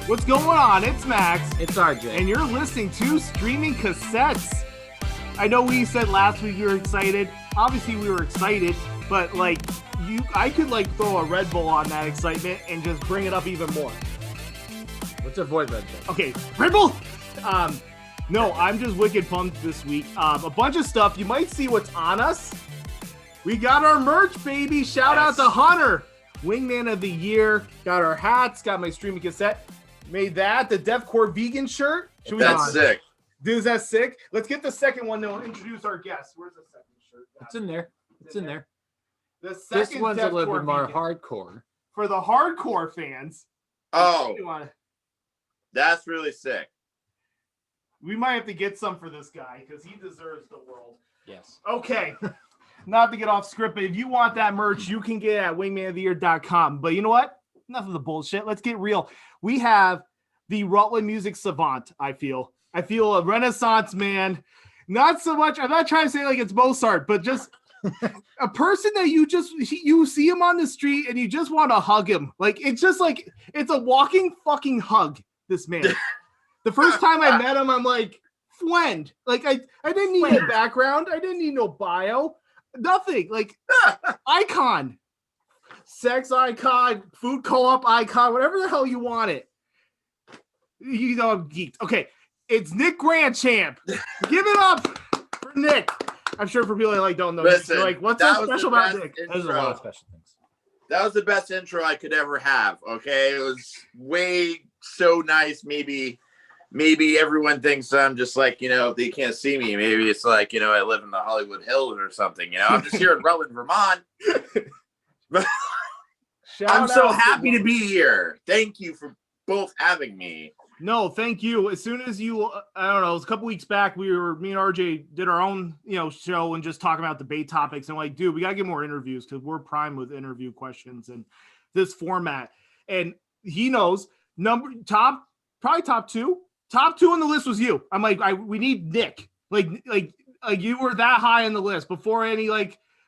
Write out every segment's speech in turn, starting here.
What's going on? It's Max. It's RJ. And you're listening to Streaming Cassettes. I know we said last week we were excited. Obviously we were excited, but I could throw a Red Bull on that excitement and just bring it up even more. What's your voice, Red Bull? Okay, Red Bull! No, I'm just wicked pumped this week. A bunch of stuff. You might see what's on us. We got our merch, baby. Shout out to Hunter. Wingman of the Year. Got our hats. Got my Streaming Cassette. Made that. The Deathcore Vegan shirt. That's sick. Dude, is that sick? Let's get the second one, then we'll introduce our guest. Where's the second shirt? It's in there. It's in there. The second this one's Deathcore a little bit more Vegan. hardcore. For the hardcore fans. Oh, that's really sick. We might have to get some for this guy because he deserves the world. Yes. Okay. Not to get off script, but if you want that merch, you can get it at wingmanoftheyear.com. But you know what? Enough of the bullshit. Let's get real. We have the Rutland music savant, I feel a Renaissance man. Not so much, I'm not trying to say like it's Mozart, but just a person that you see him on the street and you just want to hug him. It's a walking fucking hug, this man. The first time I met him, I'm like, friend. I didn't need a background. I didn't need no bio. Nothing. Icon. Sex icon, food co-op icon, whatever the hell you want it. You know I'm geeked. Okay, it's Nick Grandchamp. Give it up for Nick. I'm sure for people that don't know. Listen, what's so special about Nick? There's a lot of special things. That was the best intro I could ever have. Okay, it was way so nice. Maybe everyone thinks I'm just they can't see me. Maybe it's I live in the Hollywood Hills or something. I'm just here in Rutland, Vermont. I'm so happy to be here. Thank you for both having me. No, thank you. As soon as you, I don't know, it was a couple weeks back, me and RJ did our own, show and just talking about debate topics. And dude, we got to get more interviews because we're primed with interview questions and this format. And he knows probably top two on the list was you. I'm we need Nick. You were that high on the list before any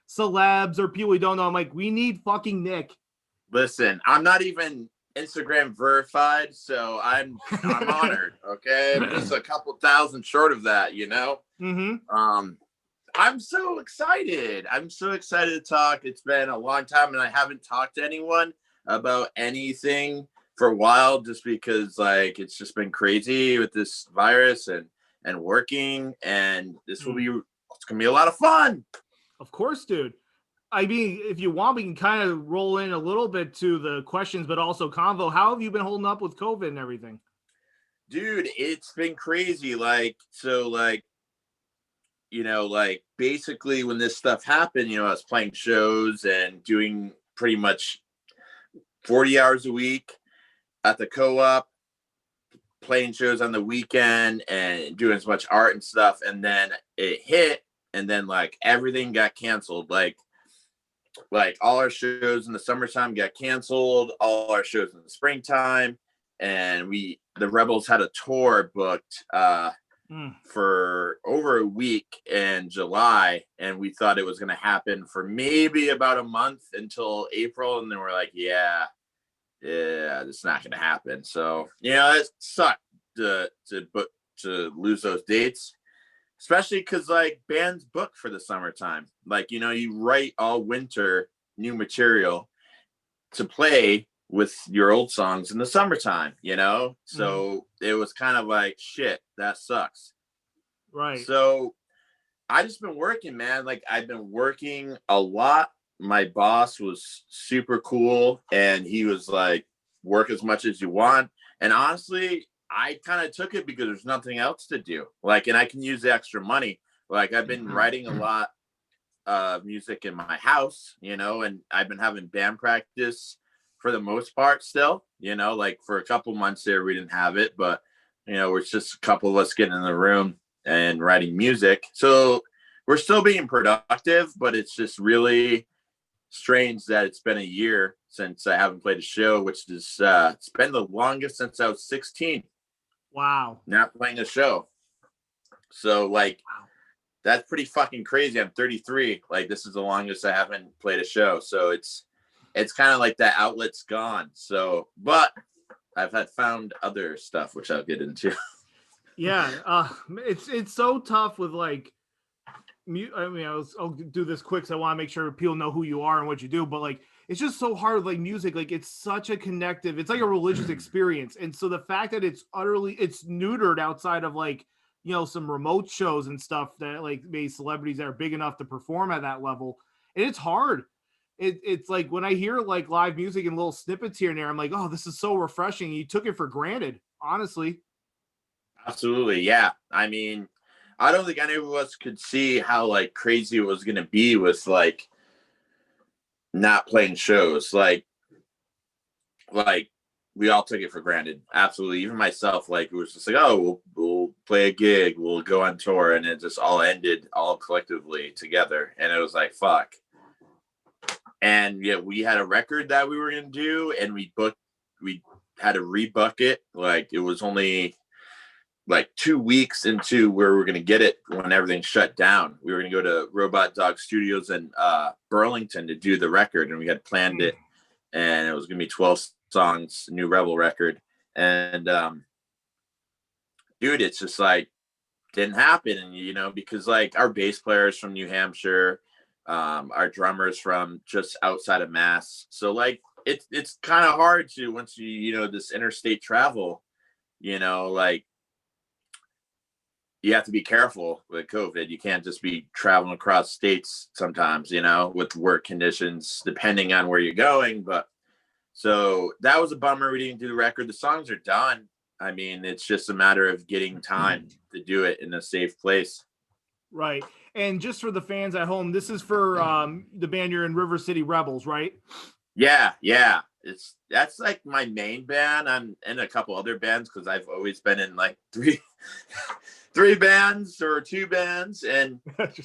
celebs or people we don't know. I'm we need fucking Nick. Listen, I'm not even Instagram verified, so I'm honored. Okay, I'm just a couple thousand short of that, Mm-hmm. I'm so excited. I'm so excited to talk. It's been a long time, and I haven't talked to anyone about anything for a while, just because it's just been crazy with this virus and working, and it's gonna be a lot of fun. Of course, dude. I mean, if you want, we can kind of roll in a little bit to the questions, but also convo. How have you been holding up with COVID and everything? Dude, it's been crazy. Basically when this stuff happened, I was playing shows and doing pretty much 40 hours a week at the co-op, playing shows on the weekend and doing as much art and stuff. And then it hit, and then everything got canceled. All our shows in the summertime got canceled, all our shows in the springtime, and the Rebels had a tour booked for over a week in July, and we thought it was going to happen for maybe about a month until April, and then we're yeah, it's not going to happen. So it sucked to lose those dates. Especially because bands book for the summertime. You write all winter new material to play with your old songs in the summertime, So it was kind of shit, that sucks. Right. So I just been working, man. I've been working a lot. My boss was super cool, and he was work as much as you want. And honestly, I kind of took it because there's nothing else to do. And I can use the extra money. I've been writing a lot of music in my house, and I've been having band practice for the most part still, for a couple months there, we didn't have it, but it's just a couple of us getting in the room and writing music. So we're still being productive, but it's just really strange that it's been a year since I haven't played a show, which is, it's been the longest since I was 16. Wow. Not playing a show. So that's pretty fucking crazy. I'm 33. This is the longest I haven't played a show. So it's kind of that outlet's gone. So, but I've had found other stuff which I'll get into. Yeah, it's so tough with like, I mean, I'll do this quick, so I want to make sure people know who you are and what you do. But like, it's just so hard. Like music, like it's such a connective. It's like a religious experience, and so the fact that it's neutered outside of like, some remote shows and stuff that like maybe celebrities that are big enough to perform at that level, and it's hard. It's like when I hear like live music and little snippets here and there, I'm like, oh, this is so refreshing. You took it for granted, honestly. Absolutely, yeah. I mean, I don't think any of us could see how like crazy it was gonna be with like not playing shows. Like we all took it for granted. Absolutely. Even myself, like it was just like, oh, we'll play a gig, we'll go on tour, and it just all ended all collectively together. And it was like, fuck. And yeah, we had a record that we were gonna do, and we had to rebook it. Like it was only like 2 weeks into where we're going to get it when everything shut down. We were going to go to Robot Dog Studios in Burlington to do the record, and we had planned it, and it was going to be 12 songs, new Rebel record. And dude, it's just like didn't happen. And because like our bass player is from New Hampshire, our drummer's from just outside of Mass, so like it's kind of hard to, once this interstate travel, like you have to be careful with COVID. You can't just be traveling across states sometimes, with work conditions, depending on where you're going. But so that was a bummer. We didn't do the record. The songs are done. I mean, it's just a matter of getting time to do it in a safe place. Right. And just for the fans at home, this is for the band you're in, River City Rebels, right? Yeah. That's like my main band. I'm in a couple other bands because I've always been in like three bands or two bands. And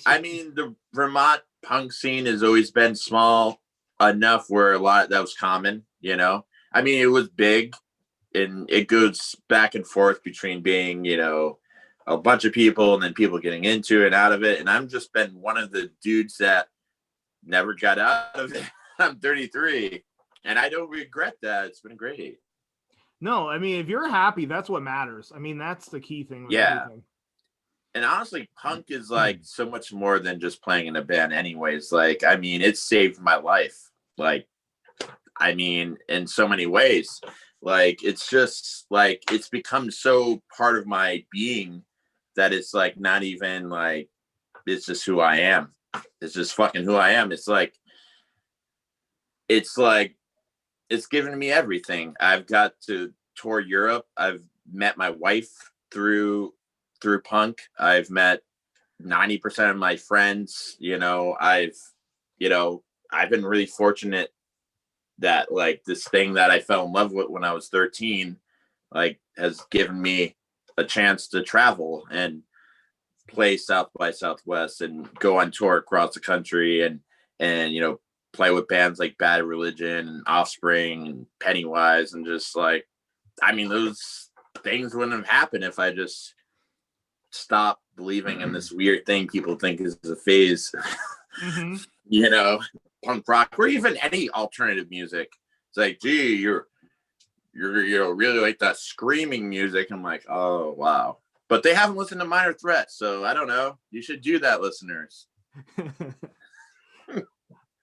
I mean, the Vermont punk scene has always been small enough where a lot that was common, I mean, it was big, and it goes back and forth between being, a bunch of people and then people getting into and out of it. And I've just been one of the dudes that never got out of it. I'm 33 and I don't regret that. It's been great. No, I mean, if you're happy, that's what matters. I mean, that's the key thing. Yeah. Everything. And honestly, punk is like so much more than just playing in a band anyways. Like, I mean, it saved my life. Like, I mean, in so many ways, like, it's just like, it's become so part of my being that it's like, not even like, it's just who I am. It's just fucking who I am. It's like, it's given me everything. I've got to tour Europe. I've met my wife through punk. I've met 90% of my friends. I've been really fortunate that like this thing that I fell in love with when I was 13, like has given me a chance to travel and play South by Southwest and go on tour across the country and play with bands like Bad Religion and Offspring and Pennywise, and just like, I mean, those things wouldn't have happened if I just stopped believing in this weird thing people think is a phase. Punk rock or even any alternative music. It's like, gee, you're really like that screaming music. I'm like, oh wow. But they haven't listened to Minor Threat, so I don't know. You should do that, listeners.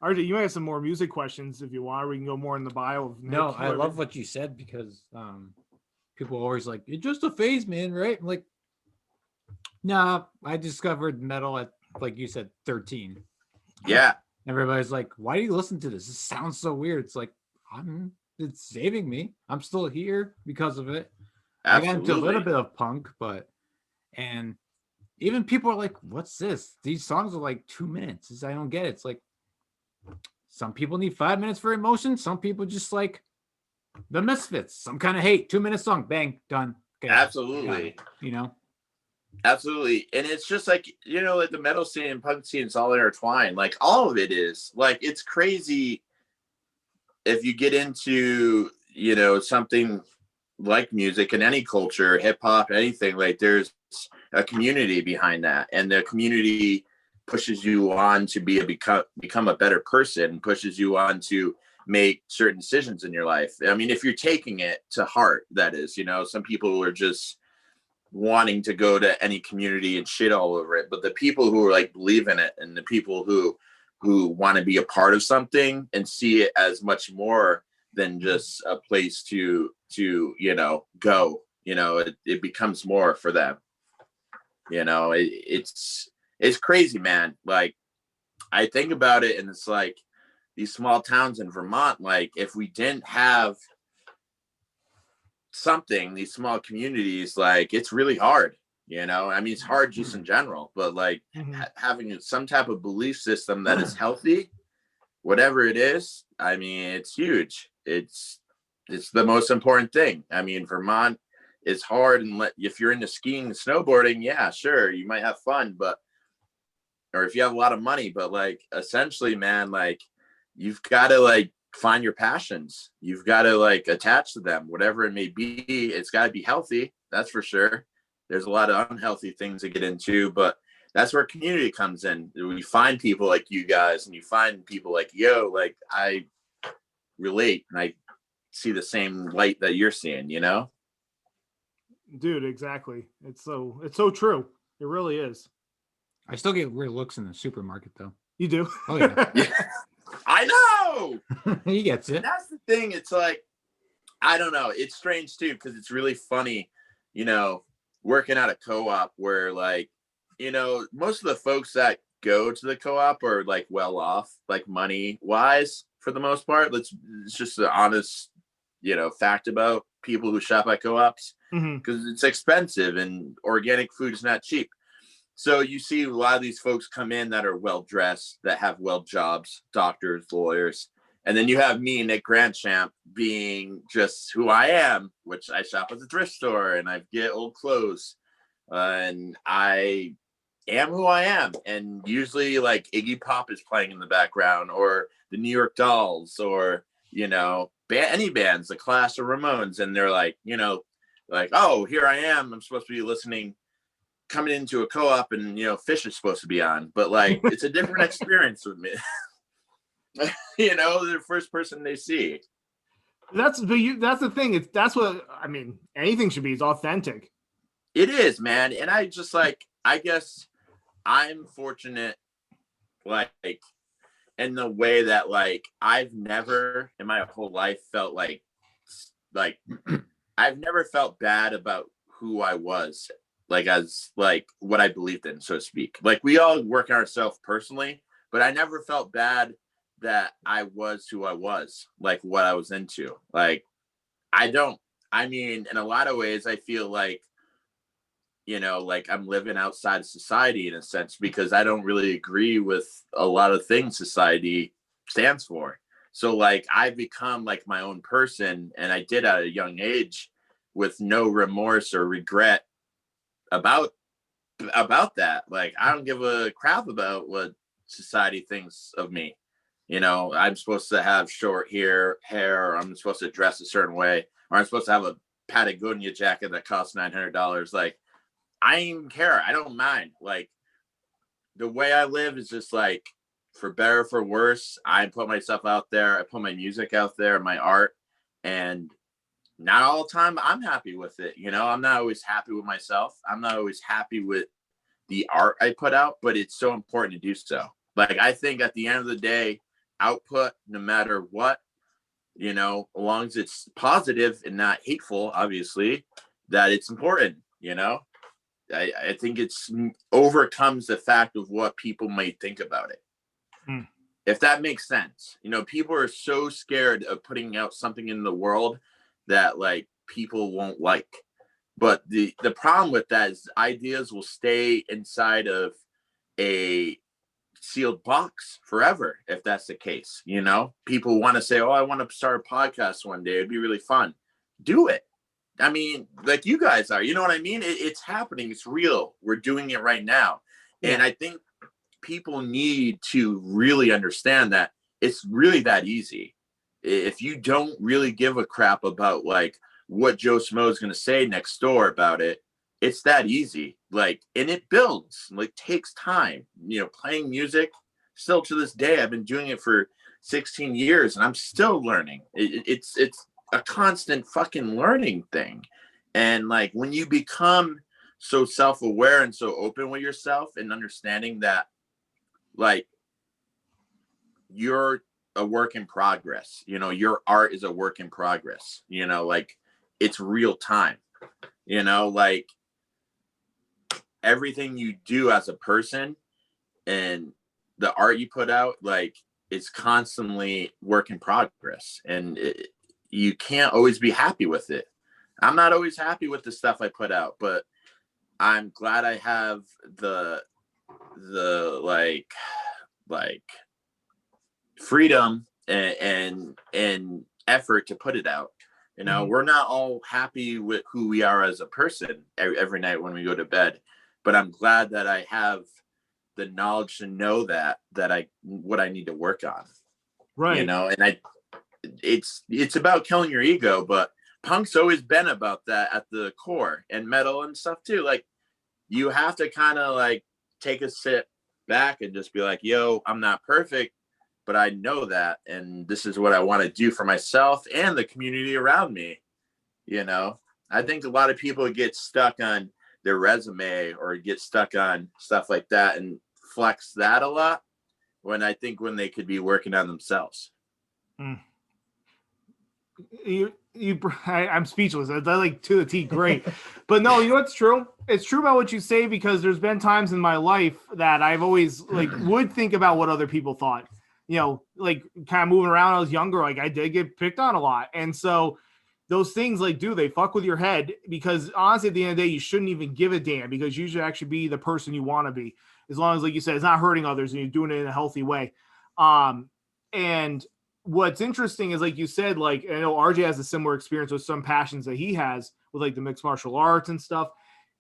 RJ, you might have some more music questions if you want. We can go more in the bio of Nick. No, I love what you said, because people are always like, it's just a phase, man, right? I'm like, nah, I discovered metal at, like you said, 13. Yeah. Everybody's like, why do you listen to this? This sounds so weird. It's like, it's saving me. I'm still here because of it. Absolutely. I got into a little bit of punk, and even people are like, what's this? These songs are like 2 minutes. I don't get it. It's like, some people need 5 minutes for emotion. Some people just like the Misfits, some kind of hate, 2 minute song, bang, done. Okay, absolutely. Absolutely. And it's just like, like the metal scene and punk scene is all intertwined. Like all of it is like, it's crazy. If you get into, something like music and any culture, hip hop, anything, like there's a community behind that. And the community pushes you on to become a better person, pushes you on to make certain decisions in your life. I mean, if you're taking it to heart, that is, you know, some people are just wanting to go to any community and shit all over it. But the people who are like believe in it, and the people who want to be a part of something and see it as much more than just a place to you know, go, you know, it becomes more for them. You know, it's crazy, man. Like, I think about it, and it's like these small towns in Vermont, like if we didn't have something, these small communities, like it's really hard, you know. I mean, it's hard just in general, but like having some type of belief system that is healthy, whatever it is, I mean, it's huge. It's the most important thing. I mean, Vermont is hard, and if you're into skiing and snowboarding, yeah, sure, you might have fun, but or if you have a lot of money, but like essentially, man, like you've got to like find your passions. You've got to like attach to them, whatever it may be. It's got to be healthy. That's for sure. There's a lot of unhealthy things to get into, but that's where community comes in. We find people like you guys, and you find people like, yo, like I relate and I see the same light that you're seeing, you know? Dude, exactly. It's so true. It really is. I still get weird looks in the supermarket though. You do? Oh yeah. Yeah. I know. He gets it. And that's the thing. It's like, I don't know. It's strange too, because it's really funny, you know, working at a co-op where like, you know, most of the folks that go to the co-op are like well off, like money wise for the most part. It's just the honest, you know, fact about people who shop at co-ops, because it's expensive and organic food is not cheap. So you see a lot of these folks come in that are well dressed, that have well jobs, doctors, lawyers. And then you have me, Nick Grandchamp, being just who I am, which I shop at the thrift store and I get old clothes. And I am who I am. And usually like Iggy Pop is playing in the background, or the New York Dolls, or, you know, any bands, the Clash or Ramones. And they're like, you know, like, oh, here I am. I'm supposed to be listening, coming into a co-op, and you know, Fish is supposed to be on, but like it's a different experience with me. You know, the first person they see. That's the thing. That's what I mean. Anything should be is authentic. It is, man. And I just like, I guess I'm fortunate, like in the way that like I've never in my whole life felt like I've never felt bad about who I was, like as like what I believed in, so to speak. Like we all work on ourselves personally, but I never felt bad that I was who I was, like what I was into. Like I mean, in a lot of ways, I feel like, you know, like I'm living outside of society in a sense, because I don't really agree with a lot of things society stands for. So like I've become like my own person, and I did at a young age with no remorse or regret about that. Like I don't give a crap about what society thinks of me. You know, I'm supposed to have short hair, or I'm supposed to dress a certain way, or I'm supposed to have a Patagonia jacket that costs $900. Like I don't even care. I don't mind. Like the way I live is just like, for better or for worse, I put myself out there. I put my music out there, my art, and not all the time I'm happy with it. You know, I'm not always happy with myself. I'm not always happy with the art I put out, but it's so important to do so. Like, I think at the end of the day, output, no matter what, you know, as long as it's positive and not hateful, obviously, that it's important, you know. I think it's overcomes the fact of what people might think about it. If that makes sense. You know, people are so scared of putting out something in the world that like people won't like. But the problem with that is ideas will stay inside of a sealed box forever if that's the case. You know, people want to say, oh, I want to start a podcast one day, it'd be really fun. Do it. I mean, like you guys are, you know what I mean? It's happening. It's real. We're doing it right now. And I think people need to really understand that it's really that easy. If you don't really give a crap about like what Joe Smo is going to say next door about it, it's that easy. Like, and it builds, like takes time, you know, playing music still to this day, I've been doing it for 16 years and I'm still learning. It's a constant fucking learning thing. And like when you become so self-aware and so open with yourself and understanding that like you're a work in progress, you know, your art is a work in progress, you know, like it's real time, you know, like everything you do as a person and the art you put out, like it's constantly work in progress, and you can't always be happy with it. I'm not always happy with the stuff I put out, but I'm glad I have the like freedom and effort to put it out. You know, we're not all happy with who we are as a person every night when we go to bed, but I'm glad that I have the knowledge to know that what I need to work on. Right. You know, and it's about killing your ego, but punk's always been about that at the core, and metal and stuff too. Like you have to kind of like take a step back and just be like, yo, I'm not perfect, but I know that, and this is what I want to do for myself and the community around me. You know, I think a lot of people get stuck on their resume or get stuck on stuff like that and flex that a lot, when I think when they could be working on themselves. I'm speechless. That's like to the T, great. But no, you know what's true? It's true about what you say, because there's been times in my life that I've always like would think about what other people thought. You know, like kind of moving around when I was younger, like I did get picked on a lot. And so those things like they fuck with your head, because honestly at the end of the day you shouldn't even give a damn, because you should actually be the person you want to be, as long as, like you said, it's not hurting others and you're doing it in a healthy way. And what's interesting is, like you said, like I know RJ has a similar experience with some passions that he has with like the mixed martial arts and stuff,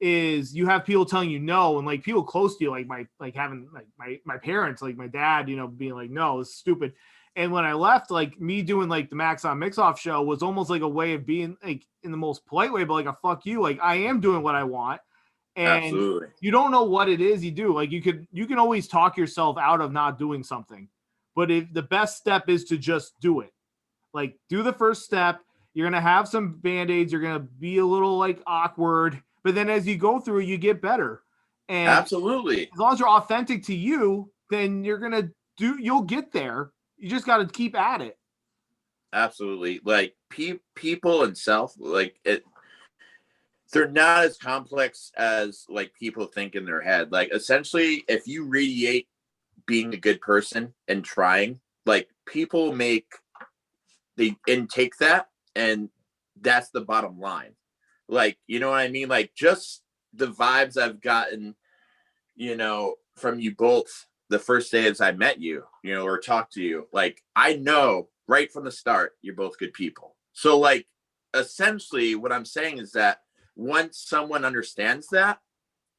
is you have people telling you no, and like people close to you, like my parents, like my dad, you know, being like, no, it's stupid. And when I left, like me doing like the Max on Mix Off show was almost like a way of being like in the most polite way, but like a fuck you, like I am doing what I want. And Absolutely. You don't know what it is you do. Like you can always talk yourself out of not doing something, but if the best step is to just do it, like do the first step. You're going to have some band-aids. You're going to be a little like awkward, but then as you go through, you get better. And absolutely, as long as you're authentic to you, then you'll get there. You just got to keep at it. Absolutely. Like people and self, like they're not as complex as like people think in their head. Like essentially, if you radiate being a good person and trying, like people they intake that, and that's the bottom line. Like, you know what I mean? Like just the vibes I've gotten, you know, from you both the first day as I met you, you know, or talked to you, like I know right from the start you're both good people. So like essentially what I'm saying is that once someone understands that,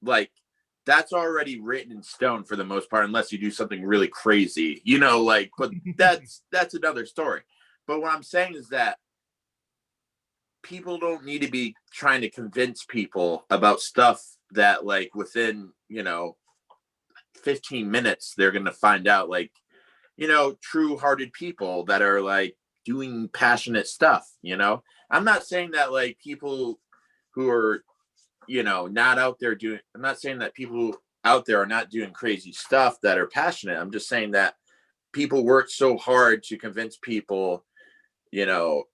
like that's already written in stone for the most part, unless you do something really crazy, you know, like, but that's another story. But what I'm saying is that people don't need to be trying to convince people about stuff that like within, you know, 15 minutes they're going to find out, like, you know, true-hearted people that are like doing passionate stuff, you know. I'm not saying that like people who are, you know, not out there doing, I'm not saying that people out there are not doing crazy stuff that are passionate. I'm just saying that people work so hard to convince people, you know,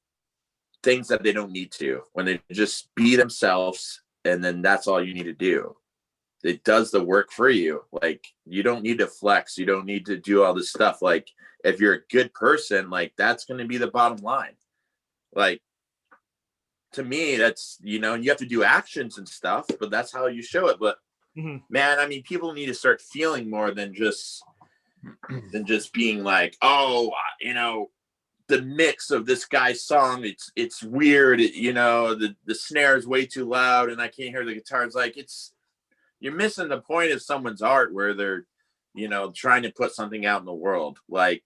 things that they don't need to, when they just be themselves, and then that's all you need to do. It does the work for you. Like you don't need to flex, you don't need to do all this stuff. Like if you're a good person, like that's going to be the bottom line. Like to me, that's, you know, and you have to do actions and stuff, but that's how you show it. But man, I mean, people need to start feeling more than just being like, oh, you know, the mix of this guy's song, it's weird, you know, the snare is way too loud and I can't hear the guitars. Like you're missing the point of someone's art where they're, you know, trying to put something out in the world. Like,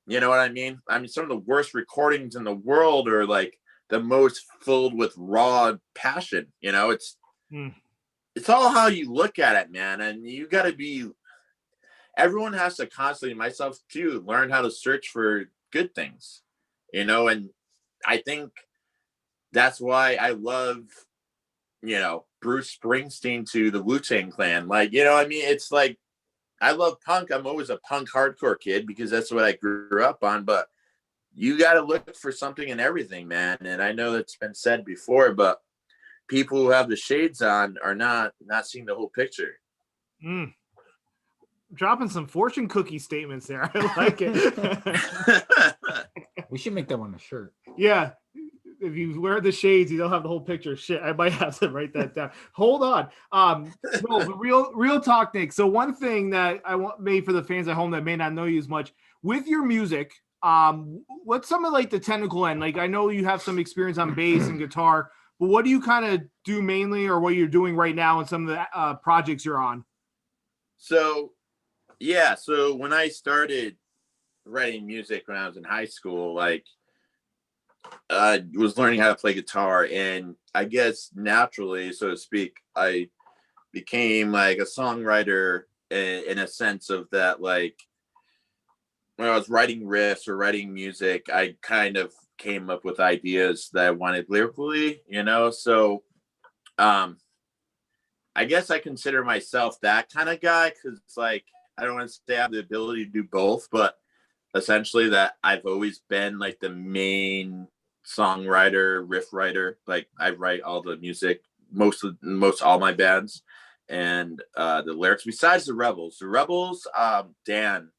you know what I mean? I mean, some of the worst recordings in the world are like the most filled with raw passion. You know, it's all how you look at it, man. And you got to be, everyone has to constantly, myself too, learn how to search for good things, you know. And I think that's why I love, you know, Bruce Springsteen to the Wu-Tang Clan. Like, you know, I mean, it's like, I love punk. I'm always a punk hardcore kid because that's what I grew up on. But you got to look for something in everything, man. And I know that's been said before, but people who have the shades on are not seeing the whole picture. Dropping some fortune cookie statements there. I like it. We should make that one a shirt. Yeah. If you wear the shades, you don't have the whole picture. Shit, I might have to write that down. Hold on. No, but real talk, Nick. So one thing that I want made for the fans at home that may not know you as much with your music, what's some of like the technical end? Like I know you have some experience on bass and guitar, but what do you kind of do mainly, or what you're doing right now in some of the projects you're on? So, yeah. So when I started writing music when I was in high school, like, was learning how to play guitar, and I guess naturally, so to speak, I became like a songwriter in a sense of that, like when I was writing riffs or writing music, I kind of came up with ideas that I wanted lyrically, you know. So I guess I consider myself that kind of guy, because it's like, I don't want to say I have the ability to do both, but essentially that I've always been like the main songwriter, riff writer. Like I write all the music, most all my bands, and the lyrics. Besides the Rebels, Dan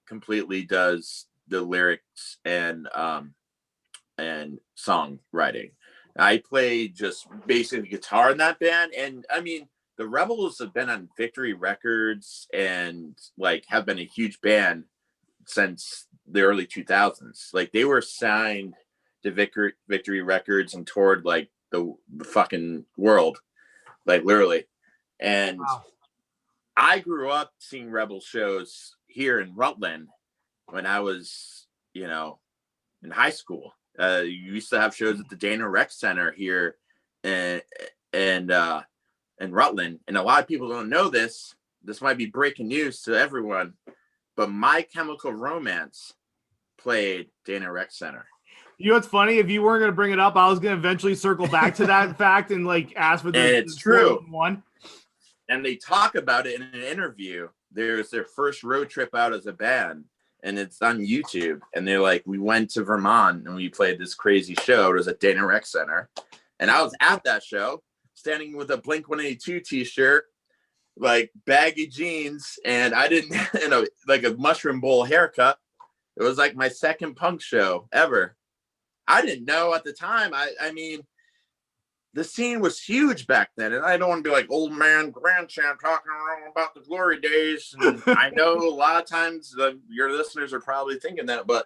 completely does the lyrics and songwriting. I play just basically guitar in that band, and I mean the Rebels have been on Victory Records and like have been a huge band since the early 2000s. Like they were signed to Victory Records and toured like the fucking world, like literally. And wow. I grew up seeing Rebel shows here in Rutland when I was, you know, in high school. You used to have shows at the Dana Rec Center here in Rutland. And a lot of people don't know this. This might be breaking news to everyone, but My Chemical Romance played Dana Rec Center. You know what's funny? If you weren't going to bring it up, I was going to eventually circle back to that fact and like ask for the. And it's true. One. And they talk about it in an interview. There's their first road trip out as a band, and it's on YouTube. And they're like, we went to Vermont and we played this crazy show. It was at Dana Rec Center, and I was at that show, standing with a Blink-182 T-shirt, like baggy jeans, and I didn't, you know, like a mushroom bowl haircut. It was like my second punk show ever. I didn't know at the time. I mean, the scene was huge back then, and I don't want to be like old man Grandchamp talking around about the glory days. And I know a lot of times your listeners are probably thinking that, but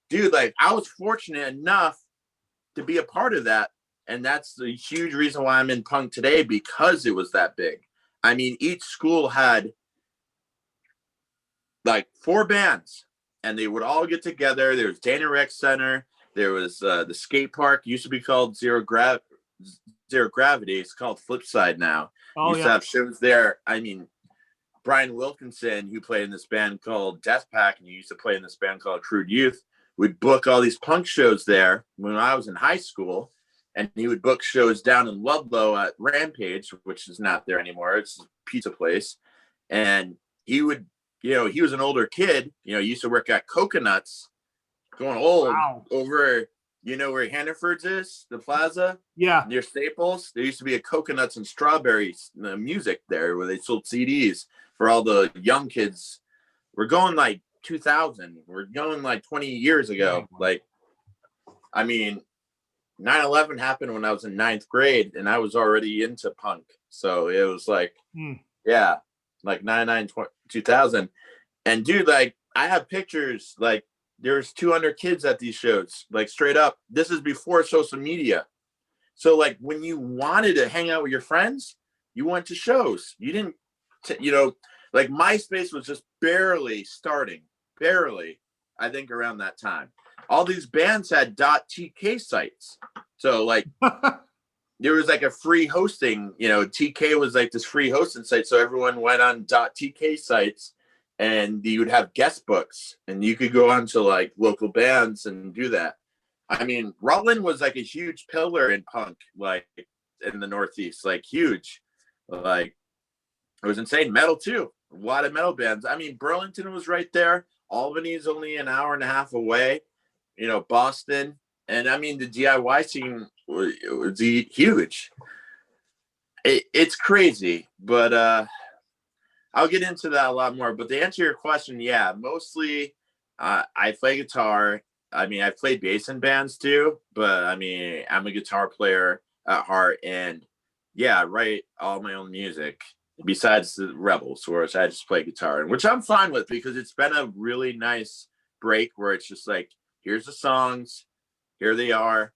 dude, like I was fortunate enough to be a part of that, and that's the huge reason why I'm in punk today, because it was that big. I mean, each school had like 4 bands, and they would all get together. There was Dana Rec Center. There was the skate park, used to be called Zero Gravity. It's called Flipside now. Used to have shows there. I mean, Brian Wilkinson, who played in this band called Death Pack, and he used to play in this band called Crude Youth, would book all these punk shows there when I was in high school. And he would book shows down in Ludlow at Rampage, which is not there anymore. It's a pizza place. And he would, you know, he was an older kid, you know, he used to work at Coconuts, going old, over, you know, where Hannaford's is, the plaza? Yeah. Near Staples. There used to be a Coconuts and Strawberries music there where they sold CDs for all the young kids. We're going like 2000. We're going like 20 years ago. Like, I mean, 9/11 happened when I was in 9th grade, and I was already into punk. So it was like, yeah, like 2000. And dude, like I have pictures, like there's 200 kids at these shows, like straight up. This is before social media. So like when you wanted to hang out with your friends, you went to shows. You didn't, you know, like MySpace was just barely starting, I think around that time. All these bands had .tk sites. So like there was like a free hosting, you know, TK was like this free hosting site. So everyone went on .tk sites and you would have guest books, and you could go on to like local bands and do that. I mean, Rutland was like a huge pillar in punk, like in the Northeast, like huge. Like it was insane. Metal too. A lot of metal bands. I mean, Burlington was right there. Albany's only an hour and a half away. You know, Boston, and I mean the DIY scene was huge. It's crazy, but I'll get into that a lot more. But to answer your question, yeah, mostly I play guitar. I mean, I've played bass in bands too, but I mean, I'm a guitar player at heart, and yeah, I write all my own music besides the Rebels, where I just play guitar, which I'm fine with because it's been a really nice break where it's just like, here's the songs, here they are,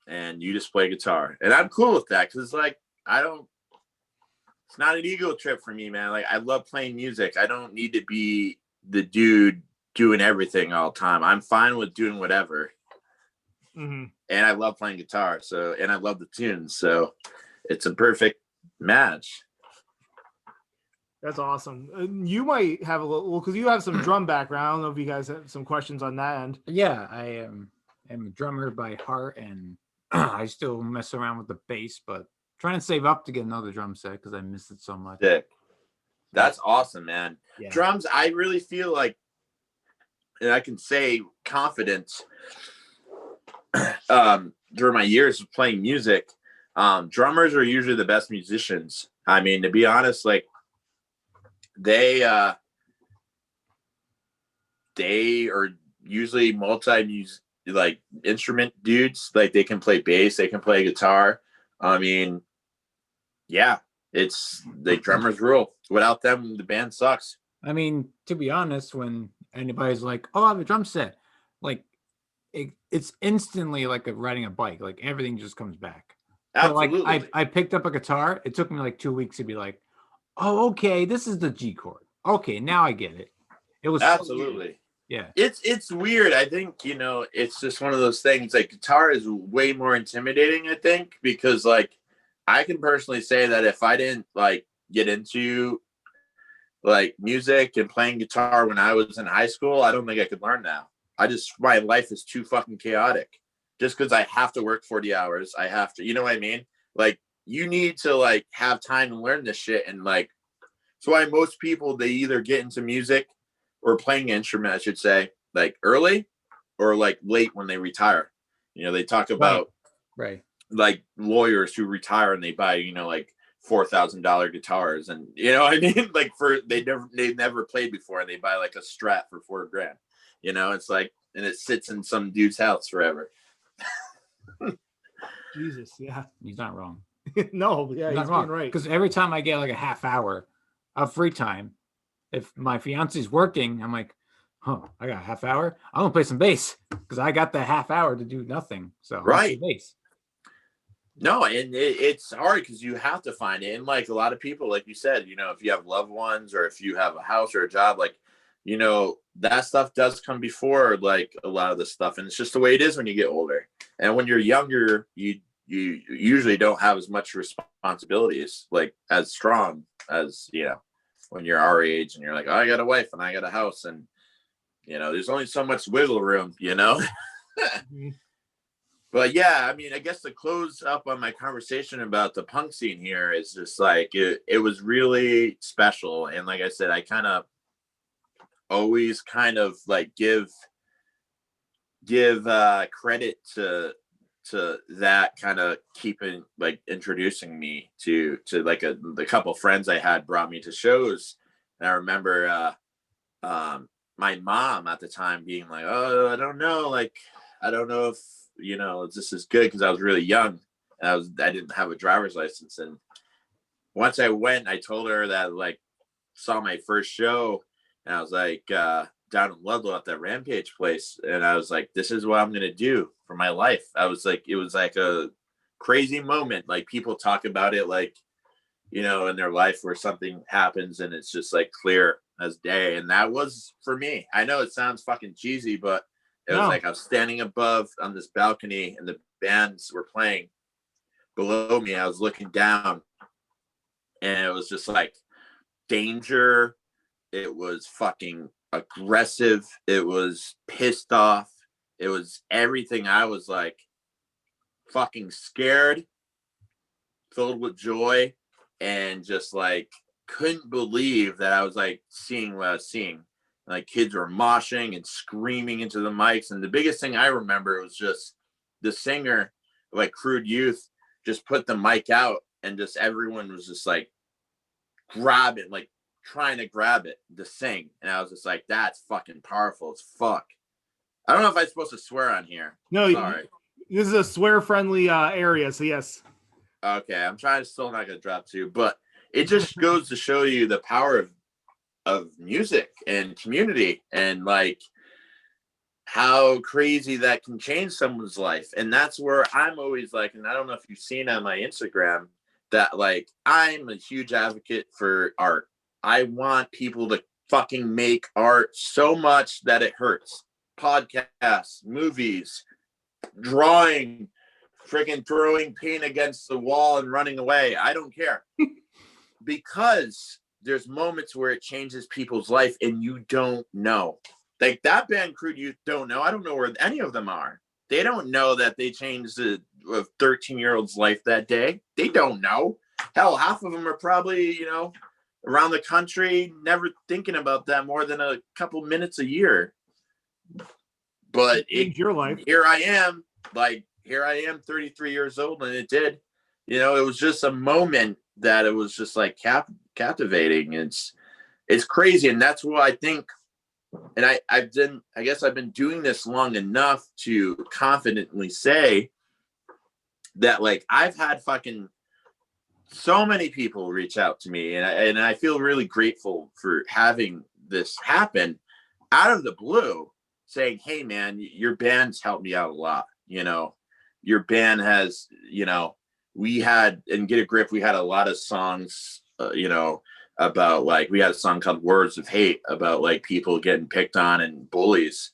and you just play guitar, and I'm cool with that because like it's not an ego trip for me, man. Like I love playing music. I don't need to be the dude doing everything all the time. I'm fine with doing whatever. Mm-hmm. And I love playing guitar. And I love the tunes. So it's a perfect match. That's awesome. You might have a little, because you have some drum background. I don't know if you guys have some questions on that end. Yeah, I am a drummer by heart, and I still mess around with the bass, but trying to save up to get another drum set because I miss it so much. Sick. That's awesome, man. Yeah. Drums, I really feel like, and I can say confidence during my years of playing music, drummers are usually the best musicians. I mean, to be honest, like they are usually like instrument dudes. Like they can play bass, they can play guitar. I mean, yeah, it's the drummers rule. Without them, the band sucks. I mean, to be honest, when anybody's like, "Oh, I have a drum set," like it's instantly like riding a bike. Like everything just comes back. Absolutely. So, like I picked up a guitar. It took me like 2 weeks to be like, "Oh, okay, this is the G chord. Okay, now I get it." It was absolutely. Yeah. It's weird. I think, you know, it's just one of those things. Like guitar is way more intimidating, I think, because like I can personally say that if I didn't like get into like music and playing guitar when I was in high school, I don't think I could learn now. My life is too fucking chaotic. Just because I have to work 40 hours, I have to, you know what I mean? Like you need to like have time to learn this shit. And like, that's why most people, they either get into music or playing an instrument, I should say, like early or like late when they retire. You know, they talk about right. Like lawyers who retire and they buy, you know, like $4,000 guitars, and you know what I mean? Like they never played before, and they buy like a Strat for $4,000. You know, it's like, and it sits in some dude's house forever. Jesus, yeah. He's not wrong. No, yeah, he's wrong. right. Because every time I get like a half hour of free time, if my fiance's working, I'm like, I got a half hour. I'm gonna play some bass because I got the half hour to do nothing. So right, bass. No, and it's hard because you have to find it. And like a lot of people, like you said, you know, if you have loved ones or if you have a house or a job, like, you know, that stuff does come before like a lot of the stuff. And it's just the way it is when you get older. And when you're younger, you usually don't have as much responsibilities, like as strong as, you know, when you're our age and you're like, oh, I got a wife and I got a house, and, you know, there's only so much wiggle room, you know? But yeah, I mean, I guess to close up on my conversation about the punk scene here is just like, it was really special. And like I said, I kind of always kind of like give credit to that kind of keeping like introducing me to like the couple friends I had brought me to shows. And I remember my mom at the time being like, oh, I don't know if, you know, this is good, because I was really young and I didn't have a driver's license. And once I went, I told her that like saw my first show, and I was like down in Ludlow at that Rampage place, and I was like, this is what I'm gonna do for my life. I was like, it was like a crazy moment. Like people talk about it like, you know, in their life where something happens and it's just like clear as day. And that was for me. I know it sounds fucking cheesy, but it was like I was standing above on this balcony and the bands were playing below me. I was looking down and it was just like Danger, It was fucking aggressive. It was pissed off. It was everything. I was like fucking scared, filled with joy, and just like couldn't believe that I was like seeing what I was seeing. Like kids were moshing and screaming into the mics. And the biggest thing I remember was just the singer, like Crude Youth, just put the mic out and just everyone was just like grabbing, like trying to grab it to sing. And I was just like, that's fucking powerful as fuck. I don't know if I'm supposed to swear on here. No, sorry. This is a swear-friendly area, so yes. Okay, I'm trying to still not gonna drop two, but it just goes to show you the power of music and community and like how crazy that can change someone's life. And that's where I'm always like, and I don't know if you've seen on my Instagram that like I'm a huge advocate for art. I want people to fucking make art so much that it hurts. Podcasts, movies, drawing, freaking throwing paint against the wall and running away. I don't care. Because there's moments where it changes people's life and you don't know. Like that band Crude Youth don't know. I don't know where any of them are. They don't know that they changed a 13-year-old's life that day. They don't know. Hell, half of them are probably, around the country, never thinking about that more than a couple minutes a year. But your life. Here I am, 33 years old, and it did. It was just a moment that it was just like captivating. It's crazy, and that's what I think. And I guess I've been doing this long enough to confidently say that like I've had fucking so many people reach out to me, and I feel really grateful for having this happen out of the blue, saying, hey man, your band's helped me out a lot. Your band has, we had in Get a Grip, we had a lot of songs, about like, we had a song called Words of Hate about like people getting picked on and bullies.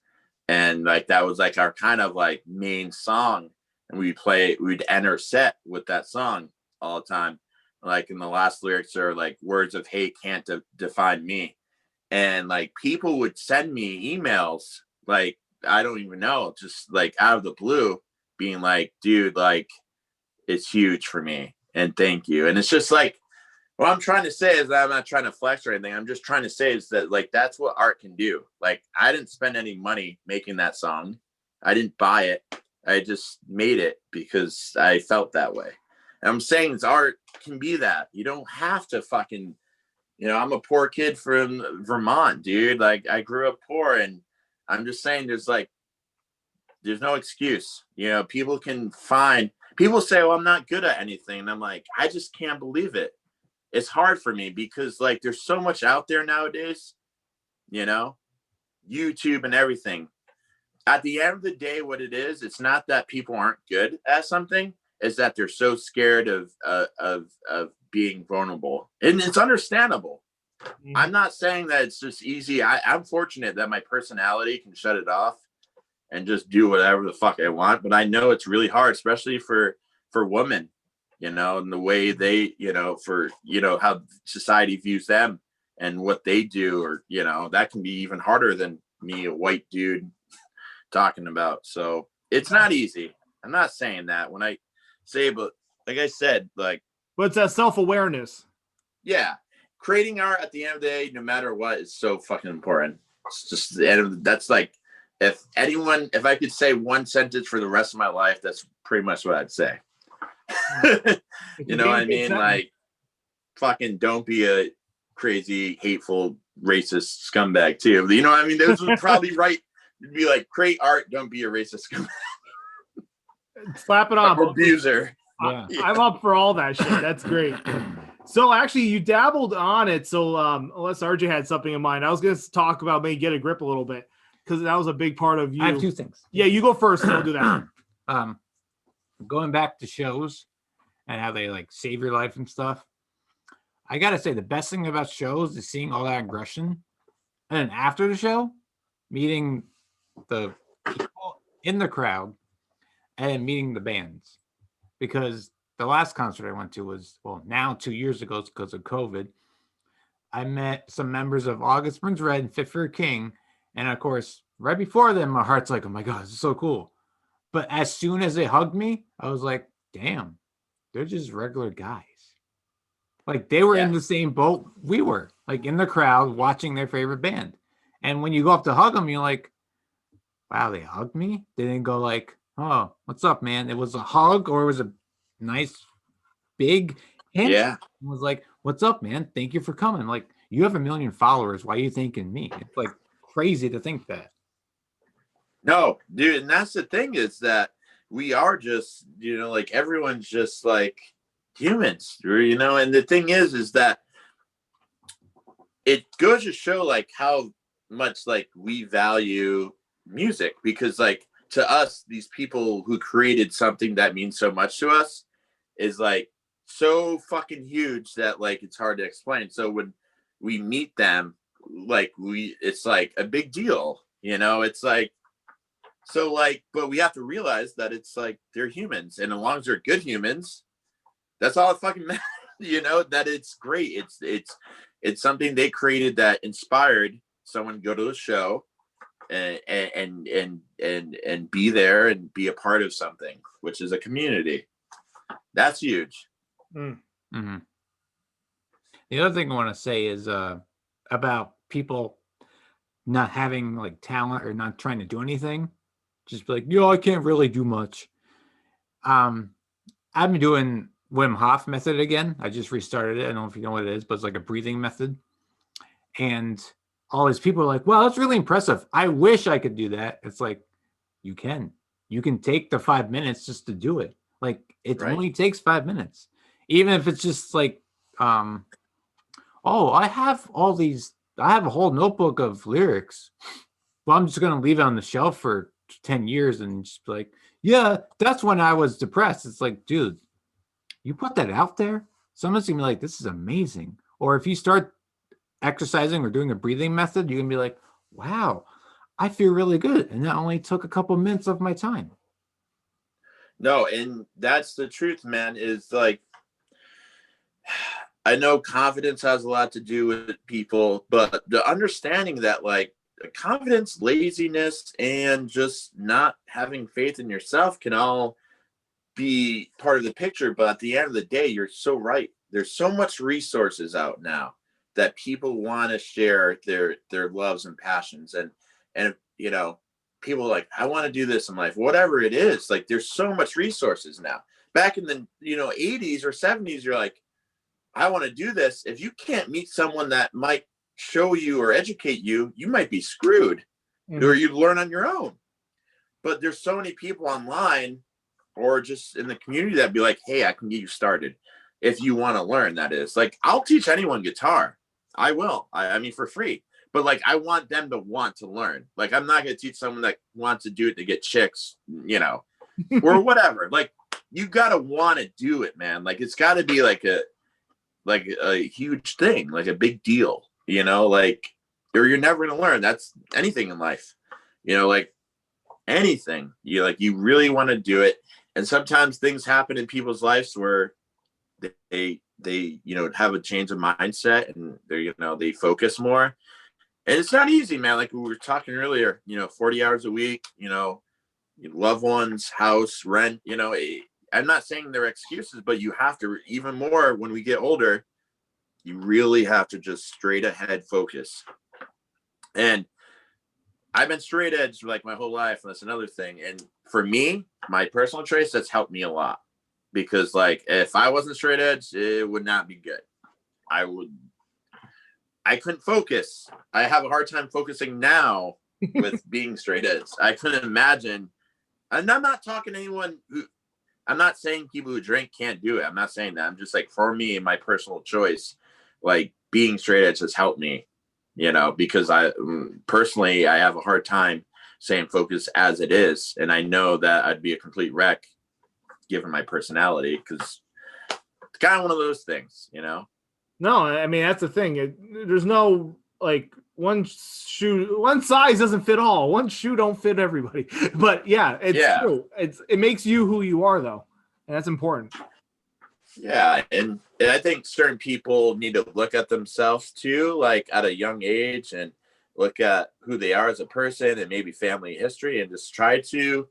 And like, that was like our kind of like main song. And we'd end our set with that song all the time. Like in the last lyrics are like, words of hate can't define me. And like people would send me emails, like, I don't even know, just like out of the blue being like, dude, like it's huge for me. And thank you. And it's just like, what I'm trying to say is that I'm not trying to flex or anything. I'm just trying to say is that like, that's what art can do. Like I didn't spend any money making that song. I didn't buy it. I just made it because I felt that way. And I'm saying art can be that. You don't have to fucking, I'm a poor kid from Vermont, dude. Like I grew up poor, and I'm just saying there's no excuse. People say, well, I'm not good at anything. And I'm like, I just can't believe it. It's hard for me because like there's so much out there nowadays, YouTube and everything. At the end of the day, what it is, it's not that people aren't good at something, is that they're so scared of being vulnerable. And it's understandable. Mm-hmm. I'm not saying that it's just easy. I'm fortunate that my personality can shut it off and just do whatever the fuck I want. But I know it's really hard, especially for women, and the way they, how society views them and what they do, or, that can be even harder than me, a white dude, talking about. So it's not easy. I'm not saying that when I say, but like I said, like, but it's that self-awareness. Yeah. Creating art at the end of the day, no matter what, is so fucking important. It's just the end of that's like, if I could say one sentence for the rest of my life, that's pretty much what I'd say. You know what I mean? Like, fucking don't be a crazy, hateful, racist scumbag too. You know what I mean? Those would probably be like, create art, don't be a racist scumbag. Slap it on. Abuser. Yeah. I'm up for all that shit. That's great. So actually you dabbled on it. So unless RJ had something in mind, I was going to talk about maybe Get a Grip a little bit, because that was a big part of you. I have two things. Yeah, you go first and I'll do that. Going back to shows and how they like save your life and stuff. I got to say the best thing about shows is seeing all that aggression. And then after the show, meeting the people in the crowd and meeting the bands. Because the last concert I went to was, well, now 2 years ago, it's because of COVID. I met some members of August Burns Red and Fit for a King. And of course, right before them, my heart's like, oh my God, this is so cool. But as soon as they hugged me, I was like, damn, they're just regular guys. Like they were in the same boat we were, like in the crowd watching their favorite band. And when you go up to hug them, you're like, wow, they hugged me? They didn't go like, oh, what's up, man? It was a hug or it was a nice big hint. Yeah. It was like, what's up, man? Thank you for coming. Like, you have 1 million followers. Why are you thinking me? It's like crazy to think that. No, dude, and that's the thing is that we are just, like everyone's just like humans, and the thing is that it goes to show like how much like we value music, because like to us, these people who created something that means so much to us is like so fucking huge that like it's hard to explain. So when we meet them, like it's like a big deal, it's like, so like, but we have to realize that it's like they're humans, and as long as they're good humans, that's all it fucking matters. That it's great. It's something they created that inspired someone to go to the show and be there and be a part of something, which is a community. That's huge. Mm-hmm. The other thing I want to say is about people not having like talent or not trying to do anything. Just be like, I can't really do much. I've been doing Wim Hof method again. I just restarted it. I don't know if you know what it is, but it's like a breathing method. And all these people are like, wow, that's really impressive. I wish I could do that. It's like, you can take the 5 minutes just to do it. Like it only takes 5 minutes. Even if it's just like, I have a whole notebook of lyrics. Well, I'm just going to leave it on the shelf for 10 years and just be like, yeah, that's when I was depressed. It's like, dude, you put that out there, someone's gonna be like, this is amazing. Or if you start exercising or doing a breathing method, you can be like, wow, I feel really good. And that only took a couple minutes of my time. No, and that's the truth, man, is like, I know confidence has a lot to do with people, but the understanding that like confidence, laziness, and just not having faith in yourself can all be part of the picture. But at the end of the day, you're so right. There's so much resources out now that people want to share their loves and passions. And people are like, I want to do this in life, whatever it is. Like there's so much resources now. Back in the 80s or 70s, you're like, I want to do this. If you can't meet someone that might show you or educate you, you might be screwed. Or you learn on your own. But there's so many people online or just in the community that be like, hey, I can get you started if you want to learn. That is like, I'll teach anyone guitar. I will. I mean, for free. But like, I want them to want to learn. Like, I'm not going to teach someone that wants to do it to get chicks, or whatever. Like, you got to want to do it, man. Like, it's got to be like a huge thing, like a big deal, like, or you're never going to learn. That's anything in life, like anything. You really want to do it. And sometimes things happen in people's lives where they have a change of mindset and they focus more. And it's not easy, man. Like we were talking earlier, 40 hours a week, loved ones, house, rent, I'm not saying they're excuses, but you have to, even more when we get older, you really have to just straight ahead focus. And I've been straight edge for like my whole life. And that's another thing. And for me, my personal traits, that's helped me a lot, because like, if I wasn't straight edge, it would not be good. I couldn't focus. I have a hard time focusing now with being straight edge. I couldn't imagine. And I'm not talking to anyone I'm not saying people who drink can't do it. I'm not saying that. I'm just like, for me, my personal choice, like being straight edge has helped me, because I personally, I have a hard time staying focused as it is. And I know that I'd be a complete wreck given my personality, because it's kind of one of those things, No, I mean, that's the thing. There's no like one size doesn't fit all. One shoe don't fit everybody. But yeah, it's true. It makes you who you are, though, and that's important. Yeah, and I think certain people need to look at themselves too, like at a young age, and look at who they are as a person and maybe family history, and just try to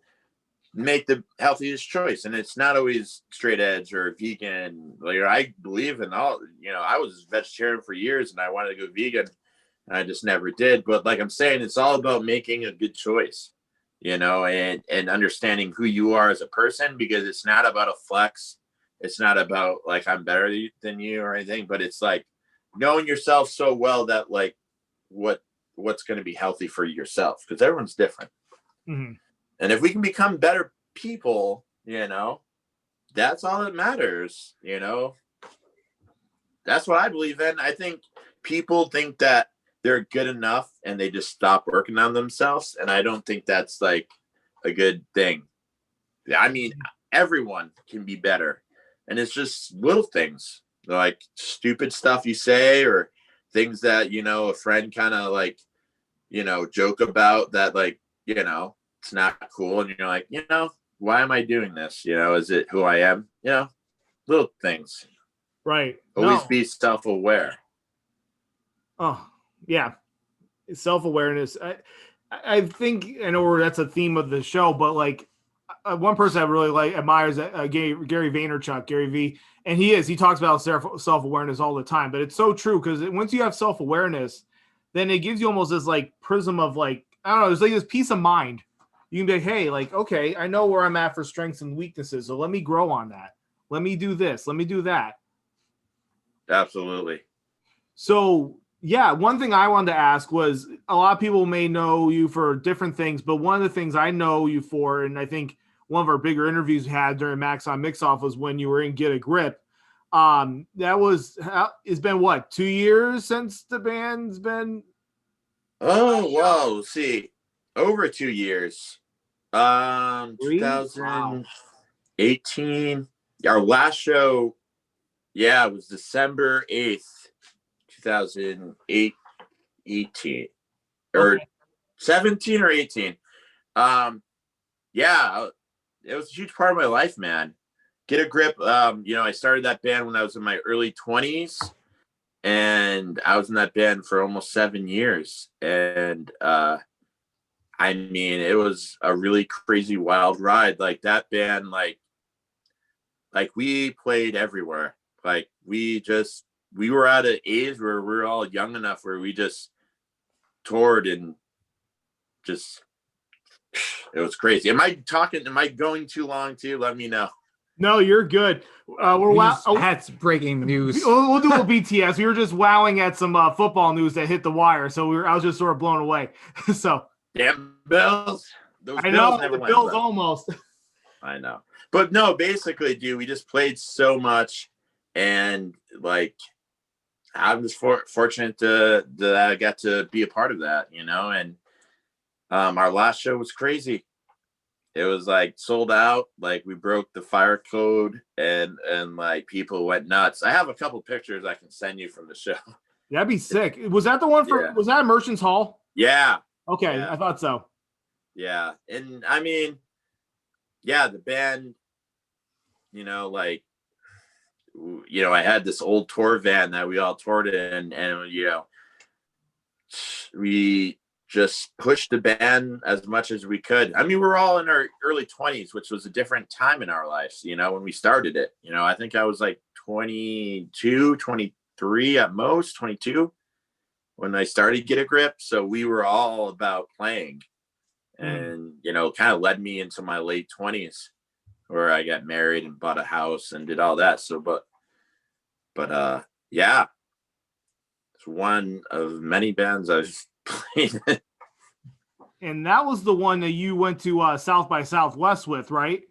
make the healthiest choice. And it's not always straight edge or vegan. Like I believe in all, I was vegetarian for years and I wanted to go vegan. And I just never did. But like I'm saying, it's all about making a good choice, and understanding who you are as a person, because it's not about a flex. It's not about like I'm better than you or anything, but it's like knowing yourself so well that like what's going to be healthy for yourself, because everyone's different. Mm-hmm. And if we can become better people, that's all that matters. That's what I believe in. I think people think that they're good enough and they just stop working on themselves. And I don't think that's like a good thing. I mean, everyone can be better. And it's just little things like stupid stuff you say, or things that, a friend kind of like, joke about that, like, it's not cool. And you're like, why am I doing this? Is it who I am? Little things. Right. Always be self-aware. Oh, yeah. Self-awareness. I think, I know that's a theme of the show, but like one person I really admires Gary Vaynerchuk, Gary V. And he talks about self-awareness all the time, but it's so true, because once you have self-awareness, then it gives you almost this like prism of like, I don't know, there's like this peace of mind. You can be like, hey, like, okay, I know where I'm at for strengths and weaknesses, so let me grow on that. Let me do this. Let me do that. Absolutely. So, yeah, one thing I wanted to ask was, a lot of people may know you for different things, but one of the things I know you for, and I think one of our bigger interviews we had during Max on Mix-Off was when you were in Get a Grip. It's been what, 2 years since the band's been? Oh, wow. Let's see. Over 2 years. 2018. Our last show, it was December 8th, 2018. Or 17 or 18. It was a huge part of my life, man. Get a Grip. I started that band when I was in my early 20s, and I was in that band for almost 7 years. And I mean, it was a really crazy, wild ride. Like that band, like we played everywhere. Like we were at an age where we were all young enough where we just toured, and just, it was crazy. Am I going too long too? Let me know. No, you're good. That's breaking news. We'll do a BTS. We were just wowing at some football news that hit the wire, so I was just sort of blown away. So damn Bills. I know the Bills almost. I know, but no. Basically, dude, we just played so much, and like, I'm just fortunate that I got to be a part of that, And our last show was crazy. It was like sold out. Like we broke the fire code, and like people went nuts. I have a couple pictures I can send you from the show. That'd be sick. Was that the one was that Merchants Hall? Yeah. Okay. Yeah. I thought so. Yeah. And I mean, the band, I had this old tour van that we all toured in, and we just pushed the band as much as we could. I mean, we were all in our early 20s, which was a different time in our lives, when we started it. I think I was like 22, 23 at most, 22 when I started Get a Grip. So we were all about playing, and, kind of led me into my late 20s where I got married and bought a house and did all that. So, but it's one of many bands I've played. And that was the one that you went to South by Southwest with, right?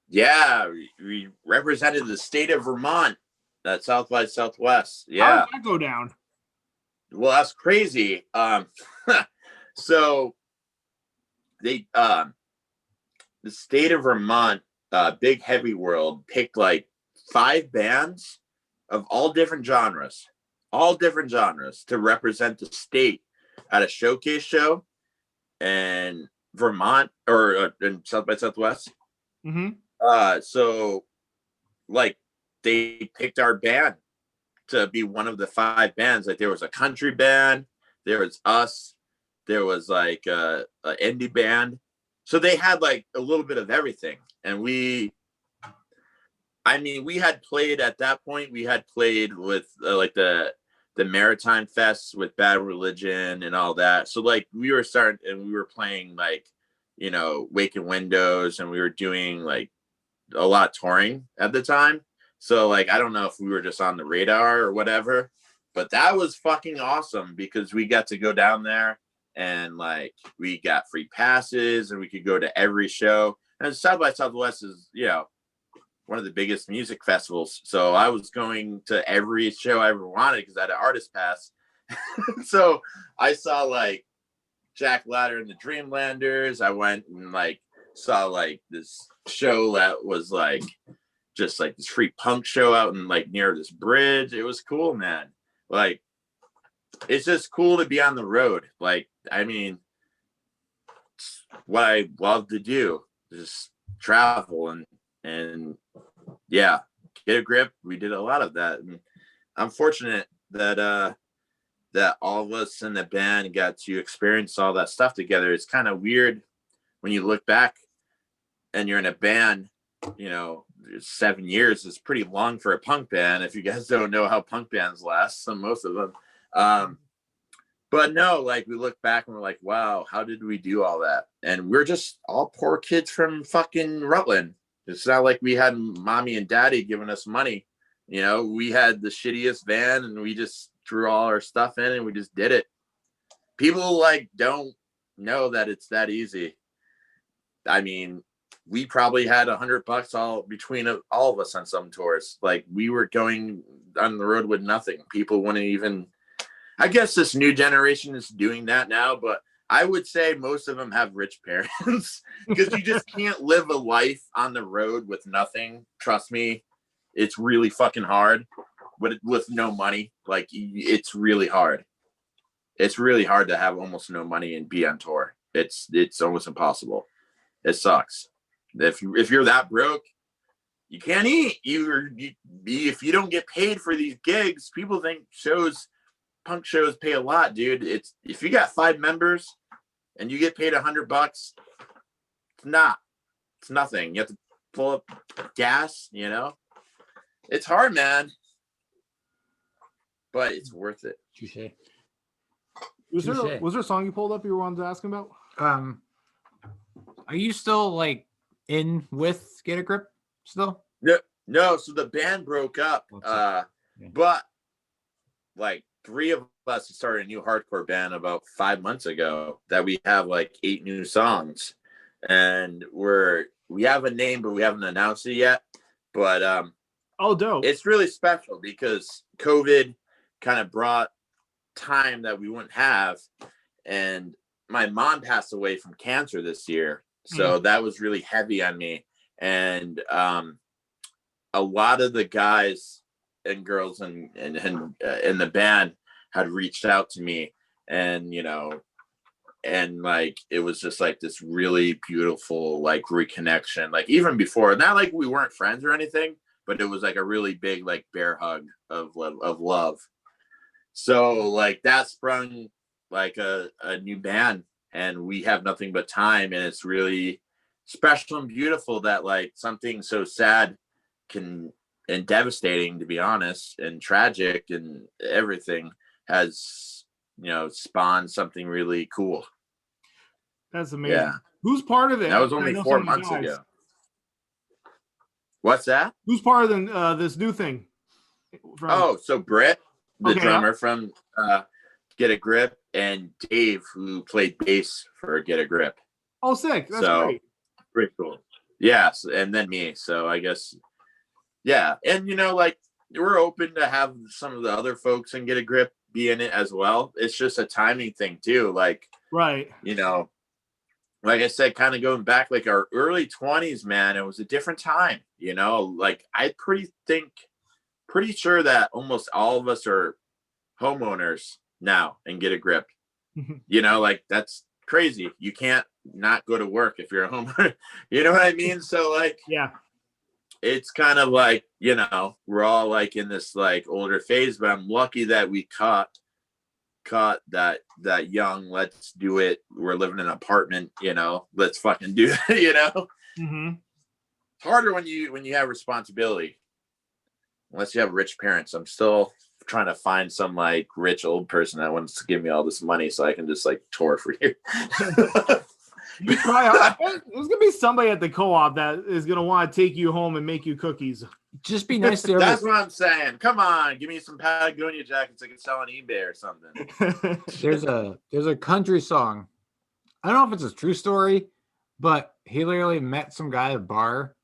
Yeah, we represented the state of Vermont at South by Southwest. Yeah. How did that go down? Well, that's crazy. So they the state of Vermont, Big Heavy World, picked like 5 bands of all different genres to represent the state at a showcase show in Vermont, or in South by Southwest. Mm-hmm. So like they picked our band to be one of the 5 bands. Like there was a country band, there was us, there was like a indie band. So they had like a little bit of everything. And we had played at that point. We had played with like the Maritime Fest with Bad Religion and all that. So like we were playing like, you know, Waking Windows, and we were doing like a lot of touring at the time. So like, I don't know if we were just on the radar or whatever, but that was fucking awesome because we got to go down there and like we got free passes and we could go to every show. And South by Southwest is, you know, one of the biggest music festivals. So I was going to every show I ever wanted because I had an artist pass. So I saw like Jack Ladder and the Dreamlanders. I went and like saw like this show that was like just like this free punk show out in like near this bridge. It was cool, man. Like it's just cool to be on the road. Like, I mean, it's what I love to do, just travel and yeah, Get a Grip. We did a lot of that. And I'm fortunate that that all of us in the band got to experience all that stuff together. It's kind of weird when you look back and you're in a band, you know, 7 years is pretty long for a punk band. If you guys don't know how punk bands last, most of them. But no, like we look back and we're like, wow, how did we do all that? And we're just all poor kids from fucking Rutland. It's not like we had mommy and daddy giving us money. You know, we had the shittiest van and we just threw all our stuff in and we just did it. People like don't know that it's that easy. I mean, we probably had $100 all between all of us on some tours. Like we were going on the road with nothing. People wouldn't even, I guess this new generation is doing that now, but I would say most of them have rich parents because you just can't live a life on the road with nothing. Trust me, it's really fucking hard. But with no money, like it's really hard. It's really hard to have almost no money and be on tour. It's almost impossible. It sucks. If you're that broke, you can't eat. If you don't get paid for these gigs, people think punk shows pay a lot, dude. It's if you got 5 members and you get paid $100, it's nothing. You have to pull up gas, you know. It's hard, man, but it's worth it. Touché. Was there a song you pulled up you wanted to ask him about? Are you still like in with Get a Grip still? No. So the band broke up, but like 3 of us started a new hardcore band about 5 months ago that we have like 8 new songs, and we have a name, but we haven't announced it yet. But oh, dope! It's really special because COVID kind of brought time that we wouldn't have, and my mom passed away from cancer this year, so that was really heavy on me. And a lot of the guys and girls and in the band had reached out to me, and you know, and like it was just like this really beautiful like reconnection. Like even before, not like we weren't friends or anything, but it was like a really big like bear hug of love. So like that sprung like a new band, and we have nothing but time, and it's really special and beautiful that like something so sad and devastating, to be honest, and tragic and everything has, you know, spawned something really cool. That's amazing. Yeah. Who's part of it? That was only 4 months ago. What's that? Who's part of this new thing? So Britt, the drummer from Get a Grip, and Dave, who played bass for Get a Grip. Oh, sick. That's great. Pretty cool. Yes, and then me. So I guess, yeah. And, you know, like, we're open to have some of the other folks in Get a Grip be in it as well. It's just a timing thing, too. Like, right. You know, like I said, kind of going back, like our early 20s, man, it was a different time, you know? Like, I pretty sure that almost all of us are homeowners now and Get a Grip. You know, like, that's crazy. You can't not go to work if you're a homeowner. You know what I mean? So, like, yeah. it's kind of like, you know, we're all like in this like older phase, but I'm lucky that we caught that young, let's do it. We're living in an apartment, you know, let's fucking do it, you know. Mm-hmm. It's harder when you have responsibility, unless you have rich parents. I'm still trying to find some like rich old person that wants to give me all this money so I can just like tour for you. You try. There's gonna be somebody at the co-op that is gonna want to take you home and make you cookies. Just be nice to That's what I'm saying. Come on, give me some Patagonia jackets I can sell on eBay or something. There's a country song. I don't know if it's a true story, but he literally met some guy at a bar,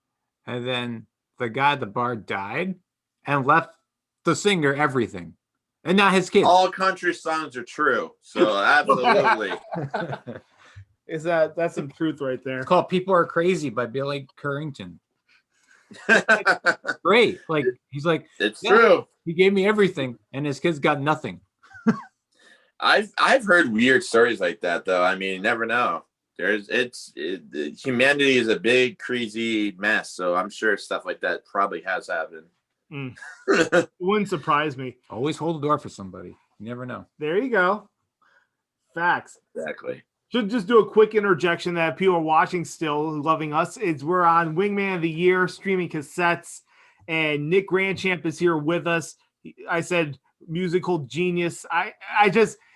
and then the guy at the bar died and left the singer everything, and not his kids. All country songs are true, so absolutely. That's some truth right there. It's called "People Are Crazy" by Billy Currington. Great, like he's like, it's true. He gave me everything, and his kids got nothing. I've heard weird stories like that, though. I mean, you never know. Humanity is a big, crazy mess, so I'm sure stuff like that probably has happened. It wouldn't surprise me. Always hold the door for somebody. You never know. There you go. Facts. Exactly. Should just do a quick interjection that people are watching still, loving us. We're on Wingman of the Year, Streaming Cassettes, and Nick Grandchamp is here with us. I said musical genius.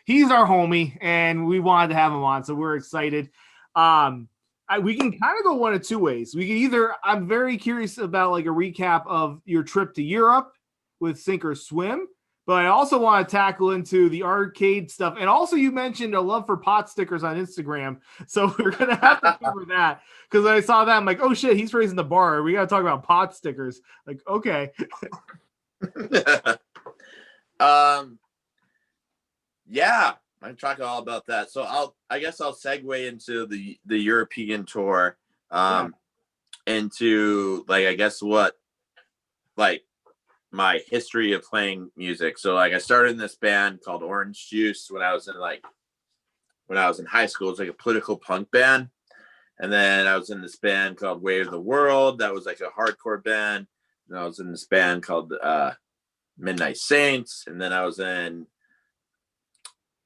He's our homie, and we wanted to have him on, so we're excited. We can kind of go one of two ways. We can either, I'm very curious about like a recap of your trip to Europe with Sink or Swim, but I also want to tackle into the arcade stuff. And also you mentioned a love for pot stickers on Instagram. So we're going to have to cover that because I saw that. I'm like, oh shit, he's raising the bar. We got to talk about pot stickers. Like, okay. Yeah, I'm talking all about that. So I guess I'll segue into the European tour, into like, I guess my history of playing music. So like I started in this band called Orange Juice when I was in high school. It was like a political punk band. And then I was in this band called Way of the World. That was like a hardcore band. And I was in this band called Midnight Saints. And then I was in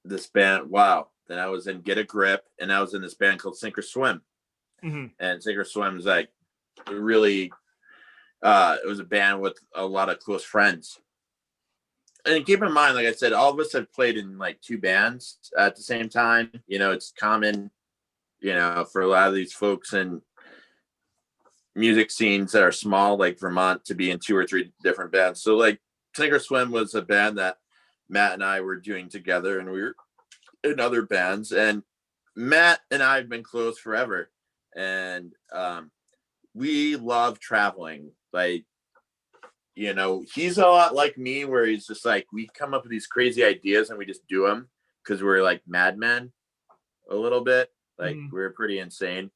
this band. Wow. Then I was in Get a Grip. And I was in this band called Sink or Swim. Mm-hmm. And Sink or Swim was like really, it was a band with a lot of close friends. And keep in mind, like I said, all of us have played in like two bands at the same time. You know, it's common, you know, for a lot of these folks in music scenes that are small, like Vermont, to be in two or three different bands. So like Sink or Swim was a band that Matt and I were doing together, and we were in other bands. And Matt and I have been close forever. And we love traveling. Like, you know, he's a lot like me, where he's just like, we come up with these crazy ideas and we just do them because we're like madmen a little bit. Like we're pretty insane.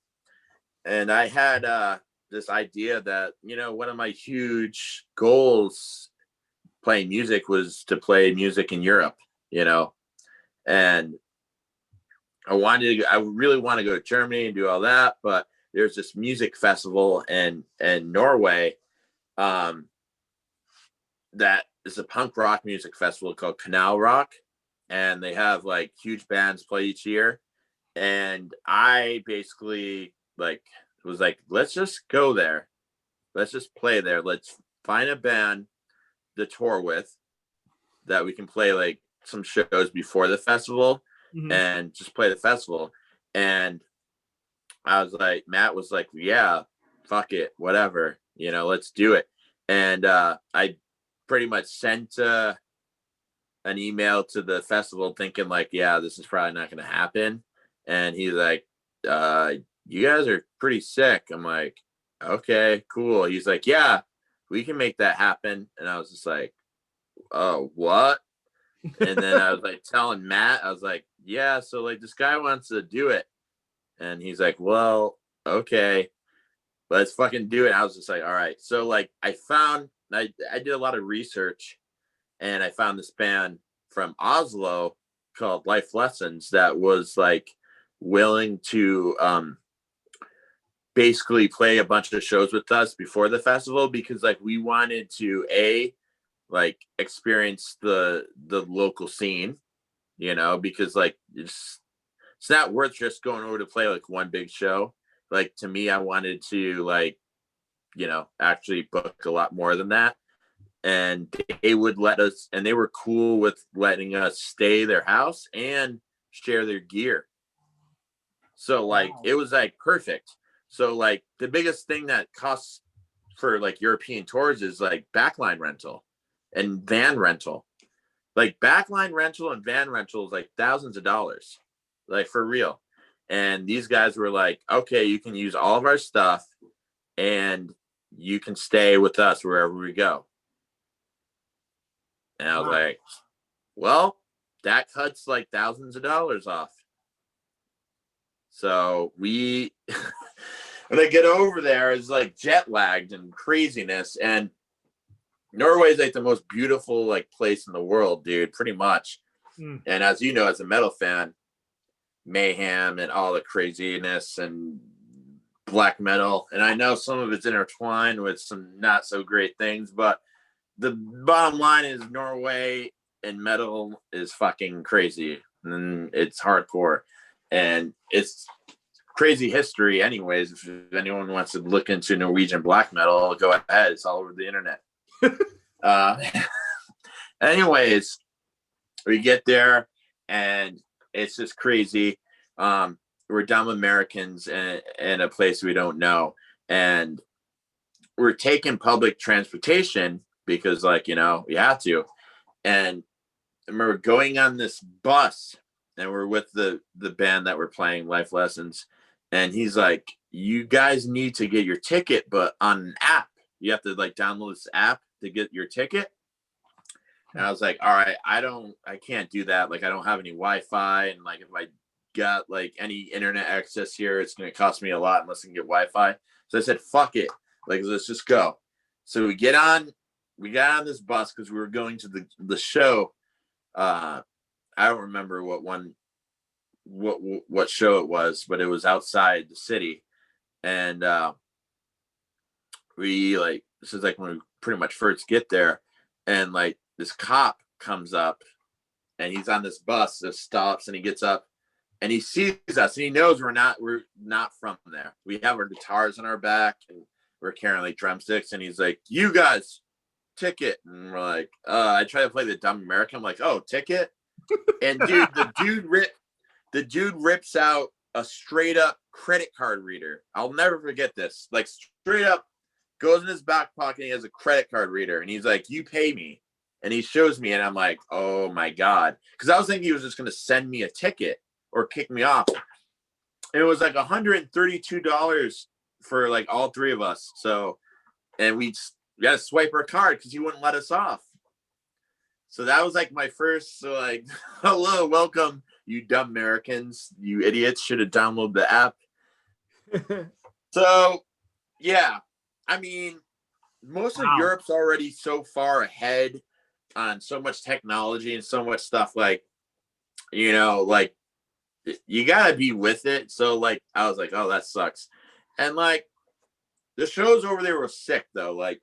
And I had this idea that, you know, one of my huge goals playing music was to play music in Europe, you know, and I really want to go to Germany and do all that. But there's this music festival in Norway that is a punk rock music festival called Canal Rock, and they have like huge bands play each year. And I basically was like, let's just go there, let's just play there, let's find a band to tour with that we can play like some shows before the festival, and just play the festival. And I was like, Matt was like, yeah, fuck it, whatever, you know, let's do it. And I pretty much sent an email to the festival thinking like, yeah, this is probably not going to happen. And he's like, you guys are pretty sick. I'm like, okay, cool. He's like, yeah, we can make that happen. And I was just like, oh, what? And then I was like telling Matt, I was like, yeah, so like this guy wants to do it. And he's like, well, okay, let's fucking do it. I was just like, all right. So like I did a lot of research, and I found this band from Oslo called Life Lessons that was like willing to basically play a bunch of shows with us before the festival, because like we wanted to like experience the local scene, you know, because like it's not worth just going over to play like one big show. Like to me, I wanted to like, you know, actually book a lot more than that. And they would let us, and they were cool with letting us stay their house and share their gear. So like it was like perfect. So like the biggest thing that costs for like European tours is like backline rental and van rental. Like backline rental and van rental is like thousands of dollars, like for real. And these guys were like, okay, you can use all of our stuff and you can stay with us wherever we go. And I was like, well, that cuts like thousands of dollars off. So we, when I get over there, it's like jet lagged and craziness. And Norway is like the most beautiful like place in the world, dude, pretty much. And as you know, as a metal fan, mayhem and all the craziness and black metal. And I know some of it's intertwined with some not so great things, but the bottom line is Norway and metal is fucking crazy. And it's hardcore. And it's crazy history anyways. If anyone wants to look into Norwegian black metal, go ahead. It's all over the internet. Anyways, we get there and it's just crazy. We're dumb Americans in a place we don't know. And we're taking public transportation because, like, you know, we have to. And I remember going on this bus, and we're with the band that we're playing, Life Lessons. And he's like, you guys need to get your ticket, but on an app. You have to like download this app to get your ticket. And I was like, all right, I can't do that. Like, I don't have any Wi-Fi. And like, if I got like any internet access here, it's going to cost me a lot unless I can get Wi-Fi. So I said, fuck it. Like, let's just go. So we got on this bus because we were going to the show. I don't remember what show it was, but it was outside the city. And we like, this is like when we pretty much first get there, and like this cop comes up and he's on this bus, just stops, and he gets up and he sees us and he knows we're not from there. We have our guitars on our back and we're carrying like drumsticks, and he's like, you guys, ticket. And we're like, I try to play the dumb American. I'm like, oh, ticket. And dude, the dude rips out a straight up credit card reader. I'll never forget this. Like, straight up goes in his back pocket and he has a credit card reader, and he's like, you pay me. And he shows me, and I'm like, oh my God. Because I was thinking he was just going to send me a ticket or kick me off. And it was like $132 for like all three of us. So, and we got to swipe our card because he wouldn't let us off. So that was like my first, like, hello, welcome, you dumb Americans, you idiots, should have downloaded the app. So, yeah, I mean, most of Europe's already so far ahead on so much technology and so much stuff. Like, you know, like, you got to be with it. So, like, I was like, oh, that sucks. And, like, the shows over there were sick, though. Like,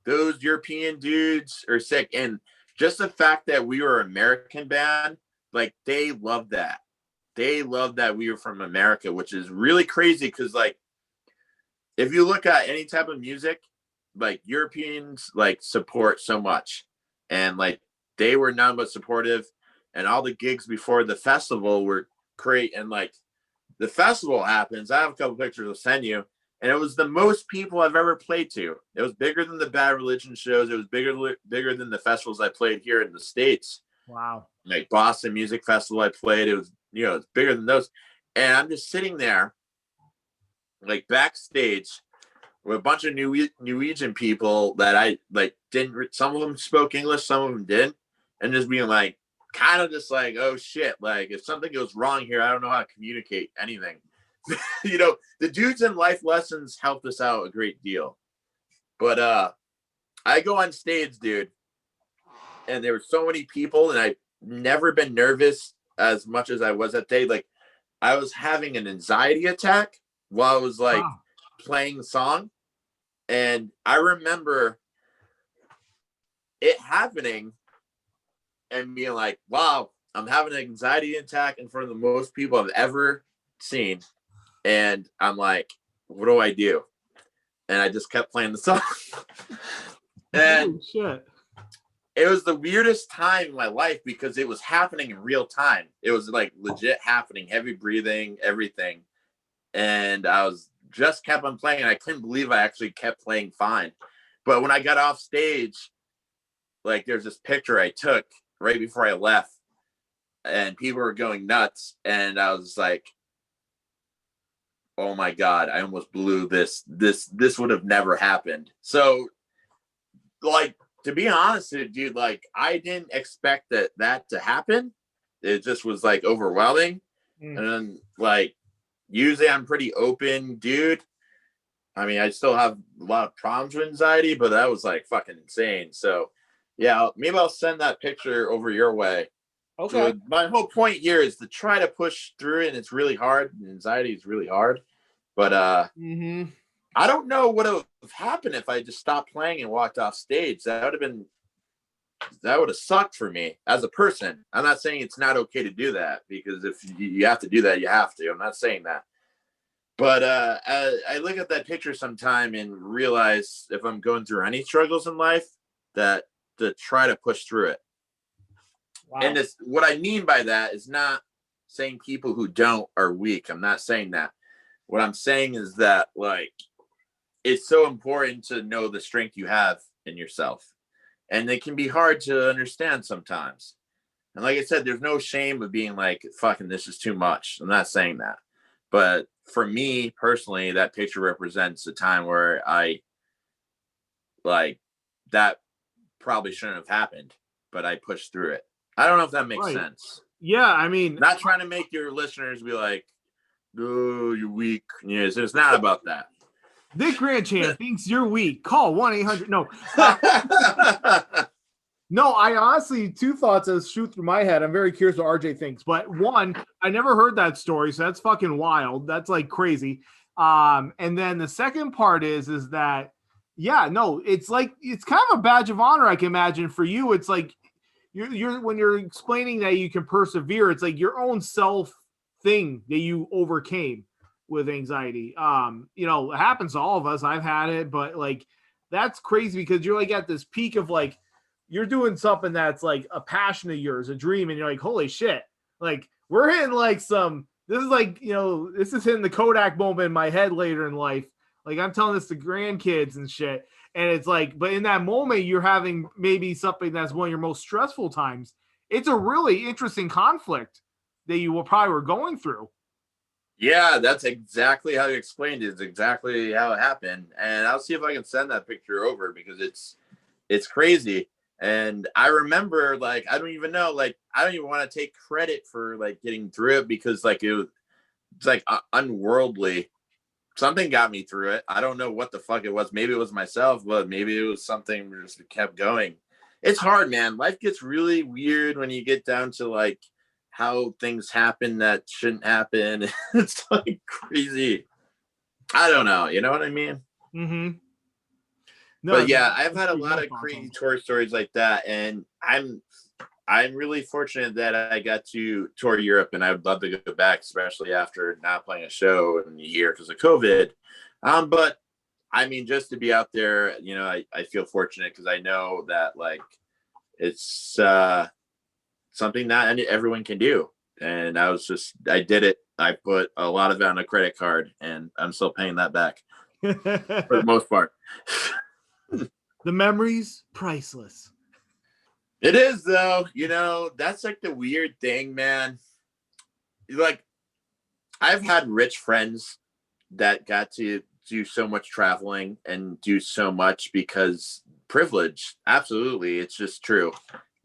those European dudes are sick. And just the fact that we were an American band, like, they loved that. They loved that we were from America, which is really crazy because, like, if you look at any type of music, like, Europeans, like, support so much. And, like, they were none but supportive. And all the gigs before the festival were great. And, like, the festival happens. I have a couple pictures I'll send you. And it was the most people I've ever played to. It was bigger than the Bad Religion shows. It was bigger than the festivals I played here in the States. Wow. Like Boston Music Festival I played. It was, you know, it's bigger than those. And I'm just sitting there, like, backstage with a bunch of Norwegian people that I, like, didn't, some of them spoke English, some of them didn't. And just being like, kind of just like, oh shit, like, if something goes wrong here, I don't know how to communicate anything. You know, the dudes in Life Lessons helped us out a great deal. But I go on stage, dude, and there were so many people, and I've never been nervous as much as I was that day. Like, I was having an anxiety attack, while I was like Wow. playing the song. And I remember it happening and being like, wow, I'm having an anxiety attack in front of the most people I've ever seen. And I'm like, what do I do? And I just kept playing the song. And Holy shit. it was the weirdest time in my life because it was happening in real time. It was like legit happening, heavy breathing, everything. And I was just kept on playing, and I couldn't believe I actually kept playing fine. But when I got off stage, like there's this picture I took right before I left, and people were going nuts. And I was like, oh my God, I almost blew this. This would have never happened. So like, to be honest, dude, like I didn't expect that to happen. It just was like overwhelming. And then like, usually I'm pretty open, dude. I mean, I still have a lot of problems with anxiety, but that was like fucking insane. So yeah, maybe I'll send that picture over your way. Okay. So my whole point here is to try to push through it, and it's really hard. Anxiety is really hard. But I don't know what would have happened if I just stopped playing and walked off stage. That would have sucked for me as a person. I'm not saying it's not okay to do that, because if you have to do that, you have to. I'm not saying that. But I look at that picture sometime and realize if I'm going through any struggles in life, that to try to push through it. Wow. And this, what I mean by that is not saying people who don't are weak. I'm not saying that. What I'm saying is that like, it's so important to know the strength you have in yourself. And it can be hard to understand sometimes. And like I said, there's no shame of being like, fucking, this is too much. I'm not saying that. But for me personally, that picture represents a time where I like, that probably shouldn't have happened, but I pushed through it. I don't know if that makes sense. Yeah, I mean, Not trying to make your listeners be like, oh, you're weak. Yes, it's not about that. Nick Grandchamp thinks you're weak. Call 1-800. No. No, I honestly, two thoughts that shoot through my head. I'm very curious what RJ thinks. But one, I never heard that story, so that's fucking wild. That's like crazy. And then the second part is that, yeah, no, it's like, it's kind of a badge of honor, I can imagine for you. It's like you're when you're explaining that you can persevere, it's like your own self thing that you overcame with anxiety. You know, it happens to all of us. I've had it, but like, that's crazy because you're like at this peak of like, you're doing something that's like a passion of yours, a dream, and you're like, holy shit, like we're hitting like this is like, you know, this is hitting the Kodak moment in my head later in life. Like I'm telling this to grandkids and shit. And it's like, but in that moment, you're having maybe something that's one of your most stressful times. It's a really interesting conflict that you will probably were going through. Yeah, that's exactly how you explained it. It's exactly how it happened. And I'll see if I can send that picture over because it's crazy. And I remember, like, I don't even know, like, I don't even want to take credit for like getting through it because like it's like unworldly. Something got me through it. I don't know what the fuck it was. Maybe it was myself, but maybe it was something that just kept going. It's hard, man. Life gets really weird when you get down to like how things happen that shouldn't happen. It's like crazy. I don't know. You know what I mean? Mm-hmm. No, but yeah, I've had a lot of crazy tour stories like that, and I'm really fortunate that I got to tour Europe, and I'd love to go back, especially after not playing a show in a year because of COVID. But I mean, just to be out there, you know, I feel fortunate because I know that like it's something not everyone can do, and I did it. I put a lot of it on a credit card, and I'm still paying that back for the most part. The memories, priceless. It is though, you know, that's like the weird thing, man. Like, I've had rich friends that got to do so much traveling and do so much because privilege. Absolutely. It's just true.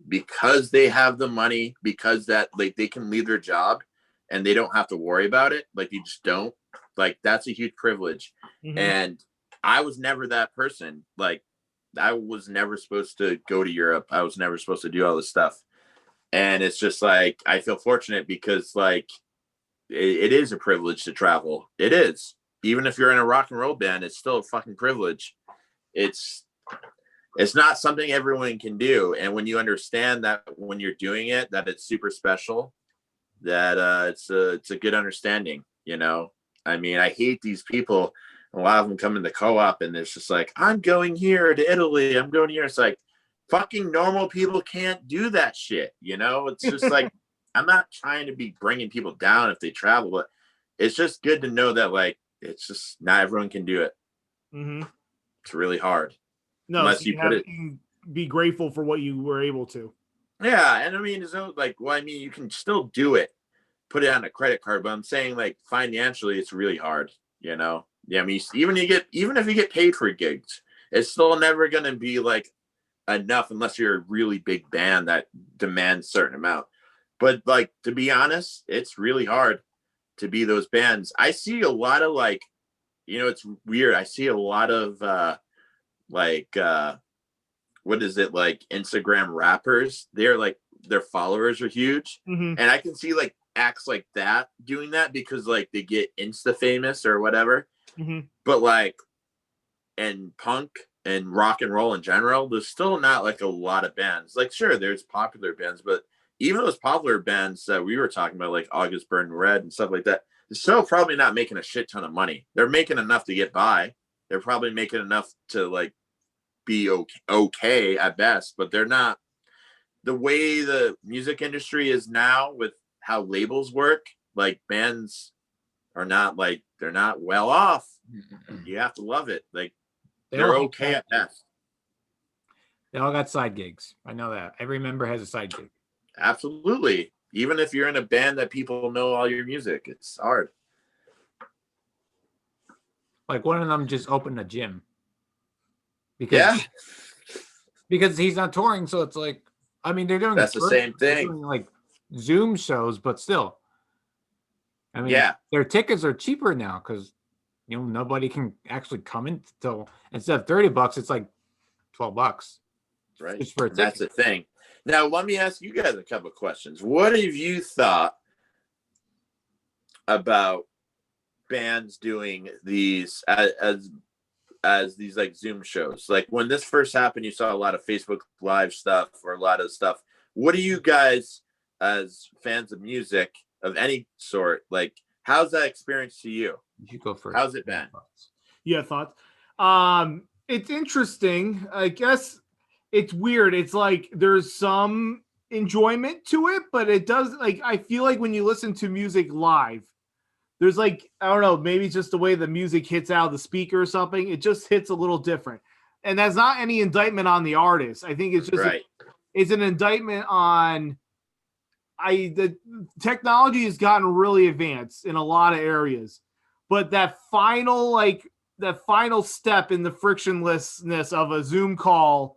Because they have the money, because that like they can leave their job and they don't have to worry about it. Like you just don't. Like that's a huge privilege. Mm-hmm. And I was never that person. Like I was never supposed to go to Europe. I was never supposed to do all this stuff. And it's just like, I feel fortunate because like, it is a privilege to travel. It is. even if you're in a rock and roll band, it's still a fucking privilege. It's not something everyone can do. And when you understand that when you're doing it, that it's super special, that it's a good understanding, you know? I mean, I hate these people. A lot of them come in the co-op and it's just like, I'm going here to Italy. I'm going here. It's like, fucking normal people can't do that shit. You know, it's just like, I'm not trying to be bringing people down if they travel, but it's just good to know that, like, it's just not everyone can do it. Mm-hmm. It's really hard. No, unless so you put it. to be grateful for what you were able to. Yeah. And I mean, it's no, like, well, I mean, you can still do it, put it on a credit card, but I'm saying, like, financially, it's really hard, you know? Yeah. I mean, even if you get paid for gigs, it's still never going to be like enough unless you're a really big band that demands a certain amount. But, like, to be honest, it's really hard to be those bands. I see a lot of, like, you know, it's weird. I see a lot of what is it, like, Instagram rappers. They're like, their followers are huge. Mm-hmm. And I can see, like, acts like that doing that because, like, they get insta famous or whatever. Mm-hmm. But, like, and punk and rock and roll in general, there's still not, like, a lot of bands. Like, sure, there's popular bands, but even those popular bands that we were talking about, like August Burn Red and stuff like that, they're still probably not making a shit ton of money. They're making enough to get by. They're probably making enough to, like, be okay at best, but they're not. The way the music industry is now with how labels work, like, bands are not, like, they're not well off. You have to love it. Like, they're okay at best. They all got side gigs. I know that. Every member has a side gig. Absolutely. Even if you're in a band that people know all your music, it's hard. Like, one of them just opened a gym. Because he's not touring, so it's like, I mean, they're doing that's the same thing. doing, like, Zoom shows, but still. I mean, their tickets are cheaper now because, you know, nobody can actually come in until, instead of $30, it's like $12. Right. Just for a ticket. That's the thing. Now, let me ask you guys a couple of questions. What have you thought about bands doing these as these, like, Zoom shows? Like, when this first happened, you saw a lot of Facebook Live stuff or a lot of stuff. What do you guys, as fans of music of any sort, like, how's that experience to you? You go first. How's it been? Yeah, thoughts. It's interesting. I guess it's weird. It's like there's some enjoyment to it, but it does, like, I feel like when you listen to music live, there's, like, I don't know, maybe it's just the way the music hits out of the speaker or something. It just hits a little different. And that's not any indictment on the artist. I think it's just it's an indictment on the technology has gotten really advanced in a lot of areas. But that final step in the frictionlessness of a Zoom call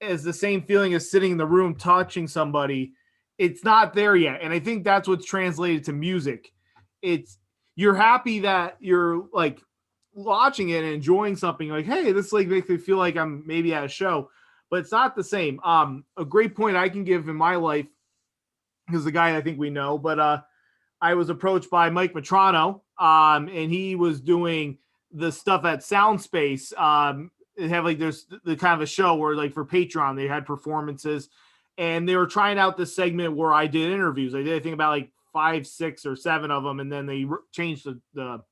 is the same feeling as sitting in the room touching somebody. It's not there yet. And I think that's what's translated to music. You're happy that you're, like, watching it and enjoying something, like, hey, this, like, makes me feel like I'm maybe at a show, but it's not the same. A great point I can give in my life is the guy I think we know, but I was approached by Mike Matrano, and he was doing the stuff at Soundspace. It had, like, there's the kind of a show where, like, for Patreon, they had performances, and they were trying out this segment where I did interviews. I did, I think, about, like, 5, 6, or 7 of them, and then they changed the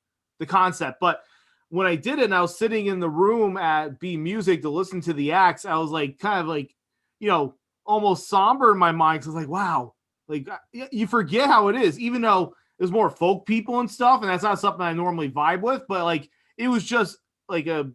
concept. But when I did it, and I was sitting in the room at B Music to listen to the acts, I was, like, kind of, like, you know, almost somber in my mind. So I was like, wow, like, you forget how it is, even though there's more folk people and stuff, and that's not something I normally vibe with. But, like, it was just like a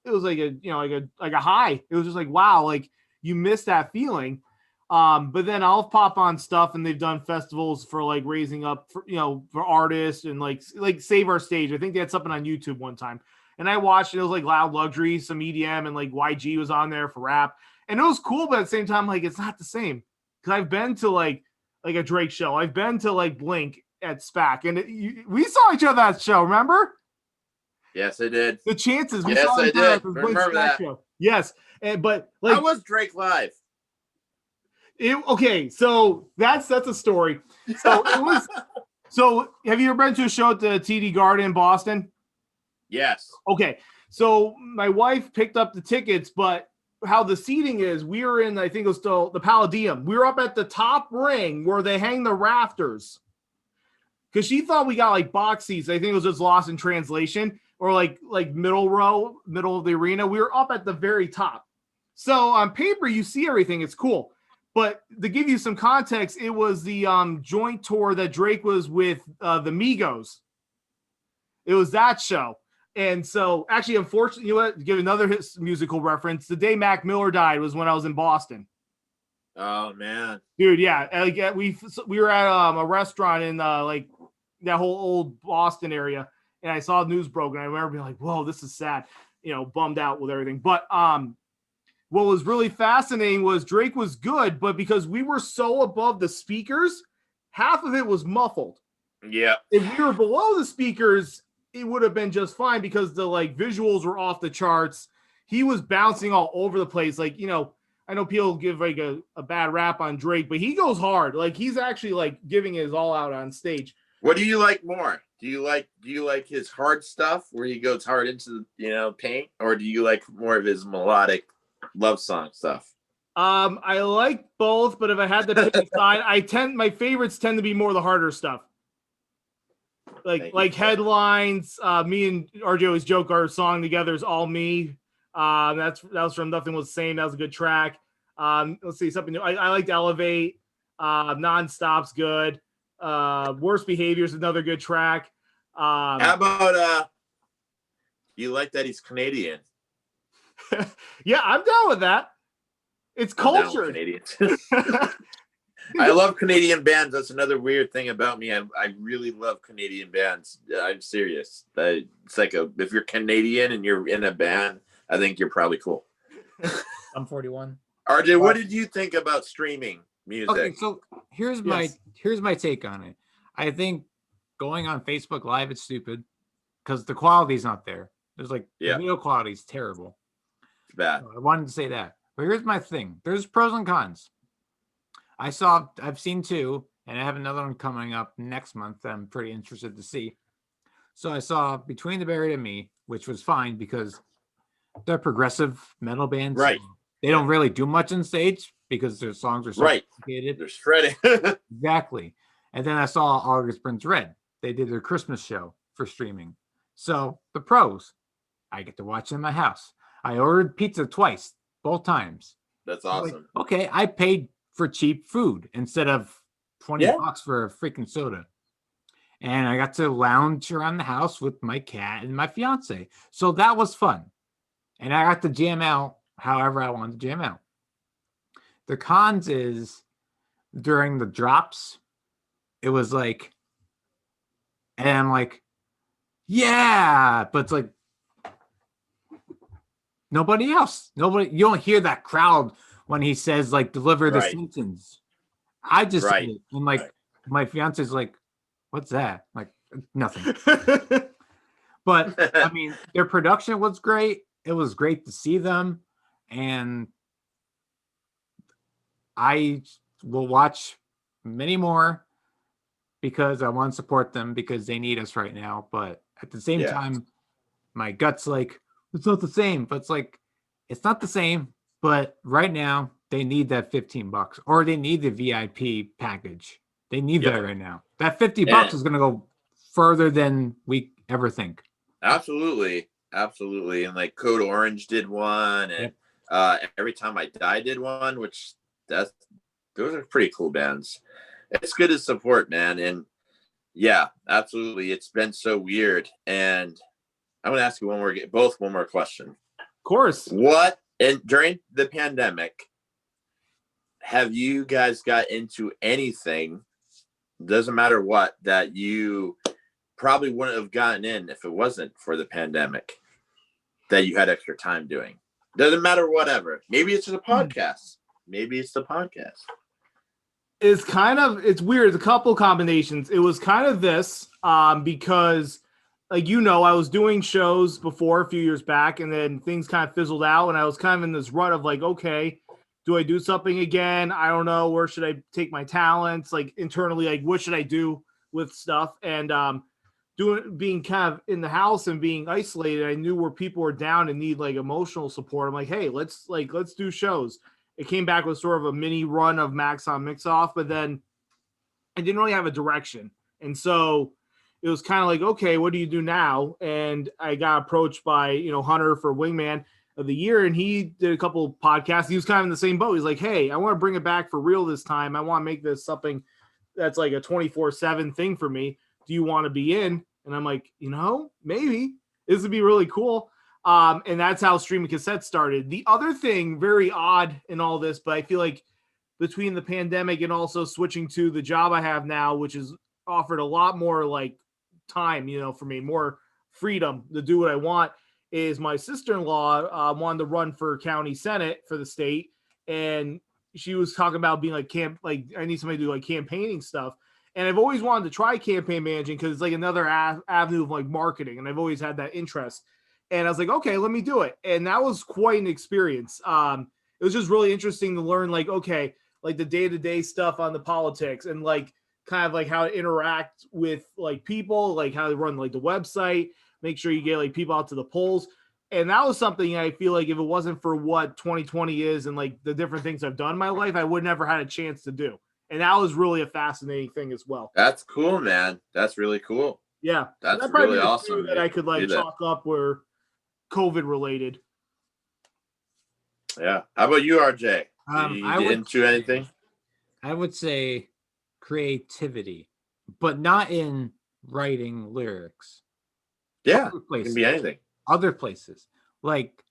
high. It was just like, wow, like, you miss that feeling. But then I'll pop on stuff, and they've done festivals for, like, raising up for, you know, for artists, and like Save Our Stage. I think they had something on YouTube one time, and I watched it. It was like Loud Luxury, some EDM, and, like, YG was on there for rap, and it was cool. But at the same time, like, it's not the same, because I've been to like a Drake show. I've been to, like, Blink at SPAC, and we saw each other at that show. Remember? Yes, I did. The chances. Yes, I did. Remember that. Show. Yes, but, like, how was Drake live? Okay, so that's a story. So it was. So have you ever been to a show at the TD Garden in Boston? Yes. Okay, so my wife picked up the tickets, but how the seating is, we were in, I think it was still the Palladium. We were up at the top ring where they hang the rafters. Because she thought we got like box seats. I think it was just lost in translation, or like middle row, middle of the arena. We were up at the very top. So on paper, you see everything. It's cool. But to give you some context, it was the joint tour that Drake was with the Migos. It was that show. And so actually, unfortunately, you know what? To give another musical reference, the day Mac Miller died was when I was in Boston. Oh man, dude, yeah. Like we were at a restaurant in like that whole old Boston area, and I saw the news broke, and I remember being like, "Whoa, this is sad," bummed out with everything. But what was really fascinating was Drake was good, but because we were so above the speakers, half of it was muffled. Yeah. If we were below the speakers, it would have been just fine because the like visuals were off the charts. He was bouncing all over the place. Like, I know people give like a bad rap on Drake, but he goes hard. Like he's actually like giving his all out on stage. What do you like more? Do you like his hard stuff where he goes hard into paint, or do you like more of his melodic love song stuff? I like both, but if I had to pick a side, my favorites tend to be more the harder stuff. Like Headlines. Me and RJ always joke our song together is All Me. That was from Nothing Was the Same. That was a good track. Let's see, something new. I liked Elevate. Nonstop's good. Worst Behavior is another good track. How about you like that he's Canadian? Yeah, I'm down with that. It's culture. Canadians. I love Canadian bands. That's another weird thing about me. I really love Canadian bands. I'm serious. It's like if you're Canadian and you're in a band, I think you're probably cool. I'm 41. RJ, what did you think about streaming music? Okay, so here's my take on it. I think going on Facebook Live is stupid because the quality's not there. There's the video quality is terrible. It's bad. I wanted to say that. But here's my thing. There's pros and cons. I've seen two, and I have another one coming up next month that I'm pretty interested to see. So I saw Between the Buried and Me, which was fine because they're progressive metal bands. Right. They don't really do much on stage because their songs are so complicated. They're shredding. Exactly. And then I saw August Burns Red. They did their Christmas show for streaming. So the pros, I get to watch in my house. I ordered pizza twice, both times. That's awesome. Like, okay, I paid for cheap food instead of $20 for a freaking soda. And I got to lounge around the house with my cat and my fiance. So that was fun. And I got to jam out however I wanted to jam out. The cons is during the drops, it was like, and I'm like, yeah, but it's like nobody else. You don't hear that crowd when he says like deliver the sentence. I just say it. And like my fiance's like, what's that? I'm like, nothing. But I mean, their production was great. It was great to see them. And I will watch many more because I want to support them because they need us right now. But at the same time, my gut's like, it's not the same. But it's like, it's not the same. But right now, they need that $15 or they need the VIP package. They need that right now. That $50 is going to go further than we ever think. Absolutely. Absolutely. And like Code Orange did one. And Every Time I Die did one, which those are pretty cool bands. It's good to support, man. And yeah, absolutely. It's been so weird. And I'm going to ask you one more question. Of course. During the pandemic, have you guys got into anything, doesn't matter what, that you probably wouldn't have gotten in if it wasn't for the pandemic, that you had extra time doing? Doesn't matter, whatever. Maybe it's just a podcast. Maybe it's the podcast. It's weird. It's a couple combinations. It was kind of this because like, I was doing shows before a few years back and then things kind of fizzled out. And I was kind of in this rut of like, okay, do I do something again? I don't know. Where should I take my talents? Like internally, like what should I do with stuff? And being kind of in the house and being isolated, I knew where people were down and need like emotional support. I'm like, hey, let's do shows. It came back with sort of a mini run of Max on Mix Off, but then I didn't really have a direction. And so it was kind of like, okay, what do you do now? And I got approached by, Hunter for Wingman of the Year, and he did a couple podcasts. He was kind of in the same boat. He's like, hey, I want to bring it back for real this time. I want to make this something that's like a 24/7 thing for me. Do you want to be in? And I'm like, maybe this would be really cool. And that's how Streaming Cassettes started. The other thing, very odd in all this, but I feel like between the pandemic and also switching to the job I have now, which is offered a lot more like time, for me, more freedom to do what I want, is my sister-in-law wanted to run for county senate for the state. And she was talking about being like I need somebody to do like campaigning stuff. And I've always wanted to try campaign managing because it's like another avenue of like marketing. And I've always had that interest. And I was like, okay, let me do it. And that was quite an experience. It was just really interesting to learn like, okay, like the day-to-day stuff on the politics and like kind of like how to interact with like people, like how to run like the website, make sure you get like people out to the polls. And that was something I feel like if it wasn't for what 2020 is and like the different things I've done in my life, I would never had a chance to do. And that was really a fascinating thing as well. That's cool, man. That's really cool. Yeah. That's really awesome. That I could like chalk up were COVID related. Yeah. How about you, RJ? You get into anything? I would say creativity, but not in writing lyrics. Yeah. It can be anything. Other places. Like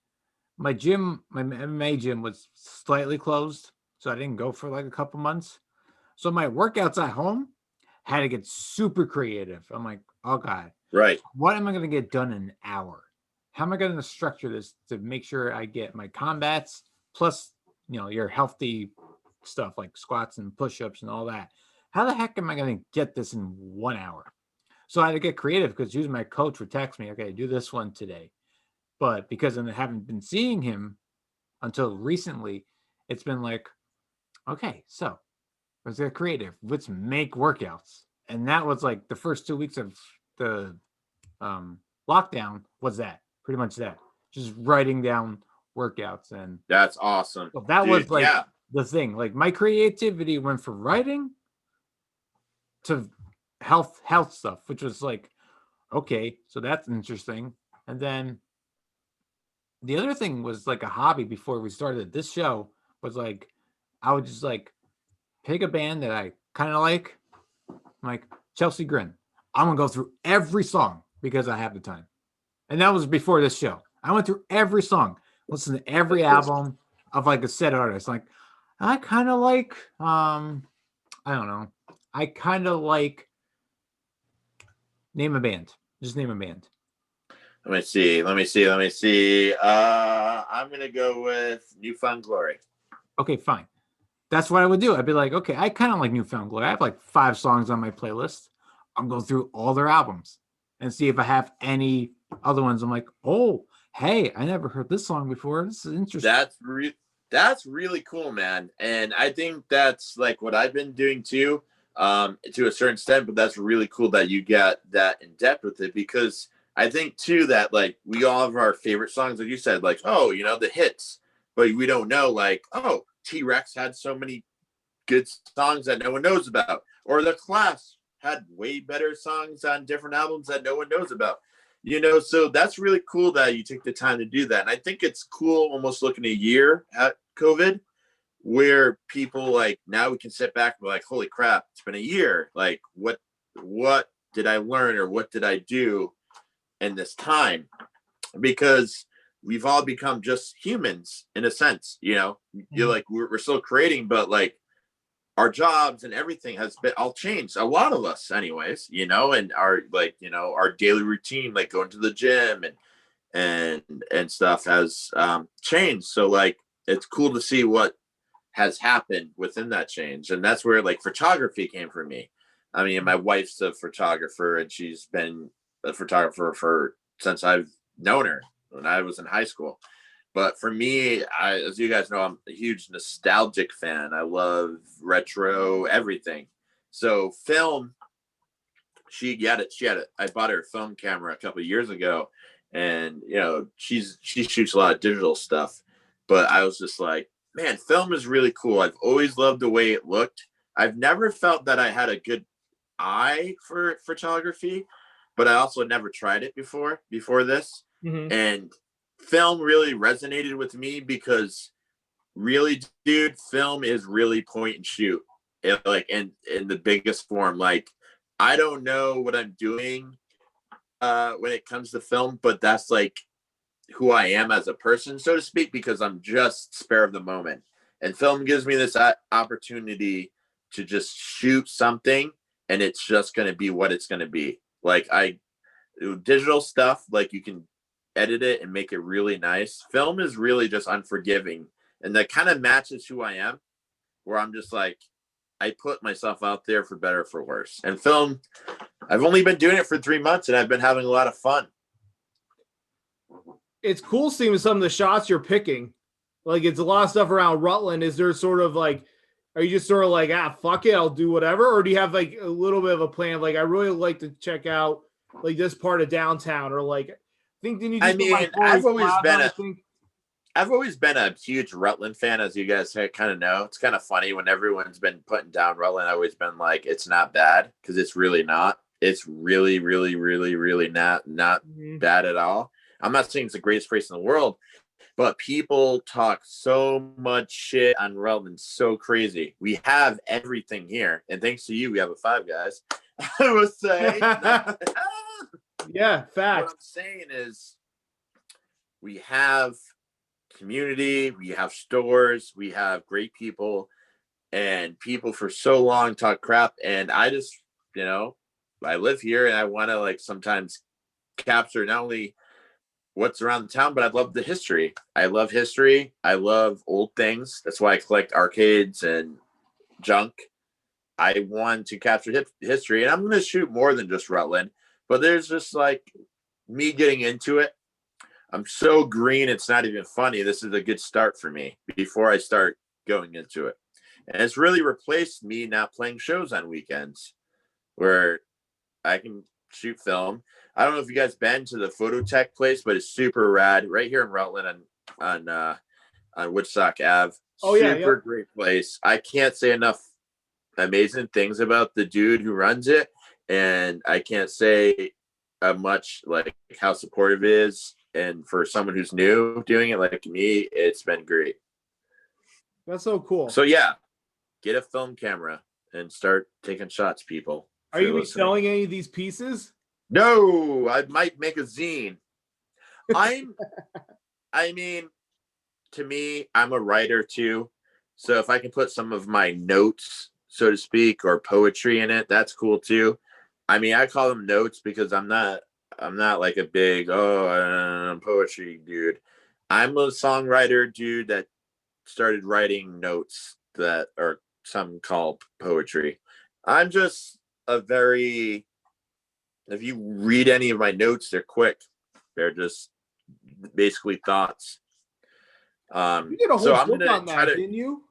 my gym, my MMA gym was slightly closed. So I didn't go for like a couple months. So my workouts at home had to get super creative. I'm like, oh God. Right. What am I going to get done in an hour? How am I going to structure this to make sure I get my combats plus, your healthy stuff like squats and push-ups and all that? How the heck am I going to get this in 1 hour? So I had to get creative because usually my coach would text me, okay, do this one today. But because I haven't been seeing him until recently, it's been like, okay, so let's get creative. Let's make workouts. And that was like the first 2 weeks of the lockdown was that. Pretty much that. Just writing down workouts. And that's awesome. So that was like the thing. Like my creativity went from writing to health stuff, which was like, okay, so that's interesting. And then the other thing was like a hobby before we started this show was like, I would just like pick a band that I kind of like Chelsea Grin. I'm going to go through every song because I have the time. And that was before this show. I went through every song, listened to every album of like a set artist. Like, I kind of like, I don't know. I kind of like name a band. Just name a band. Let me see. I'm going to go with New Found Glory. Okay, fine. That's what I would do. I'd be like, okay, I kind of like New Found Glory. I have like 5 songs on my playlist. I'm going through all their albums and see if I have any other ones. I'm like, oh, hey, I never heard this song before. This is interesting. That's really cool, man. And I think that's like what I've been doing too, to a certain extent, but that's really cool that you get that in depth with it, because I think too that like we all have our favorite songs, like you said, like, oh, the hits, but we don't know like, oh, T-Rex had so many good songs that no one knows about, or The Clash had way better songs on different albums that no one knows about, so that's really cool that you take the time to do that. And I think it's cool almost looking a year at COVID where people like now we can sit back and be like, holy crap, it's been a year. Like what did I learn or what did I do in this time? Because we've all become just humans in a sense, you're like, we're still creating, but like our jobs and everything has been all changed. A lot of us anyways, and our like, our daily routine, like going to the gym and stuff has changed. So like, it's cool to see what has happened within that change. And that's where like photography came for me. I mean, my wife's a photographer and she's been a photographer since I've known her when I was in high school. But for me, as you guys know, I'm a huge nostalgic fan. I love retro everything. So film I bought her a film camera a couple of years ago, and she shoots a lot of digital stuff, but I was just like, man, film is really cool. I've always loved the way it looked. I've never felt that I had a good eye for photography, but I also never tried it before this. And film really resonated with me because really, dude, film is really point and shoot. Like in the biggest form. Like, I don't know what I'm doing when it comes to film, but that's like who I am as a person, so to speak, because I'm just spare of the moment. And film gives me this opportunity to just shoot something, and it's just going to be what it's going to be. Like, digital stuff, like, you can edit it and make it really nice. Film is really just unforgiving, and that kind of matches who I am, where I'm just like, I put myself out there for better or for worse. And film, I've only been doing it for 3 months, and I've been having a lot of fun. It's cool seeing some of the shots you're picking. Like, it's a lot of stuff around Rutland. Is there sort of like, are you just sort of like, fuck it, I'll do whatever? Or do you have like a little bit of a plan? Like, I really like to check out like this part of downtown, or like, I've always been a huge Rutland fan, as you guys kind of know. It's kind of funny when everyone's been putting down Rutland. I've always been like, it's not bad, because it's really not. It's really, really, really, really not bad at all. I'm not saying it's the greatest place in the world, but people talk so much shit on Rutland, so crazy. We have everything here, and thanks to you, we have a Five Guys. I was saying, yeah, facts. What I'm saying is, we have community, we have stores, we have great people, and people for so long talk crap. And I just, I live here, and I want to like sometimes capture not only what's around the town, but I love the history. I love history. I love old things. That's why I collect arcades and junk. I want to capture history, and I'm going to shoot more than just Rutland, but there's just like me getting into it. I'm so green, it's not even funny. This is a good start for me before I start going into it. And it's really replaced me not playing shows on weekends where I can shoot film. I don't know if you guys been to the Phototech place, but it's super rad right here in Rutland on Woodstock Ave. Oh, yeah, super great place. I can't say enough amazing things about the dude who runs it, and I can't say much like how supportive it is. And for someone who's new doing it like me, it's been great. That's so cool. So yeah, get a film camera and start taking shots, people. Are you going to be selling any of these pieces? No, I might make a zine. I mean, to me, I'm a writer too. So if I can put some of my notes, so to speak, or poetry in it, that's cool too. I mean, I call them notes because I'm not like a big, poetry dude. I'm a songwriter dude that started writing notes that are some call poetry. I'm just if you read any of my notes, they're quick. They're just basically thoughts. You did a whole book on that, didn't you?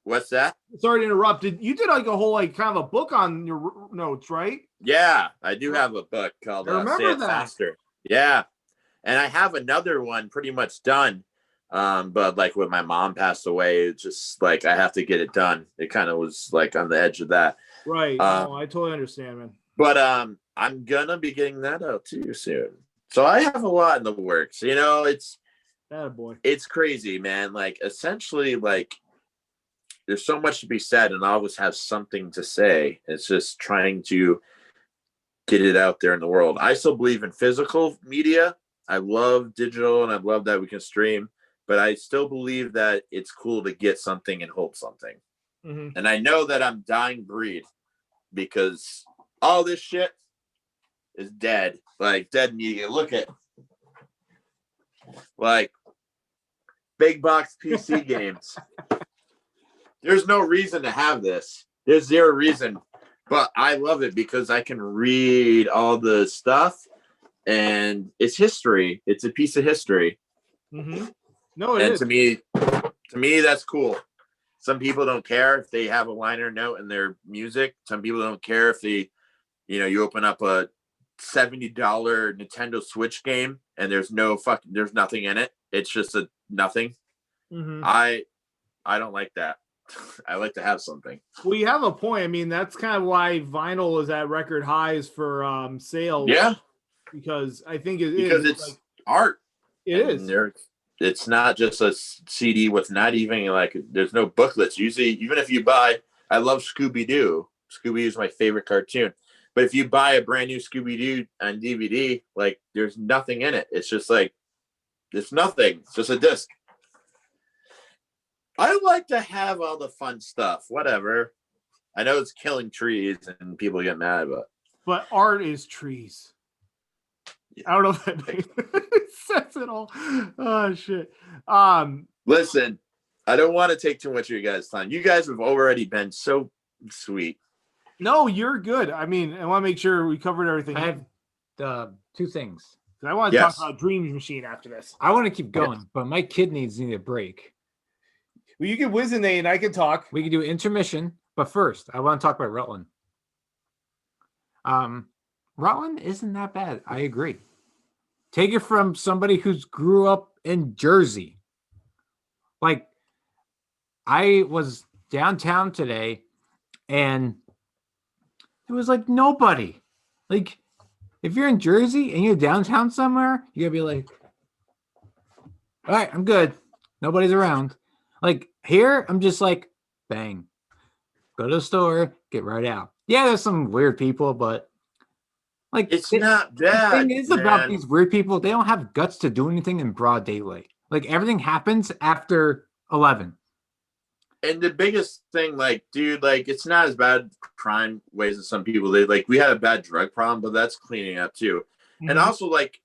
What's that? Sorry to interrupt. You did like a whole like kind of a book on your notes, right? Yeah, I do have a book called Say It Faster. Yeah. And I have another one pretty much done. But like when my mom passed away, it's just like I have to get it done. It kind of was like on the edge of that. Right. No, I totally understand, man. But I'm gonna be getting that out too soon. So I have a lot in the works. It's it's crazy, man. Like essentially, like there's so much to be said, and I always have something to say. It's just trying to get it out there in the world. I still believe in physical media. I love digital, and I love that we can stream. But I still believe that it's cool to get something and hold something. Mm-hmm. And I know that I'm dying breed because all this shit is dead. Like dead media. Look at like big box PC games. There's no reason to have this. There's zero reason. But I love it because I can read all the stuff and it's history. It's a piece of history. Mm-hmm. No, it is. To me, that's cool. Some people don't care if they have a liner note in their music. Some people don't care if they you open up a $70 Nintendo Switch game and there's nothing in it. It's just a nothing. Mhm. I don't like that. I like to have something. Well, you have a point. I mean, that's kind of why vinyl is at record highs for sales. Yeah, because I think because it's like, art. It is. It's not just a CD with not even like there's no booklets. Usually, even if you buy, I love Scooby Doo. Scooby Doo is my favorite cartoon. But if you buy a brand new Scooby Doo on DVD, like there's nothing in it. It's just like there's nothing. It's just a disc. I like to have all the fun stuff. Whatever. I know it's killing trees and people get mad, but art is trees. I don't know if that says it all. Oh shit. Listen, I don't want to take too much of your guys' time. You guys have already been so sweet. No, you're good. I mean, I want to make sure we covered everything. I have 2 things. I want to talk about Dreams Machine after this. I want to keep going, but my kidneys need a break. Well, you can whiz in there and I can talk. We can do intermission, but first, I want to talk about Rutland. Rutland isn't that bad. I agree. Take it from somebody who's grew up in Jersey. Like, I was downtown today, and it was like nobody. Like, if you're in Jersey and you're downtown somewhere, you gotta be like, all right, I'm good. Nobody's around. Like here, I'm just like, bang, go to the store, get right out. Yeah, there's some weird people, but like it's not bad. The thing is about these weird people, they don't have guts to do anything in broad daylight. Like everything happens after 11. And the biggest thing, like, dude, like it's not as bad crime ways as some people. We had a bad drug problem, but that's cleaning up too. Mm-hmm. And also, like,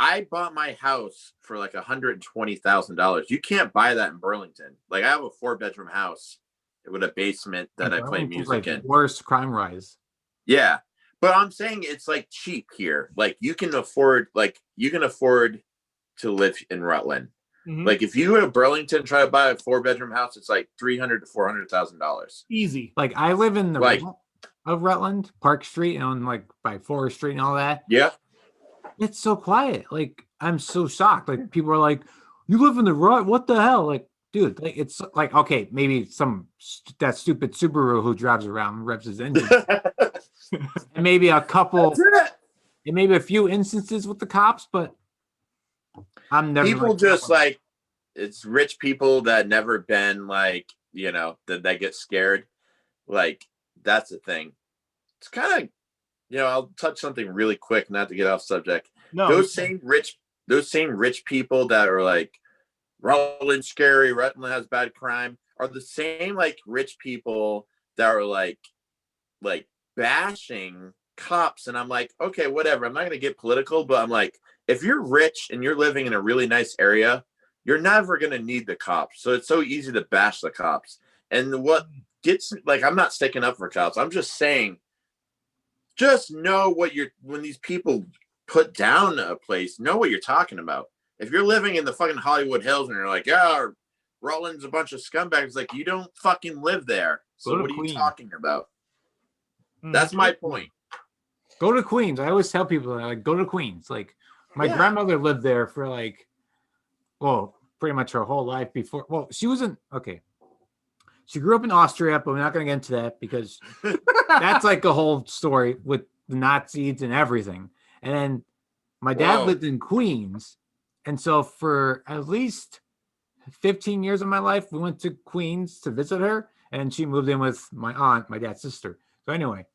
I bought my house for like $120,000. You can't buy that in Burlington. Like, I have a 4-bedroom house with a basement that I play music in. Worst crime rise. Yeah, but I'm saying it's like cheap here. Like you can afford to live in Rutland. Mm-hmm. Like if you go to Burlington try to buy a 4-bedroom house, it's like $300,000 to $400,000. Easy. Like I live in the of Rutland, Park Street, and on like by Forest Street and all that. Yeah. It's so quiet. Like I'm so shocked. Like people are like, "You live in the rut? What the hell?" Like, dude, like it's like okay, maybe that stupid Subaru who drives around and revs his engine, and maybe a couple, and maybe a few instances with the cops, but I'm never. People just like it's rich people that never been like that get scared. Like that's the thing. It's kind of. I'll touch something really quick, not to get off subject. No, those same rich people that are like Rutland scary, Rutland has bad crime, are the same like rich people that are like bashing cops. And I'm like, okay, whatever. I'm not gonna get political, but I'm like, if you're rich and you're living in a really nice area, you're never gonna need the cops. So it's so easy to bash the cops. And what gets like, I'm not sticking up for cops. I'm just saying. Just know when these people put down a place, know what you're talking about. If you're living in the fucking Hollywood Hills and you're like, yeah, Rutland's a bunch of scumbags, like you don't fucking live there. So what are you talking about? That's my point. Go to Queens. I always tell people like go to Queens. Like my grandmother lived there for like, well, pretty much her whole life before. Well, she wasn't okay. She grew up in Austria, but we're not going to get into that because that's like a whole story with the Nazis and everything. And then my dad lived in Queens. And so for at least 15 years of my life, we went to Queens to visit her. And she moved in with my aunt, my dad's sister. So anyway,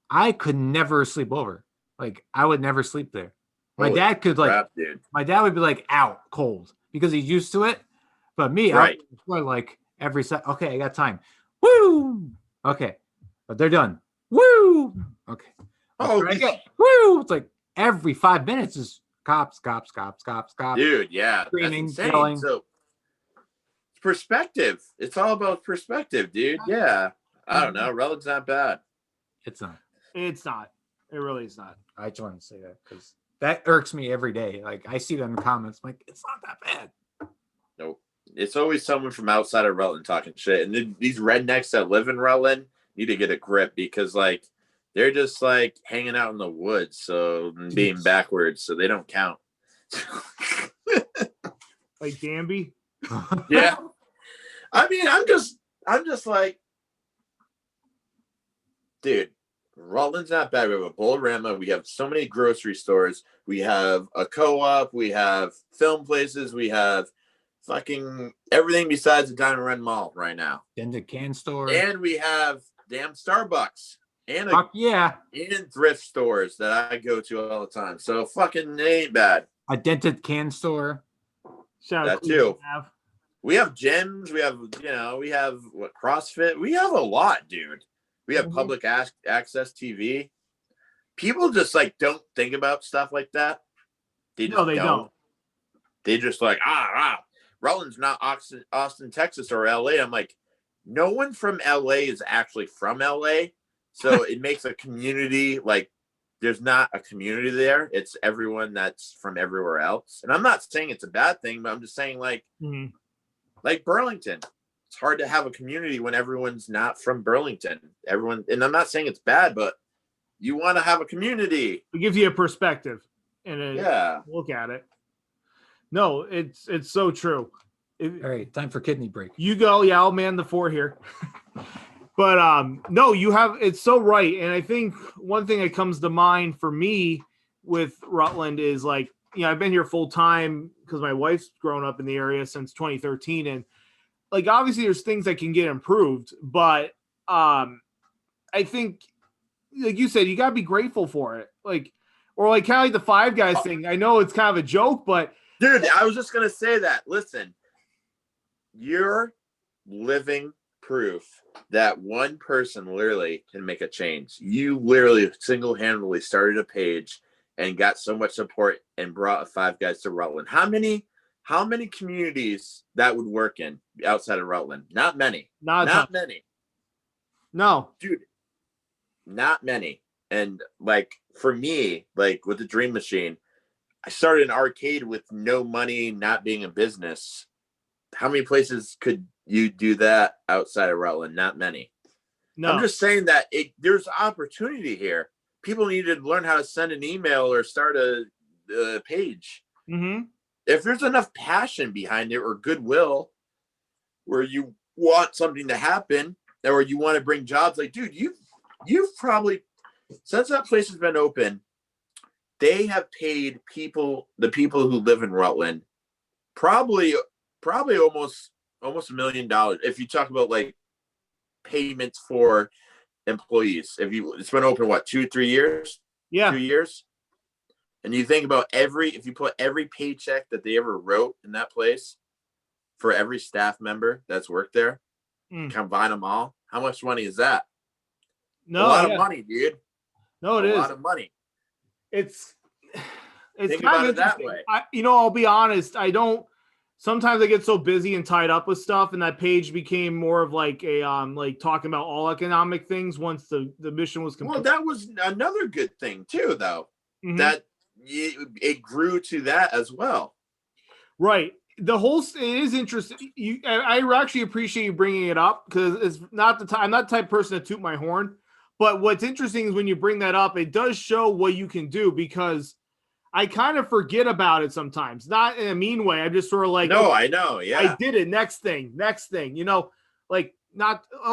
I could never sleep over. Like I would never sleep there. My dad could my dad would be like out cold because he's used to it. But me, I was like, every set. Okay, I got time. Woo. Okay, but they're done. Woo. Okay. Woo. It's like every 5 minutes is cops. Dude, yeah. Screaming, yelling. So perspective. It's all about perspective, dude. Yeah. I don't know. Rutland's not bad. It's not. It's not. It really is not. I just want to say that because that irks me every day. Like I see them in the comments. I'm like, it's not that bad. Nope. It's always someone from outside of Rutland talking shit. And these rednecks that live in Rutland need to get a grip because, like, They're just like hanging out in the woods, so being backwards, so they don't count. Like Danby. Yeah. I mean, I'm just like, dude, Rutland's not bad. We have a Bolorama. We have so many grocery stores. We have a co-op. We have film places. We have fucking everything besides the Diamond Run Mall right now. Then the can store. And we have damn Starbucks and Fuck yeah. and thrift stores that I go to all the time. So fucking it ain't bad. A dented can store. Shout out That too. Have. We have gyms. We have, we have what, CrossFit. We have a lot, dude. We have public access TV. People just like don't think about stuff like that. They just don't. They just like, Rutland's not Austin, Texas or LA. I'm like, no one from LA is actually from LA. So it makes a community like there's not a community there. It's everyone that's from everywhere else. And I'm not saying it's a bad thing, but I'm just saying like Burlington. It's hard to have a community when everyone's not from Burlington. Everyone, and I'm not saying it's bad, but you want to have a community. It gives you a perspective and look at it. No, it's so true. All right, time for kidney break. You go, I'll man the fort here. But no, it's so right. And I think one thing that comes to mind for me with Rutland is like, I've been here full time because my wife's grown up in the area since 2013. And like, obviously there's things that can get improved, but I think, like you said, you got to be grateful for it. Like, or like kind of like the Five Guys thing. I know it's kind of a joke, but dude, I was just going to say that. Listen, you're living proof that one person literally can make a change. You literally single-handedly started a page and got so much support and brought a Five Guys to Rutland. How many communities that would work in outside of Rutland? Not many. Not many. No. Dude, not many. And like for me, like with the Dream Machine, I started an arcade with no money, not being a business. How many places could you do that outside of Rutland? Not many. No. I'm just saying that there's opportunity here. People need to learn how to send an email or start a page. Mm-hmm. If there's enough passion behind it or goodwill where you want something to happen or you want to bring jobs, like, dude, you've probably, since that place has been open, they have paid the people who live in Rutland probably almost $1 million. If you talk about like payments for employees, it's been open, what, 2-3 years? Yeah. 2 years. And you think about if you put every paycheck that they ever wrote in that place for every staff member that's worked there, combine them all, how much money is that? No, a lot of money, dude. No, it is a lot of money. It's think kind about of it that way. I'll be honest. Sometimes I get so busy and tied up with stuff, and that page became more of like a like talking about all economic things once the mission was complete. Well, that was another good thing too, though. Mm-hmm. That it grew to that as well. Right. It is interesting. I actually appreciate you bringing it up because it's not the time. I'm not the type of person to toot my horn, but what's interesting is when you bring that up, it does show what you can do because I kind of forget about it sometimes, not in a mean way. I'm just sort of like, no, I know. Yeah. I did it. Next thing, I'll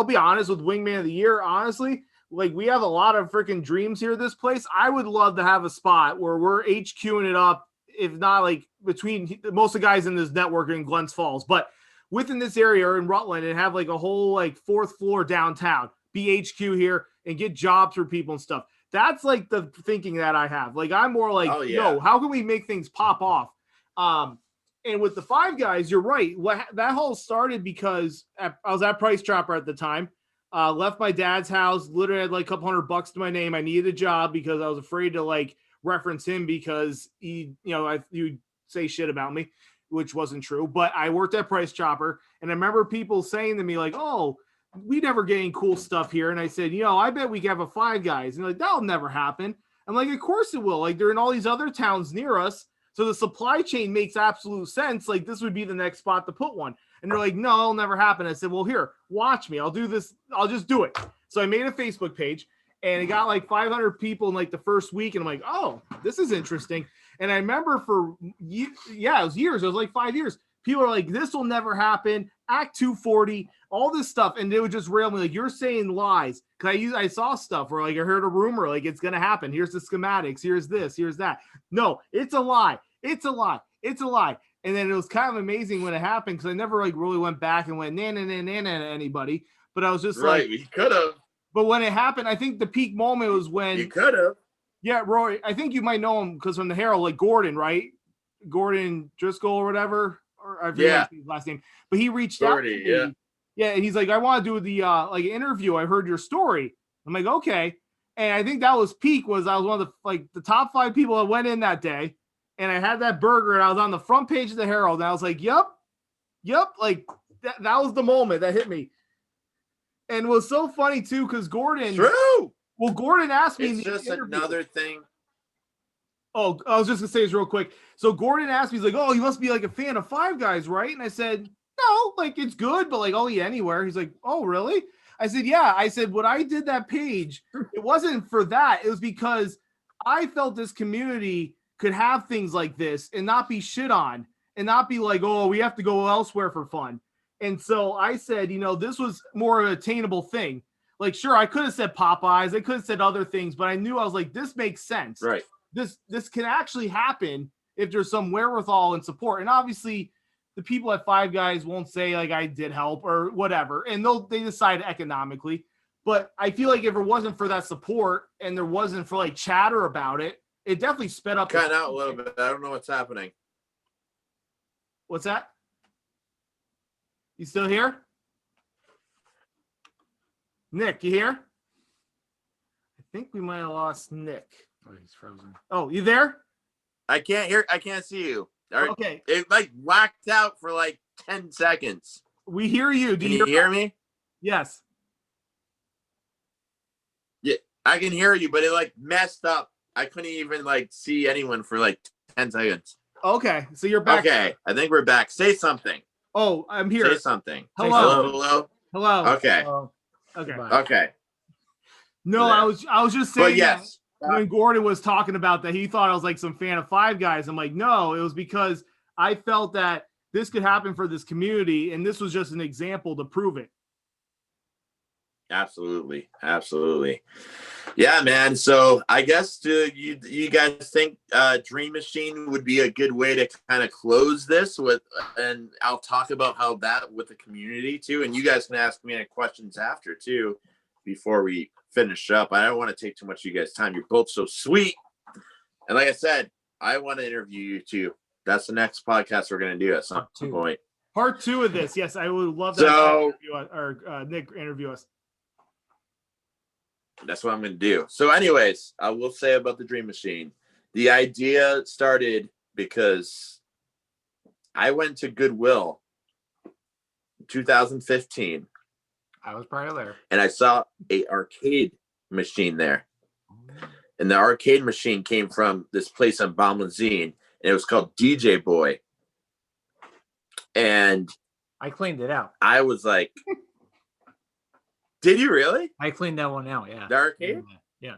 be honest with Wingman of the Year. Honestly, like we have a lot of freaking dreams here. This place, I would love to have a spot where we're HQing it up. If not like between most of the guys in this network are in Glens Falls, but within this area or in Rutland and have like a whole like 4th floor downtown, be HQ here and get jobs for people and stuff. That's like the thinking that I have. Like, I'm more like, no, how can we make things pop off? And with the Five Guys, you're right. That whole started because I was at Price Chopper at the time, left my dad's house, literally had like a couple $100 to my name. I needed a job because I was afraid to like reference him because he would say shit about me, which wasn't true. But I worked at Price Chopper, and I remember people saying to me like, oh, we never get any cool stuff here. And I said, I bet we can have a Five Guys. And like, that'll never happen. I'm like, of course it will. Like, they're in all these other towns near us. So the supply chain makes absolute sense. Like, this would be the next spot to put one. And they're like, no, it'll never happen. I said, well, here, watch me. I'll do this. I'll just do it. So I made a Facebook page and it got like 500 people in like the first week, and I'm like, oh, this is interesting. And I remember it was years. It was like 5 years. People are like, this will never happen. Act 240, all this stuff, and they would just rail me like, you're saying lies. Cause I saw stuff where like I heard a rumor like it's gonna happen. Here's the schematics. Here's this. Here's that. No, it's a lie. It's a lie. It's a lie. And then it was kind of amazing when it happened because I never like really went back and went na to anybody. But I was just right, like, we could have. But when it happened, I think the peak moment was when You could have. Yeah, Roy. I think you might know him because from the Herald, like Gordon, right? Gordon Driscoll or whatever. Or I forget his last name. But he reached out to me. Yeah. Yeah, and he's like, I want to do the like interview. I heard your story. I'm like, okay. And I think that was peak. Was I was one of the top 5 people that went in that day, and I had that burger, and I was on the front page of the Herald, and I was like, yep, like that was the moment that hit me. And it was so funny too, because Gordon. True. Well, Gordon asked me. It's just another thing. Oh, I was just gonna say this real quick. So Gordon asked me, he's like, "Oh, you must be like a fan of Five Guys, right?" And I said, "No, like it's good, but like I'll eat anywhere." He's like, "Oh, really?" I said, "Yeah." I said, "When I did that page, it wasn't for that. It was because I felt this community could have things like this and not be shit on, and not be like, oh, we have to go elsewhere for fun." And so I said, this was more of an attainable thing. Like, sure, I could have said Popeyes, I could have said other things, but I knew I was like, this makes sense. Right. This can actually happen if there's some wherewithal and support. And obviously the people at Five Guys won't say like I did help or whatever. And they decide economically. But I feel like if it wasn't for that support and there wasn't for like chatter about it, it definitely sped up. Cut out a little bit. I don't know what's happening. What's that? You still here? Nick, you here? I think we might have lost Nick. Oh, he's frozen. Oh, you there? I can't hear. I can't see you. Okay. It like whacked out for like 10 seconds. We hear you. Can you hear me? Yes. Yeah, I can hear you, but it like messed up. I couldn't even like see anyone for like 10 seconds. Okay. So you're back. Okay. I think we're back. Say something. Oh, I'm here. Say something. Hello. Hello. Okay. Okay. Okay. No, Yeah. I was just saying. But yes. When Gordon was talking about that, he thought I was like some fan of Five Guys. I'm like, no, it was because I felt that this could happen for this community, and this was just an example to prove it. Absolutely. Yeah, man. So I guess you guys think Dream Machine would be a good way to kind of close this with, and I'll talk about how that with the community too, and you guys can ask me any questions after too before we finish up. I don't want to take too much of you guys' time. You're both so sweet, and like I said, I want to interview you too. That's the next podcast we're going to do at some point. Part 2 of this. Yes, I would love that. So, Nick interview us. That's what I'm going to do. So anyways, I will say about the Dream Machine. The idea started because I went to Goodwill in 2015. I was probably there. And I saw a arcade machine there. And the arcade machine came from this place on Balmazine, and it was called DJ Boy. And I cleaned it out. I was like, did you really? I cleaned that one out, yeah. The arcade? Yeah.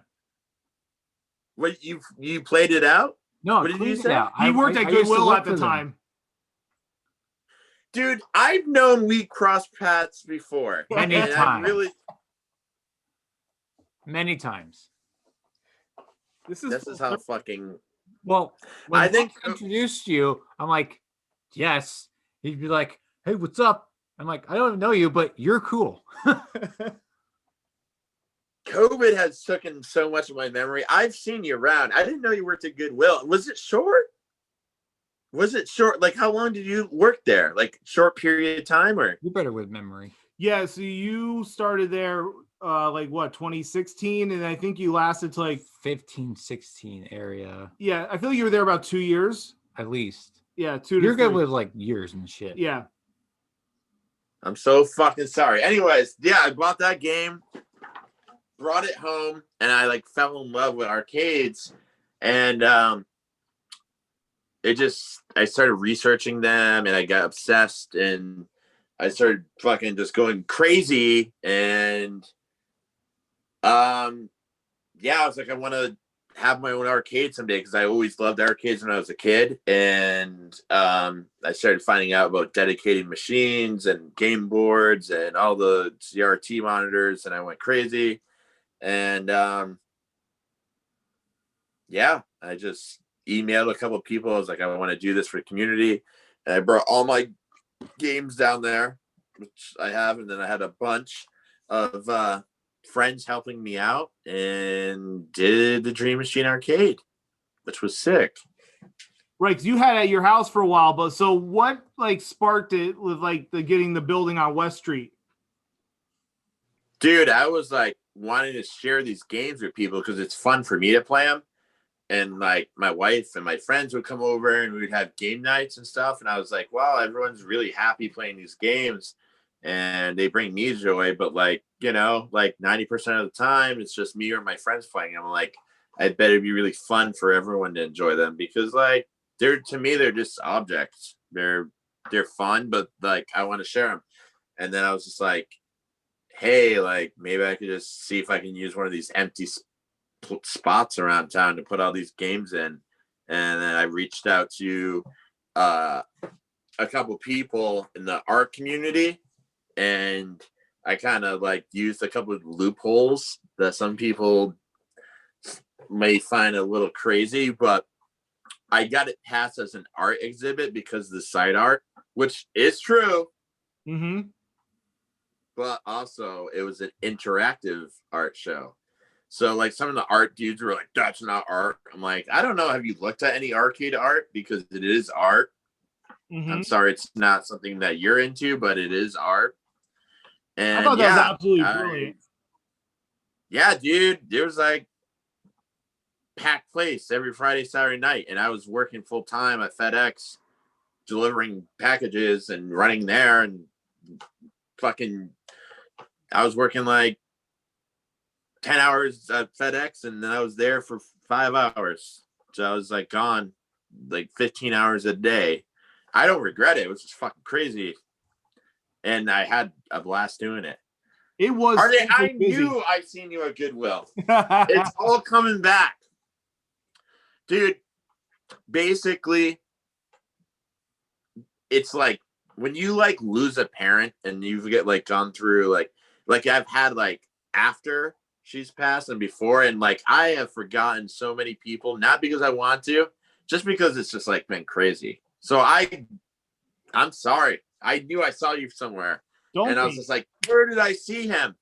What, you played it out? No, what did you say? He worked at Goodwill at the time. Dude, I've known we crossed paths before. Many times. Many times. This is how fucking. Well, when I think I introduced you, I'm like, yes. He'd be like, hey, what's up? I'm like, I don't know you, but you're cool. COVID has taken so much of my memory. I've seen you around. I didn't know you worked at Goodwill. Was it short? Like, how long did you work there? Like, short period of time, or? You're better with memory. Yeah, so you started there, 2016, and I think you lasted to like 15, 16 area. Yeah, I feel like you were there about 2 years. At least. Yeah, 2 to You're 3. good with like years and shit. Yeah. I'm so fucking sorry. Anyways, yeah, I bought that game, brought it home, and I like fell in love with arcades. And I started researching them, and I got obsessed, and I started fucking just going crazy. And yeah, I was like, I want to have my own arcade someday because I always loved arcades when I was a kid. And I started finding out about dedicated machines and game boards and all the CRT monitors, and I went crazy. And yeah, I just emailed a couple of people. I was like, I want to do this for the community. And I brought all my games down there, which I have. And then I had a bunch of friends helping me out and did the Dream Machine Arcade, which was sick. Right, 'cause you had it at your house for a while, but so what like sparked it with like the getting the building on West Street? Dude, I was like wanting to share these games with people because it's fun for me to play them. And like my wife and my friends would come over and we'd have game nights and stuff. And I was like, wow, everyone's really happy playing these games and they bring me joy. But like, you know, like 90% of the time it's just me or my friends playing. I'm like, I bet it'd be really fun for everyone to enjoy them because like they're, to me, they're just objects. They're fun, but like I want to share them. And then I was just like, hey, like maybe I could just see if I can use one of these empty spots around town to put all these games in. And then I reached out to a couple people in the art community, and I kind of like used a couple of loopholes that some people may find a little crazy, but I got it passed as an art exhibit because of the side art, which is true. Mm-hmm. But also it was an interactive art show. So like some of the art dudes were like, that's not art. I'm like, I don't know. Have you looked at any arcade art? Because it is art. Mm-hmm. I'm sorry, it's not something that you're into, but it is art. And I thought that was absolutely brilliant. Yeah, dude, there was like packed place every Friday, Saturday night. And I was working full time at FedEx, delivering packages and running there, and fucking, I was working like 10 hours at FedEx, and then I was there for 5 hours. So I was like gone like 15 hours a day. I don't regret it. It was just fucking crazy. And I had a blast doing it. It was. I knew I seen you at Goodwill. It's all coming back. Dude, basically, it's like when you like lose a parent and you get like gone through like I've had like after she's passed and before, and like I have forgotten so many people, not because I want to, just because it's just like been crazy. So I'm sorry. I knew I saw you somewhere. I was just like, where did I see him?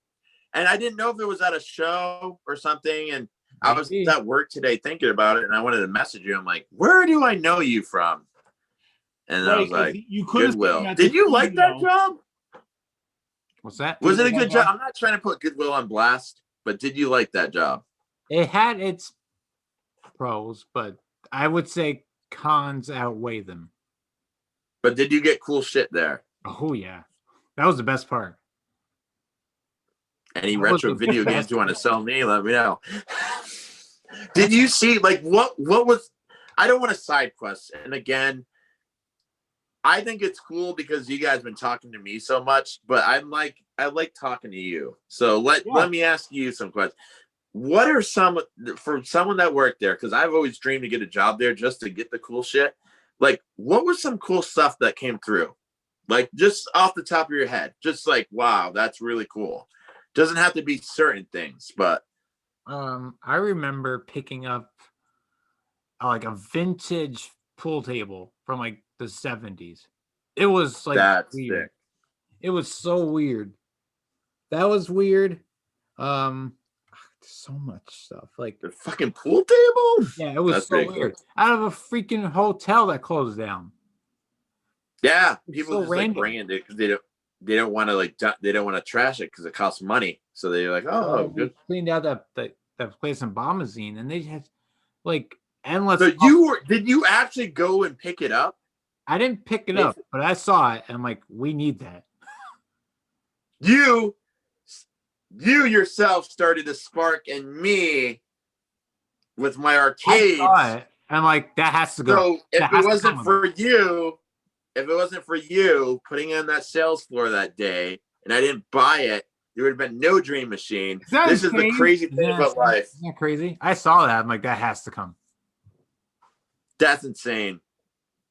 And I didn't know if it was at a show or something. And I was at work today thinking about it, and I wanted to message you. I'm like, where do I know you from? And I was like, you Goodwill. Did you like that job? What's that? Was it a good job? I'm not trying to put Goodwill on blast, but did you like that job? It had its pros, but I would say cons outweigh them. But did you get cool shit there? Oh, yeah. That was the best part. Any retro video games you want to sell me, let me know. Did you see, like, what was... I don't want to side quest. And again, I think it's cool because you guys have been talking to me so much, but I like talking to you. So let me ask you some questions. What are for someone that worked there, because I've always dreamed to get a job there just to get the cool shit. Like, what was some cool stuff that came through? Like, just off the top of your head, just like, wow, that's really cool. Doesn't have to be certain things, but I remember picking up like a vintage pool table from like the 70s. It was like that's weird. sick. It was so weird. That was weird. So much stuff. Like the fucking pool table? Yeah, it was that's so weird. Cool. Out of a freaking hotel that closed down. Yeah, people so just random. Like bring it because they don't want to they don't want to trash it because it costs money. So they're like, oh, good. Cleaned out that place in Bombazine, and they had like endless. So did you actually go and pick it up? I didn't pick it up, but I saw it, and I'm like, we need that. You yourself started to spark in me with my arcades. I'm like, that has to go. So if it wasn't for you putting on that sales floor that day, and I didn't buy it, there would have been no Dream Machine. Is that This is the insane? crazy thing about life. Isn't that crazy? I saw that. I'm like, that has to come. That's insane.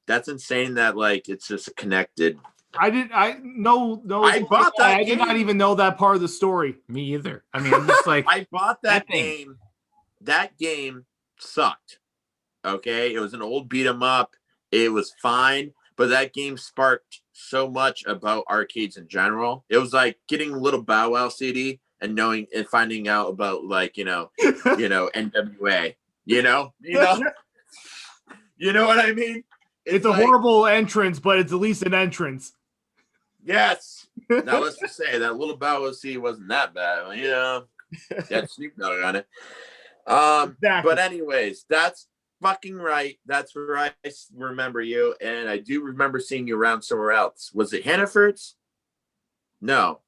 That's insane that like it's just connected. No. I bought that I did not game. even know that part of the story. Me either. I mean, I'm just like, I bought that That thing. game. That game sucked. Okay, it was an old beat 'em up. It was fine, but that game sparked so much about arcades in general. It was like getting a little Bow Wow CD and knowing and finding out about like NWA. You know what I mean? It's a like, horrible entrance, but it's at least an entrance. Yes. Now let's just say that little Bow Wow CD wasn't that bad. Had Snoop Dogg on it. Exactly. But anyways, that's fucking right. That's where I remember you, and I do remember seeing you around somewhere else. Was it Hannaford's? No,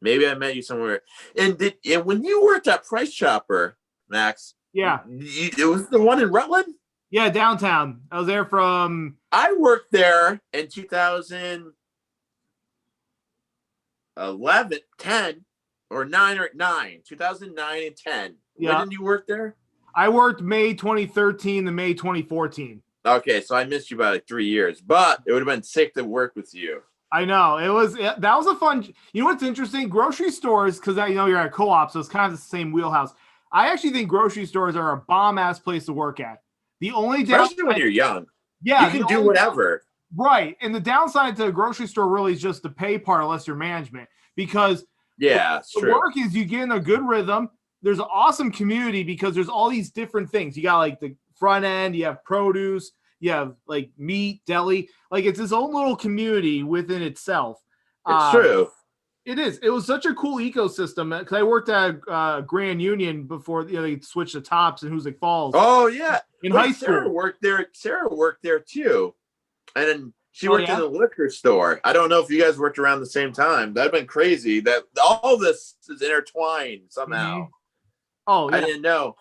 maybe I met you somewhere. And when you worked at Price Chopper, Max? Yeah. It was the one in Rutland. Yeah, downtown. I was there from. I worked there in 2011, 10, or 9 2009 and 10. Yeah. When did you work there? I worked May 2013 to May 2014. Okay, so I missed you by like 3 years, but it would have been sick to work with you. I know that was a fun. You know what's interesting? Grocery stores, because I know you're at co-op, so it's kind of the same wheelhouse. I actually think grocery stores are a bomb ass place to work at. The only Especially when you're young. Yeah, you can do whatever. Right, and the downside to a grocery store really is just the pay part, unless you're management, because it's the true. work is you get in a good rhythm. There's an awesome community because there's all these different things. You got like the front end, you have produce, you have like meat, deli. Like it's this own little community within itself. It's true. It is. It was such a cool ecosystem because I worked at Grand Union before they switched to Tops and Hoosick Falls. Oh yeah, in high Sarah school. worked there. Sarah worked there too, and then she worked in the liquor store. I don't know if you guys worked around the same time. That'd been crazy. That all this is intertwined somehow. Mm-hmm. Oh, yeah. I didn't know.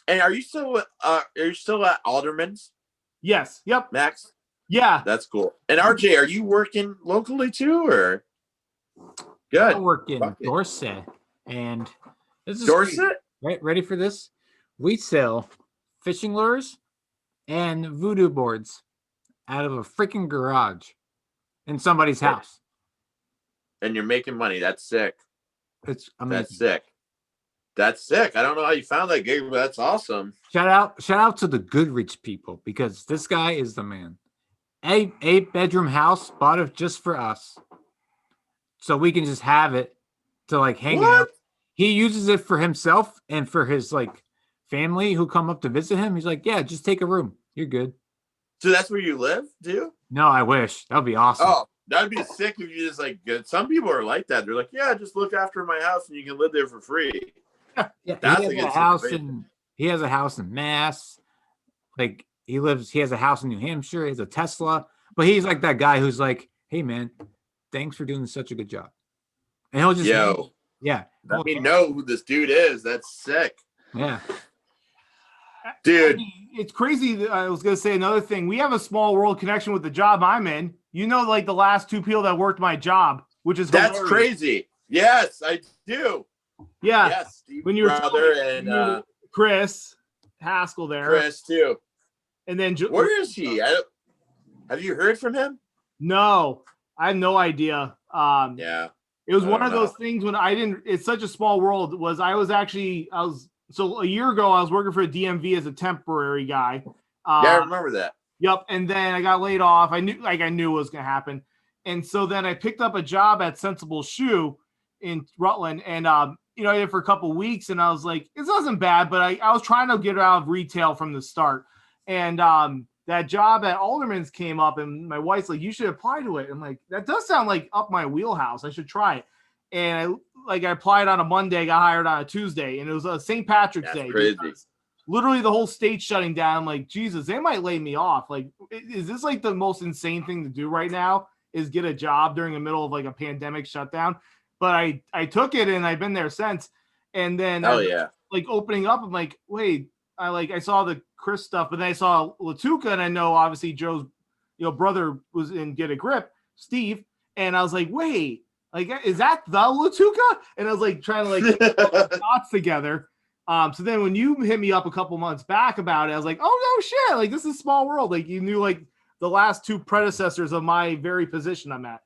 And are you still at Alderman's? Yes. Yep. Max? Yeah. That's cool. And RJ, are you working locally too, or? Good. I work in Dorset, and this is Dorset? crazy. Right, ready for this? We sell fishing lures and voodoo boards out of a freaking garage in somebody's house. And you're making money. That's sick. It's amazing. That's sick. That's sick. I don't know how you found that gig, but that's awesome. Shout out to the Goodrich people, because this guy is the man. A 8-bedroom house, bought it just for us, so we can just have it to like hang out. He uses it for himself and for his like family who come up to visit him. He's like, yeah, just take a room. You're good. So that's where you live, do? No, I wish. That would be awesome. Oh, that'd be sick if you just like good. Some people are like that. They're like, yeah, just look after my house and you can live there for free. Yeah, That's he a has good a house situation. he has a house in Mass. Like he has a house in New Hampshire. He has a Tesla. But he's like that guy who's like, hey man, thanks for doing such a good job. And he'll just let me know who this dude is. That's sick. Yeah. Dude. It's crazy. I was going to say another thing. We have a small world connection with the job I'm in. You know, like the last two people that worked my job, which is That's hilarious. crazy. Yes, I do. Yeah. Yes, Steve When you were brother and Chris Haskell there. Chris too. And then where is he? Have you heard from him? No, I have no idea. Yeah. It was one of those things when it's such a small world. So a year ago, I was working for a DMV as a temporary guy. I remember that. Yep. And then I got laid off. I knew it was going to happen. And so then I picked up a job at Sensible Shoe in Rutland. And, I did it for a couple of weeks and I was like, it wasn't bad, but I was trying to get out of retail from the start. And, that job at Alderman's came up and my wife's like, you should apply to it. I'm like, that does sound like up my wheelhouse. I should try it. And I applied on a Monday, got hired on a Tuesday, and it was St. Patrick's Day. Crazy. Literally the whole state shutting down. I'm like, Jesus, they might lay me off. Like, is this like the most insane thing to do right now is get a job during the middle of like a pandemic shutdown? But I took it and I've been there since. And then like opening up, I'm like, wait, I saw the Chris stuff, but then I saw Latuca, and I know obviously Joe's brother was in Get a Grip, Steve, and I was like, wait, Like, is that the Latuca? And I was like trying to like put the thoughts together. So then when you hit me up a couple months back about it, I was like, oh no shit, like this is small world. Like you knew like the last two predecessors of my very position I'm at.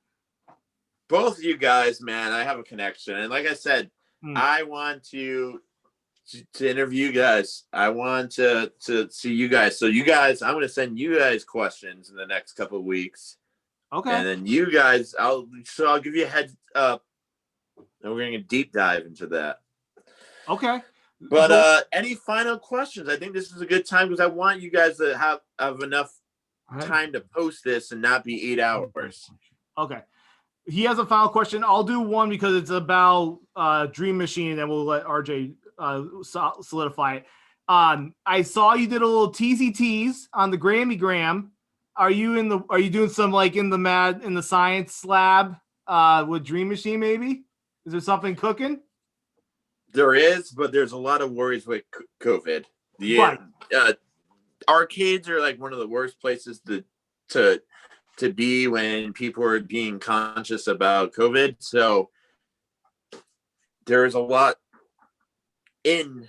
Both of you guys, man, I have a connection. And like I said, I want to interview you guys. I want to see you guys. So you guys, I'm going to send you guys questions in the next couple of weeks. Okay. And then you guys, I'll give you a heads up, and we're going to deep dive into that. Okay. But any final questions? I think this is a good time because I want you guys to have enough time to post this and not be 8 hours. Okay. He has a final question. I'll do one because it's about Dream Machine, and we'll let RJ solidify it. I saw you did a little teasy tease on the Grammy Gram. Are you doing some like in the science lab with Dream Machine? Maybe is there something cooking? There is, but there's a lot of worries with COVID. Right. Arcades are like one of the worst places to be when people are being conscious about COVID. So there's a lot in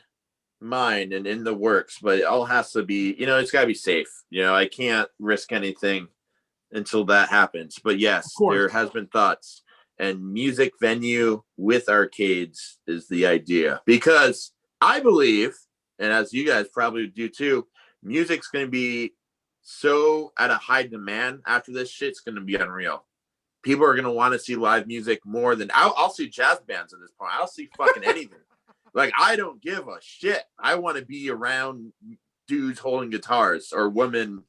mind and in the works, but it all has to be, it's got to be safe. I can't risk anything until that happens. But yes, there has been thoughts, and music venue with arcades is the idea, because I believe, and as you guys probably do too, music's going to be so at a high demand after this shit's going to be unreal. People are going to want to see live music more than I'll see jazz bands at this point. I'll see fucking anything. Like, I don't give a shit. I want to be around dudes holding guitars or women.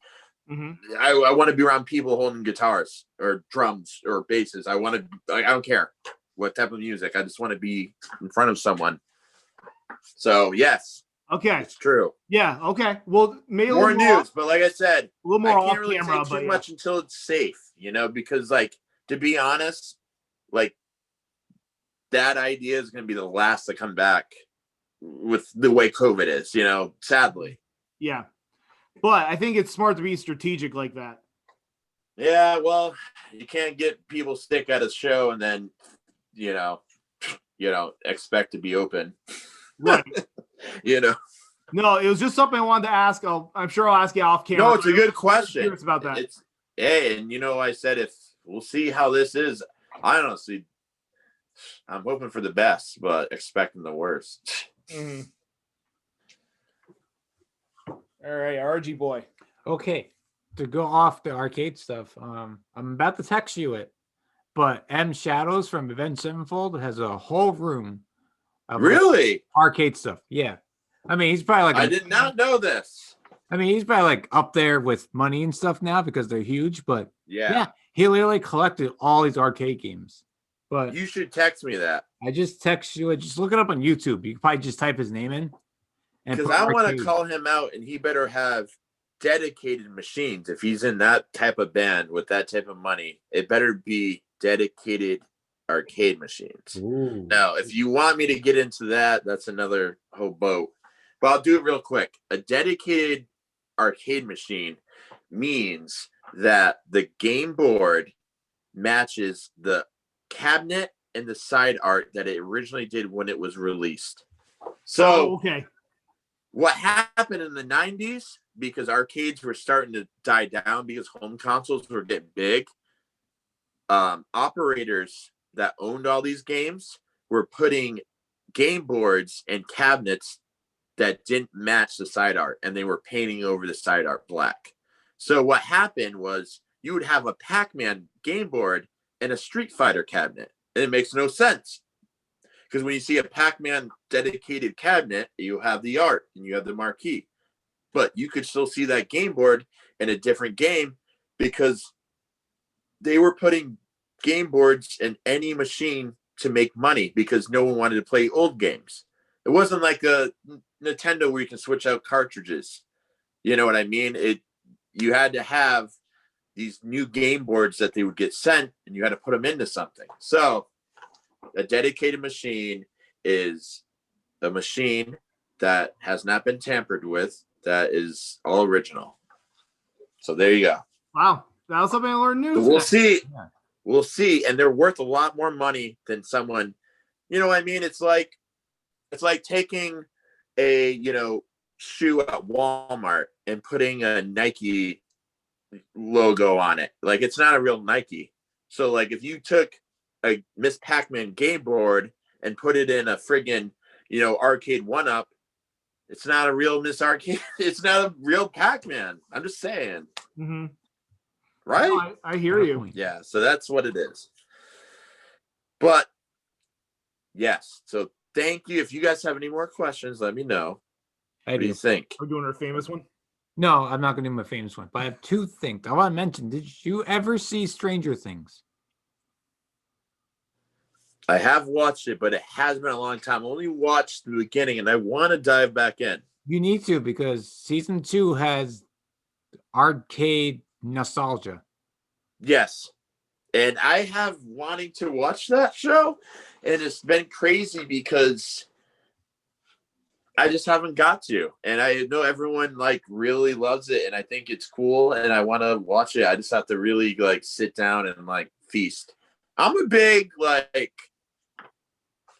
Mm-hmm. I want to be around people holding guitars or drums or basses. I don't care what type of music. I just want to be in front of someone. So yes. Okay. It's true. Yeah. Okay. Well, maybe more news, but like I said, a little more I can't off really camera, say too much until it's safe, because like, to be honest, like that idea is going to be the last to come back with the way COVID is, sadly. Yeah. But I think it's smart to be strategic like that. Yeah. Well, you can't get people sick at a show and then, expect to be open. Right. No, it was just something I wanted to ask. I'm sure I'll ask you off camera. No, it's a good question. Curious about that. And I said, if we'll see how this is, honestly, I'm hoping for the best, but expecting the worst. Mm-hmm. All right, RG boy. Okay, to go off the arcade stuff, I'm about to text you it, but M Shadows from Avenged Sevenfold has a whole room of really arcade stuff. Yeah, I mean he's probably like I did not know this. I mean he's probably like up there with money and stuff now because they're huge. But yeah, he literally collected all these arcade games. But you should text me that. I just text you. Just look it up on YouTube. You can probably just type his name in. Because I want to call him out, and he better have dedicated machines. If he's in that type of band with that type of money, it better be dedicated arcade machines. Ooh. Now, if you want me to get into that, that's another whole boat. But I'll do it real quick. A dedicated arcade machine means that the game board matches the cabinet and the side art that it originally did when it was released. So, okay. What happened in the 90s, because arcades were starting to die down because home consoles were getting big, operators that owned all these games were putting game boards and cabinets that didn't match the side art, and they were painting over the side art black. So what happened was you would have a Pac-Man game board and a Street Fighter cabinet, and it makes no sense. Because when you see a Pac-Man dedicated cabinet, you have the art and you have the marquee. But you could still see that game board in a different game because they were putting game boards in any machine to make money because no one wanted to play old games. It wasn't like a Nintendo where you can switch out cartridges. You know what I mean? You had to have these new game boards that they would get sent, and you had to put them into something. So a dedicated machine is a machine that has not been tampered with, that is all original. So there you go. Wow. That was something I learned new. So we'll see. we'll see. And they're worth a lot more money than someone, you know what I mean? It's like taking a, shoe at Walmart and putting a Nike logo on it. Like, it's not a real Nike. So like if you took a Miss Pac-Man game board and put it in a friggin', arcade 1-up, it's not a real Miss Arcade. It's not a real Pac-Man. I'm just saying. Mm-hmm. Right? No, I hear you. Yeah, so that's what it is. But yes, so thank you. If you guys have any more questions, let me know. What do you think? We're doing our famous one. No, I'm not going to do my famous one, but I have two things. I want to mention, did you ever see Stranger Things? I have watched it, but it has been a long time. I only watched the beginning, and I want to dive back in. You need to, because season 2 has arcade nostalgia. Yes. And I have wanting to watch that show, and it's been crazy because I just haven't got to. And I know everyone like really loves it, and I think it's cool, and I want to watch it. I just have to really like sit down and like feast. I'm a big like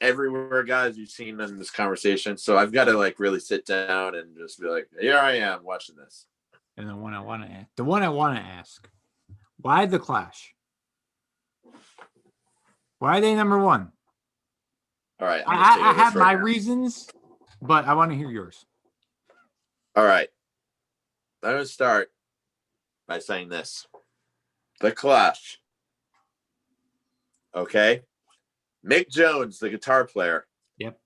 everywhere guys you've seen in this conversation, so I've got to like really sit down and just be like, here I am watching this. And the one I want to ask, why the Clash? Why are they number one? All right, I have my reasons, but I want to hear yours. All right, I'm gonna start by saying this: the Clash. Okay, Mick Jones, the guitar player. Yep.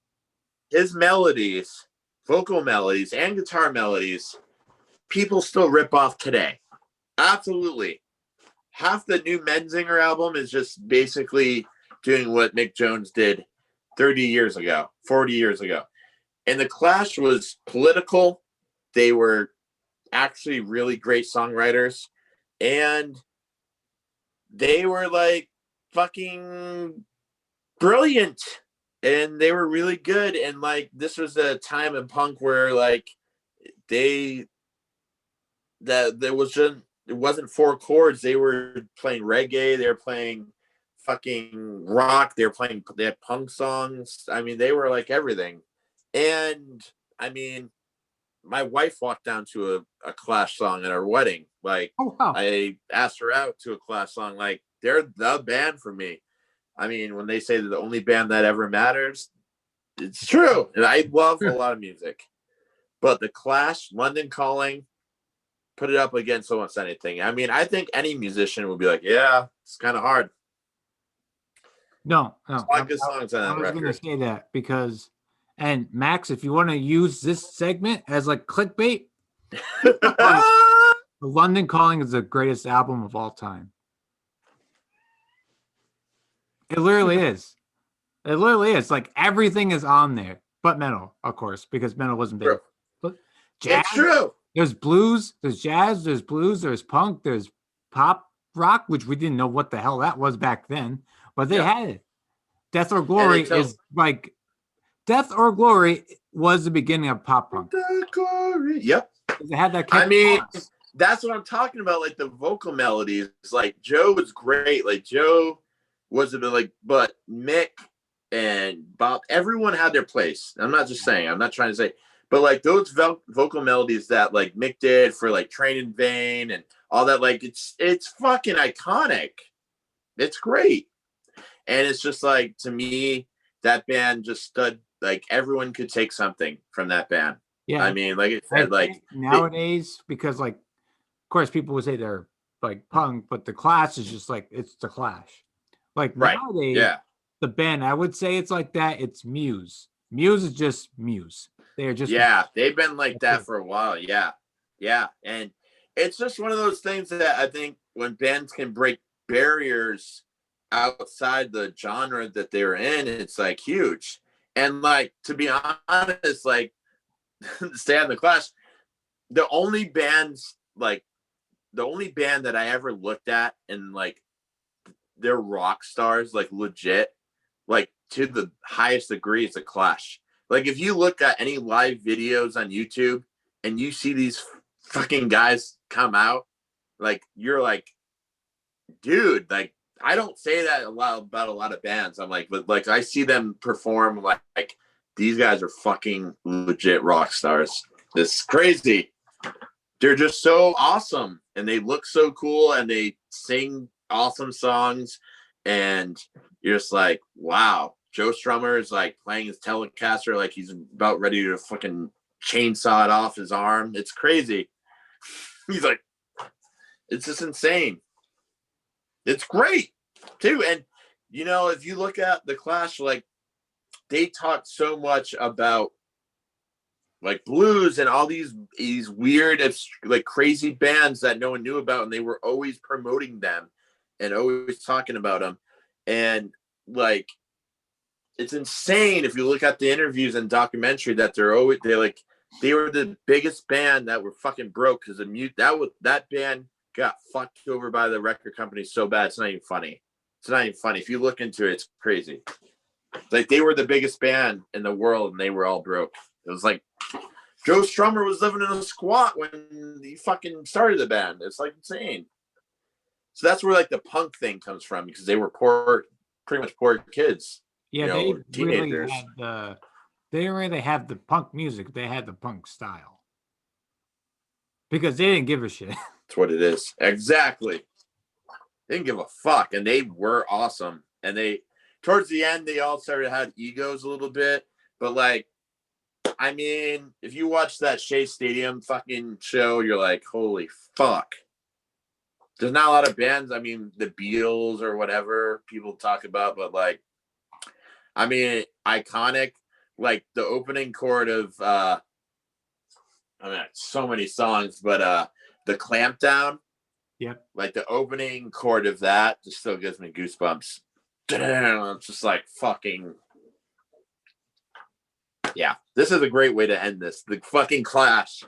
His melodies, vocal melodies, and guitar melodies, people still rip off today. Absolutely. Half the new Menzinger album is just basically doing what Mick Jones did 30 years ago, 40 years ago. And the Clash was political. They were actually really great songwriters. And they were like fucking brilliant. And they were really good. And like this was a time in punk where like it wasn't 4 chords. They were playing reggae. They were playing fucking rock. They had punk songs. I mean, they were like everything. And I mean, my wife walked down to a Clash song at our wedding. Like, oh, wow. I asked her out to a Clash song. Like, they're the band for me. I mean, when they say they're the only band that ever matters, it's true. And I love a lot of music. But the Clash, London Calling, put it up against almost anything. I mean, I think any musician would be like, yeah, it's kind of hard. No. There's a lot of good songs on that record. I was going to say that because, and Max, if you want to use this segment as like clickbait, London Calling is the greatest album of all time. It literally is. It literally is. Like everything is on there, but metal, of course, because metal wasn't big. But jazz, it's true. There's blues, there's jazz, there's blues, there's punk, there's pop rock, which we didn't know what the hell that was back then, but they had it. Death or Glory is like Death or Glory was the beginning of pop punk. Glory. Yep. It had that. I mean, that's what I'm talking about. Like the vocal melodies. Like Joe was great. Like Joe was a bit like, but Mick and Bob, everyone had their place. I'm not just saying. I'm not trying to say. But like those vocal melodies that like Mick did for like Train in Vain and all that, like it's fucking iconic. It's great. And it's just like, to me, that band just stood, like everyone could take something from that band. Yeah. I mean, like it said, like nowadays, because like, of course people would say they're like punk, but the Clash is just like, it's the Clash. Like nowadays, the band, I would say it's like that. It's Muse. Muse is just Muse. They're just they've been like that for a while. Yeah. And it's just one of those things that I think when bands can break barriers outside the genre that they were in, it's like huge. And like, to be honest, like stay on the Clash, the only band that I ever looked at and like they're rock stars, like legit, like to the highest degree, is the Clash. Like if you look at any live videos on YouTube and you see these fucking guys come out, like you're like, dude, like I don't say that a lot about a lot of bands. I'm like, but like I see them perform like these guys are fucking legit rock stars. This is crazy. They're just so awesome and they look so cool and they sing awesome songs and you're just like, wow. Joe Strummer is like playing his Telecaster like he's about ready to fucking chainsaw it off his arm. It's crazy. He's like, it's just insane. It's great too. And you know, if you look at the Clash, like they talked so much about like blues and all these weird, like crazy bands that no one knew about, and they were always promoting them and always talking about them. And like, it's insane if you look at the interviews and documentary that they were the biggest band that were fucking broke because that band got fucked over by the record company so bad it's not even funny. It's not even funny. If you look into it, it's crazy. Like they were the biggest band in the world and they were all broke. It was like Joe Strummer was living in a squat when he fucking started the band. It's like insane. So that's where like the punk thing comes from because they were poor, pretty much poor kids. Yeah, they really had they didn't really have the punk music. They had the punk style because they didn't give a shit. That's what it is. Exactly. They didn't give a fuck, and they were awesome. And they, towards the end, they all started to have egos a little bit. But like, I mean, if you watch that Shea Stadium fucking show, you're like, holy fuck. There's not a lot of bands. I mean, the Beatles or whatever people talk about, but like, I mean, iconic. Like the opening chord of, I mean, so many songs, but the Clampdown. Yep. Like the opening chord of that just still gives me goosebumps. It's just like fucking. Yeah, this is a great way to end this. The fucking Clash.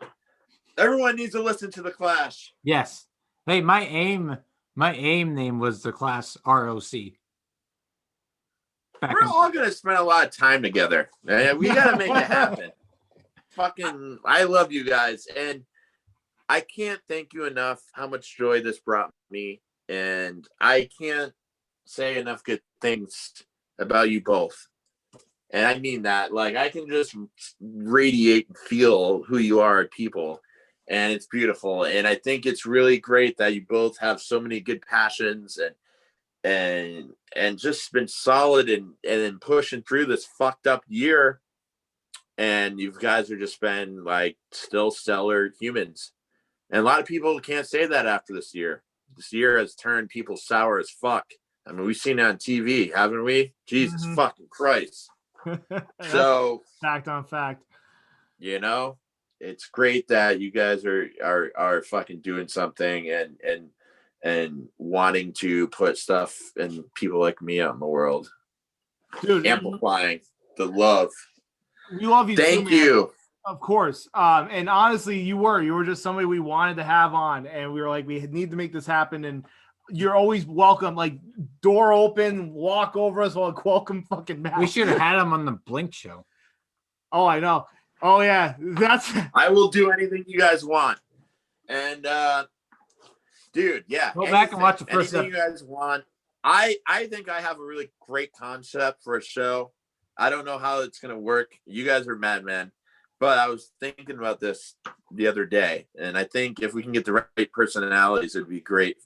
Everyone needs to listen to the Clash. Yes. Hey, my aim name was the Class ROC. We're all gonna spend a lot of time together. We gotta make it happen. Fucking, I love you guys, and I can't thank you enough how much joy this brought me, and I can't say enough good things about you both. And I mean that, like, I can just radiate and feel who you are as people, and it's beautiful. And I think it's really great that you both have so many good passions and just been solid and pushing through this fucked up year. And you guys are just been like still stellar humans. And a lot of people can't say that after this year. This year has turned people sour as fuck. I mean, we've seen it on TV, haven't we? Jesus fucking Christ. So fact on fact. You know, it's great that you guys are fucking doing something and wanting to put stuff and people like me out in the world. Dude, amplifying the love. We love you. Thank you. Of course. And honestly, you were just somebody we wanted to have on, and we were like, we need to make this happen. And you're always welcome. Like, door open, walk over us, like, welcome fucking back. We should have had him on the Blink show. Oh, I know. Oh yeah. I will do anything you guys want. And dude, yeah. Go back and watch the first anything you guys want. I think I have a really great concept for a show. I don't know how it's gonna work. You guys are madmen. But I was thinking about this the other day, and I think if we can get the right personalities, it'd be great.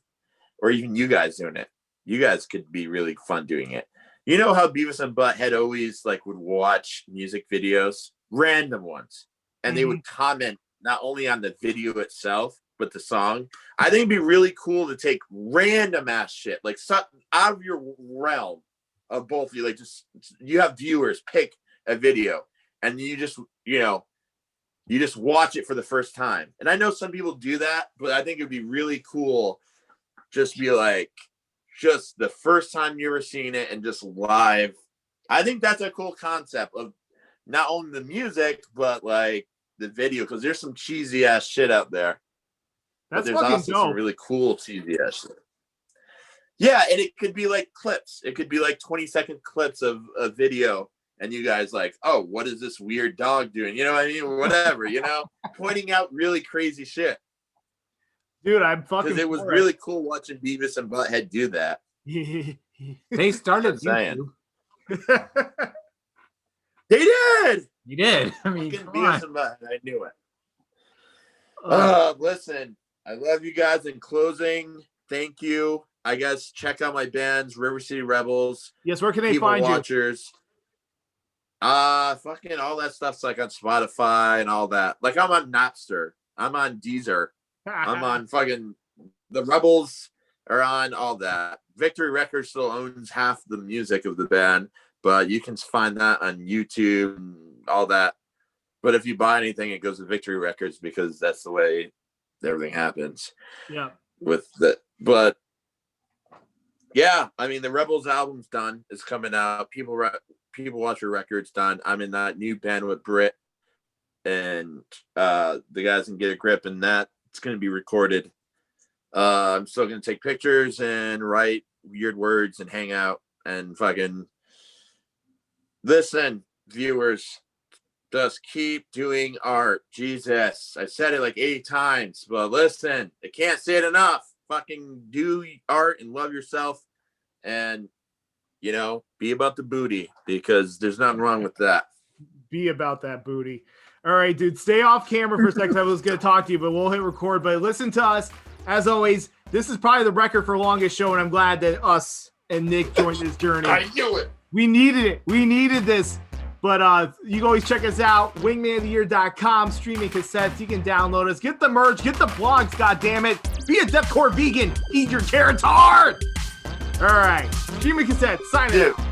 Or even you guys doing it. You guys could be really fun doing it. You know how Beavis and Butthead always like would watch music videos, random ones, and they would comment not only on the video itself, but the song. I think it'd be really cool to take random ass shit, like out of your realm of both of you. Like, just you have viewers pick a video, and you just watch it for the first time. And I know some people do that, but I think it'd be really cool. Just be like, just the first time you ever seen it and just live. I think that's a cool concept of not only the music, but like the video, because there's some cheesy ass shit out there. That's but there's fucking also dope. some really cool cheesy ass shit. Yeah, and it could be like clips. It could be like 20-second clips of a video, and you guys like, oh, what is this weird dog doing? You know what I mean? Whatever, pointing out really crazy shit. Dude, I'm fucking. Because it was really cool watching Beavis and Butthead do that. They started saying. YouTube. They did. You did. I mean, Fucking come Beavis on. and Butt. I knew it. Uh, Listen, I love you guys. In closing, thank you. I guess check out my bands, River City Rebels, yes, where can they People find Watchers. Fucking all that stuff's like on Spotify and all that. Like I'm on Napster. I'm on Deezer. you? I'm on fucking the Rebels are on all that. Victory Records still owns half the music of the band, but you can find that on YouTube and all that. But if you buy anything, it goes to Victory Records because that's the way everything happens Yeah. with the. But yeah, I mean the Rebels album's done. It's coming out. People Watch Your Records done. I'm in that new band with Britt, and the guys can get a grip in that. It's going to be recorded. I'm still going to take pictures and write weird words and hang out and fucking listen, viewers. Just keep doing art. Jesus, I said it like 80 times, but listen, I can't say it enough. Fucking do art and love yourself, and you know, be about the booty because there's nothing wrong with that. Be about that booty. All right, dude, stay off camera for a second. I was going to talk to you, but we'll hit record. But listen to us. As always, this is probably the record for longest show, and I'm glad that us and Nick joined this journey. I knew it. We needed it. We needed this. But you can always check us out, wingmanoftheyear.com, streaming cassettes. You can download us. Get the merch. Get the blogs, goddammit. Be a deathcore vegan. Eat your carrots hard. All right. Streaming cassettes. Sign it out.